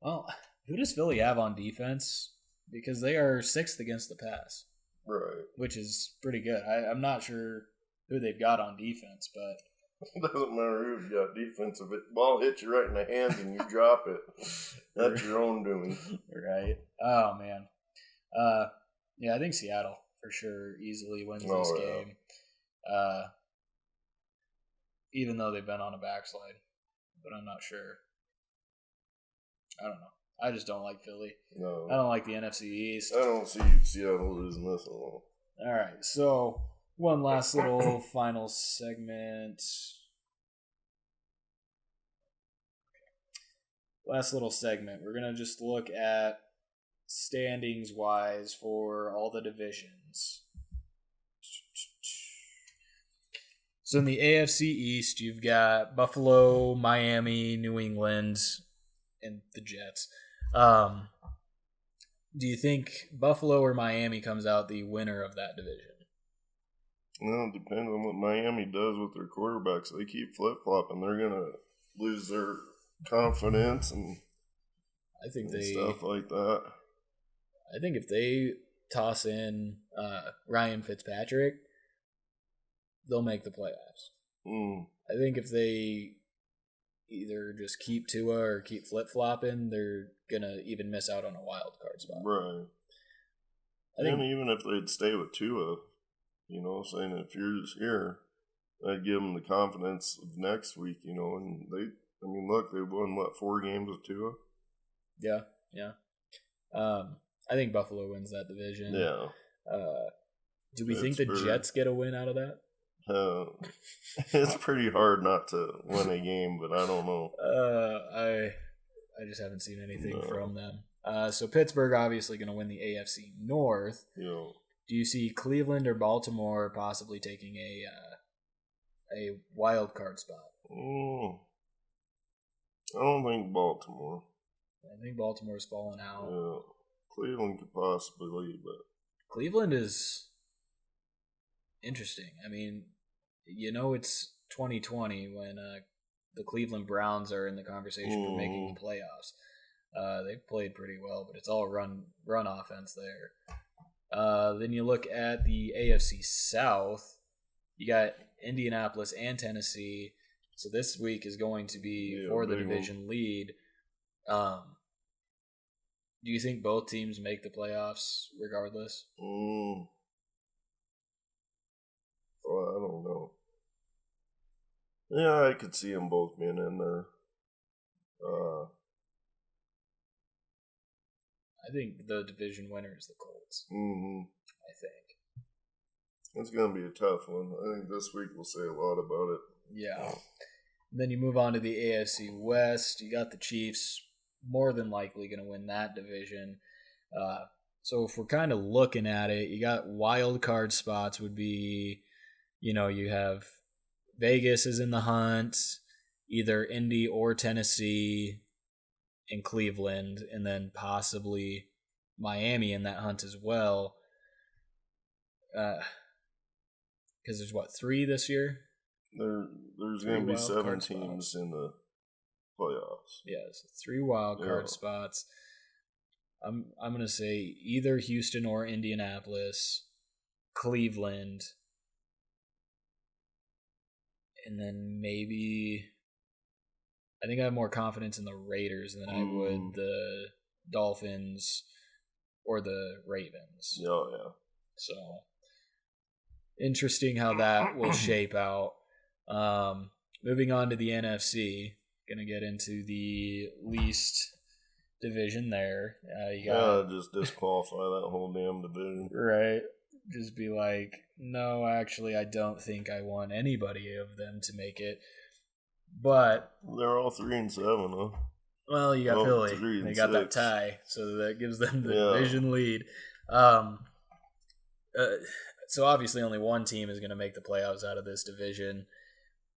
Well, who does Philly have on defense? Because they are 6th against the pass. Right. Which is pretty good. I'm not sure who they've got on defense, but... It doesn't matter who's got defense. If the ball hits you right in the hands and you drop it, that's your own doing. Right. Oh, man. Yeah, I think Seattle for sure easily wins this game. Even though they've been on a backslide. But I'm not sure. I don't know. I just don't like Philly. No. I don't like the NFC East. I don't see Seattle losing this at all. All right, so one last little final segment. Last little segment. We're going to just look at standings-wise for all the divisions. So in the AFC East, you've got Buffalo, Miami, New England, and the Jets. Do you think Buffalo or Miami comes out the winner of that division? Well, it depends on what Miami does with their quarterbacks. They keep flip-flopping. They're going to lose their confidence and stuff like that. I think if they toss in Ryan Fitzpatrick, they'll make the playoffs. I think if they either just keep Tua or keep flip-flopping, they're going to even miss out on a wild card spot. Right. And even if they'd stay with Tua, saying if you're just here, I'd give them the confidence of next week, and they won, 4 games with Tua? Yeah. I think Buffalo wins that division. Yeah. Do we think the Jets get a win out of that? It's pretty hard not to win a game, but I don't know. I just haven't seen anything from them. So Pittsburgh obviously going to win the AFC North. Yeah. Do you see Cleveland or Baltimore possibly taking a wild card spot? I don't think Baltimore. I think Baltimore's fallen out. Yeah. Cleveland could possibly, but Cleveland is interesting. I mean, it's 2020 when the Cleveland Browns are in the conversation for making the playoffs. They've played pretty well, but it's all run offense there. Then you look at the AFC South. You got Indianapolis and Tennessee. So this week is going to be for the division lead. Do you think both teams make the playoffs regardless? Well, I don't know. Yeah, I could see them both being in there. I think the division winner is the Colts. I think. It's going to be a tough one. I think this week will say a lot about it. Yeah. And then you move on to the AFC West. You got the Chiefs more than likely going to win that division. So if we're kind of looking at it, you got wild card spots would be, you have Vegas is in the hunt, either Indy or Tennessee and Cleveland, and then possibly Miami in that hunt as well. Because there's 3 this year? There's going to be 7 teams in the playoffs. Yes, 3 wild card spots. I'm going to say either Houston or Indianapolis, Cleveland, and then maybe I think I have more confidence in the Raiders than I would the Dolphins or the Ravens. Oh, yeah. So interesting how that will shape out. Moving on to the NFC, going to get into the least division there. Just disqualify that whole damn division. Right. Just be like, no, actually, I don't think I want anybody of them to make it. But they're all 3-7, huh? Well, you got Philly. They got 6. that tie, so that gives them the division lead. So obviously, only one team is going to make the playoffs out of this division.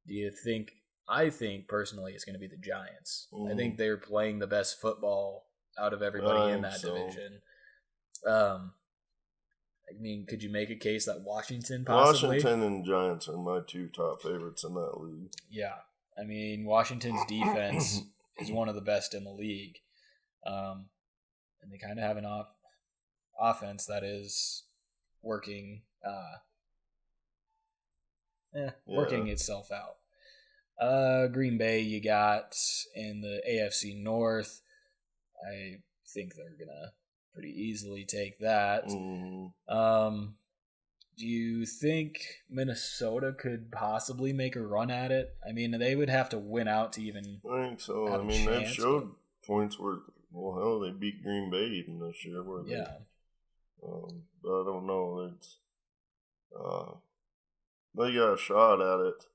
Do you think? I think personally, it's going to be the Giants. I think they're playing the best football out of everybody in that division. I mean, could you make a case that Washington possibly? Washington and Giants are my 2 top favorites in that league. Yeah. I mean, Washington's defense is one of the best in the league. And they kind of have an offense that is working working itself out. Green Bay you got in the AFC North. I think they're going to pretty easily take that. Do you think Minnesota could possibly make a run at it? I mean, they would have to win out to even I think so. have I mean, a they've chance, showed points where, hell, they beat Green Bay even this year. But I don't know. They got a shot at it.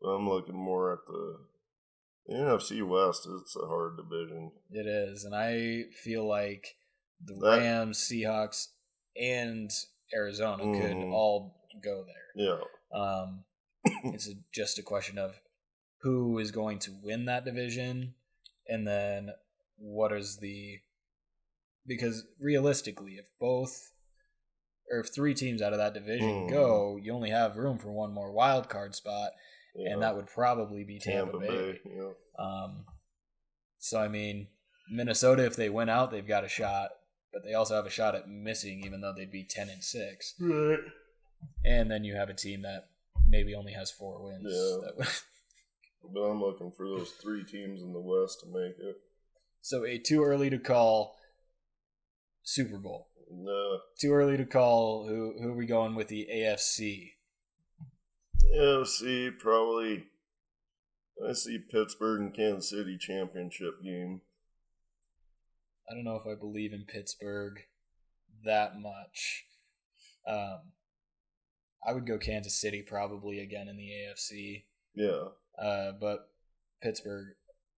But I'm looking more at the NFC West. It's a hard division. It is, and I feel like the Rams, Seahawks, and Arizona could all go there. Yeah. It's just a question of who is going to win that division, and then what is because realistically, if 3 teams out of that division go, you only have room for one more wild card spot, and that would probably be Tampa Bay. Yeah. So I mean, Minnesota, if they win out, they've got a shot. But they also have a shot at missing, even though they'd be 10-6. Right. And then you have a team that maybe only has 4 wins. Yeah. But I'm looking for those 3 teams in the West to make it. So too early to call Super Bowl. No. Too early to call who are we going with the AFC? AFC, probably. I see Pittsburgh and Kansas City championship game. I don't know if I believe in Pittsburgh that much. I would go Kansas City probably again in the AFC. Yeah. But Pittsburgh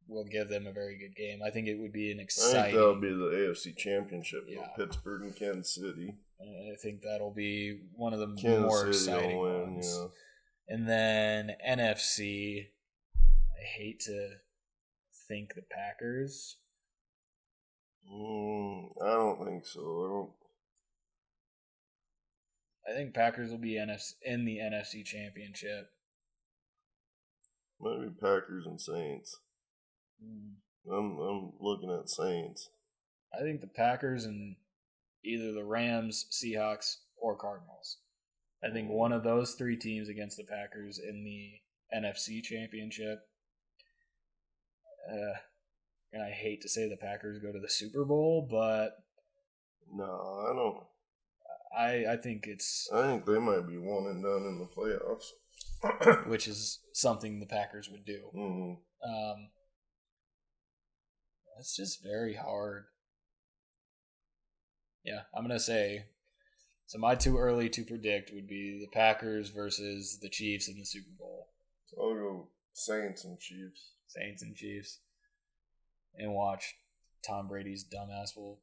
will give them a very good game. I think it would be an exciting... I think that'll be the AFC championship. Yeah. Pittsburgh and Kansas City. I think that'll be one of the Kansas more City exciting will win, ones. Yeah. And then NFC, I hate to think the Packers. I don't think so. I think Packers will be in the NFC Championship. Maybe Packers and Saints. I'm looking at Saints. I think the Packers and either the Rams, Seahawks, or Cardinals. I think one of those 3 teams against the Packers in the NFC Championship. and I hate to say the Packers go to the Super Bowl, but No, I don't. I think it's... I think they might be one and done in the playoffs. which is something the Packers would do. Mm-hmm. It's just very hard. Yeah, I'm going to say... So my too early to predict would be the Packers versus the Chiefs in the Super Bowl. I'll go Saints and Chiefs. Saints and Chiefs. And watch Tom Brady's dumbass will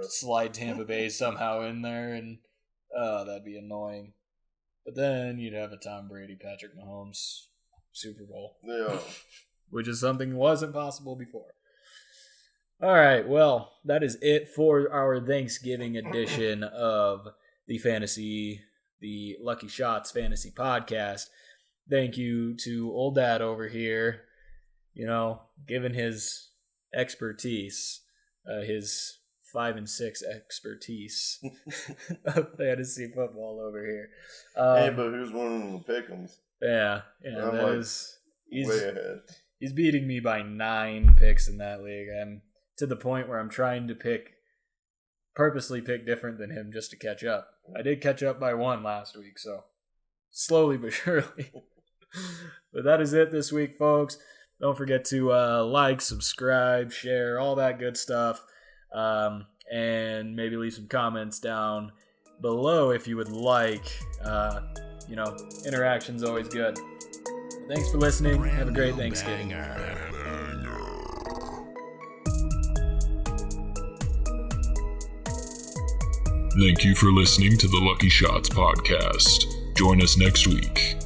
slide Tampa Bay somehow in there, and that'd be annoying. But then you'd have a Tom Brady, Patrick Mahomes Super Bowl. Yeah. Which is something that wasn't possible before. All right, well, that is it for our Thanksgiving edition of the Lucky Shots Fantasy Podcast. Thank you to old dad over here, given his expertise, his 5 and 6 expertise of fantasy football over here. Hey, but who's winning the pick'ems? Yeah, I'm he's way ahead. He's beating me by 9 picks in that league. I'm to the point where I'm trying to purposely pick different than him just to catch up. I did catch up by 1 last week, so slowly but surely. But that is it this week, folks. Don't forget to like, subscribe, share, all that good stuff. And maybe leave some comments down below if you would like. Interaction's always good. Thanks for listening. Have a great Thanksgiving. Thank you for listening to the Lucky Shots podcast. Join us next week.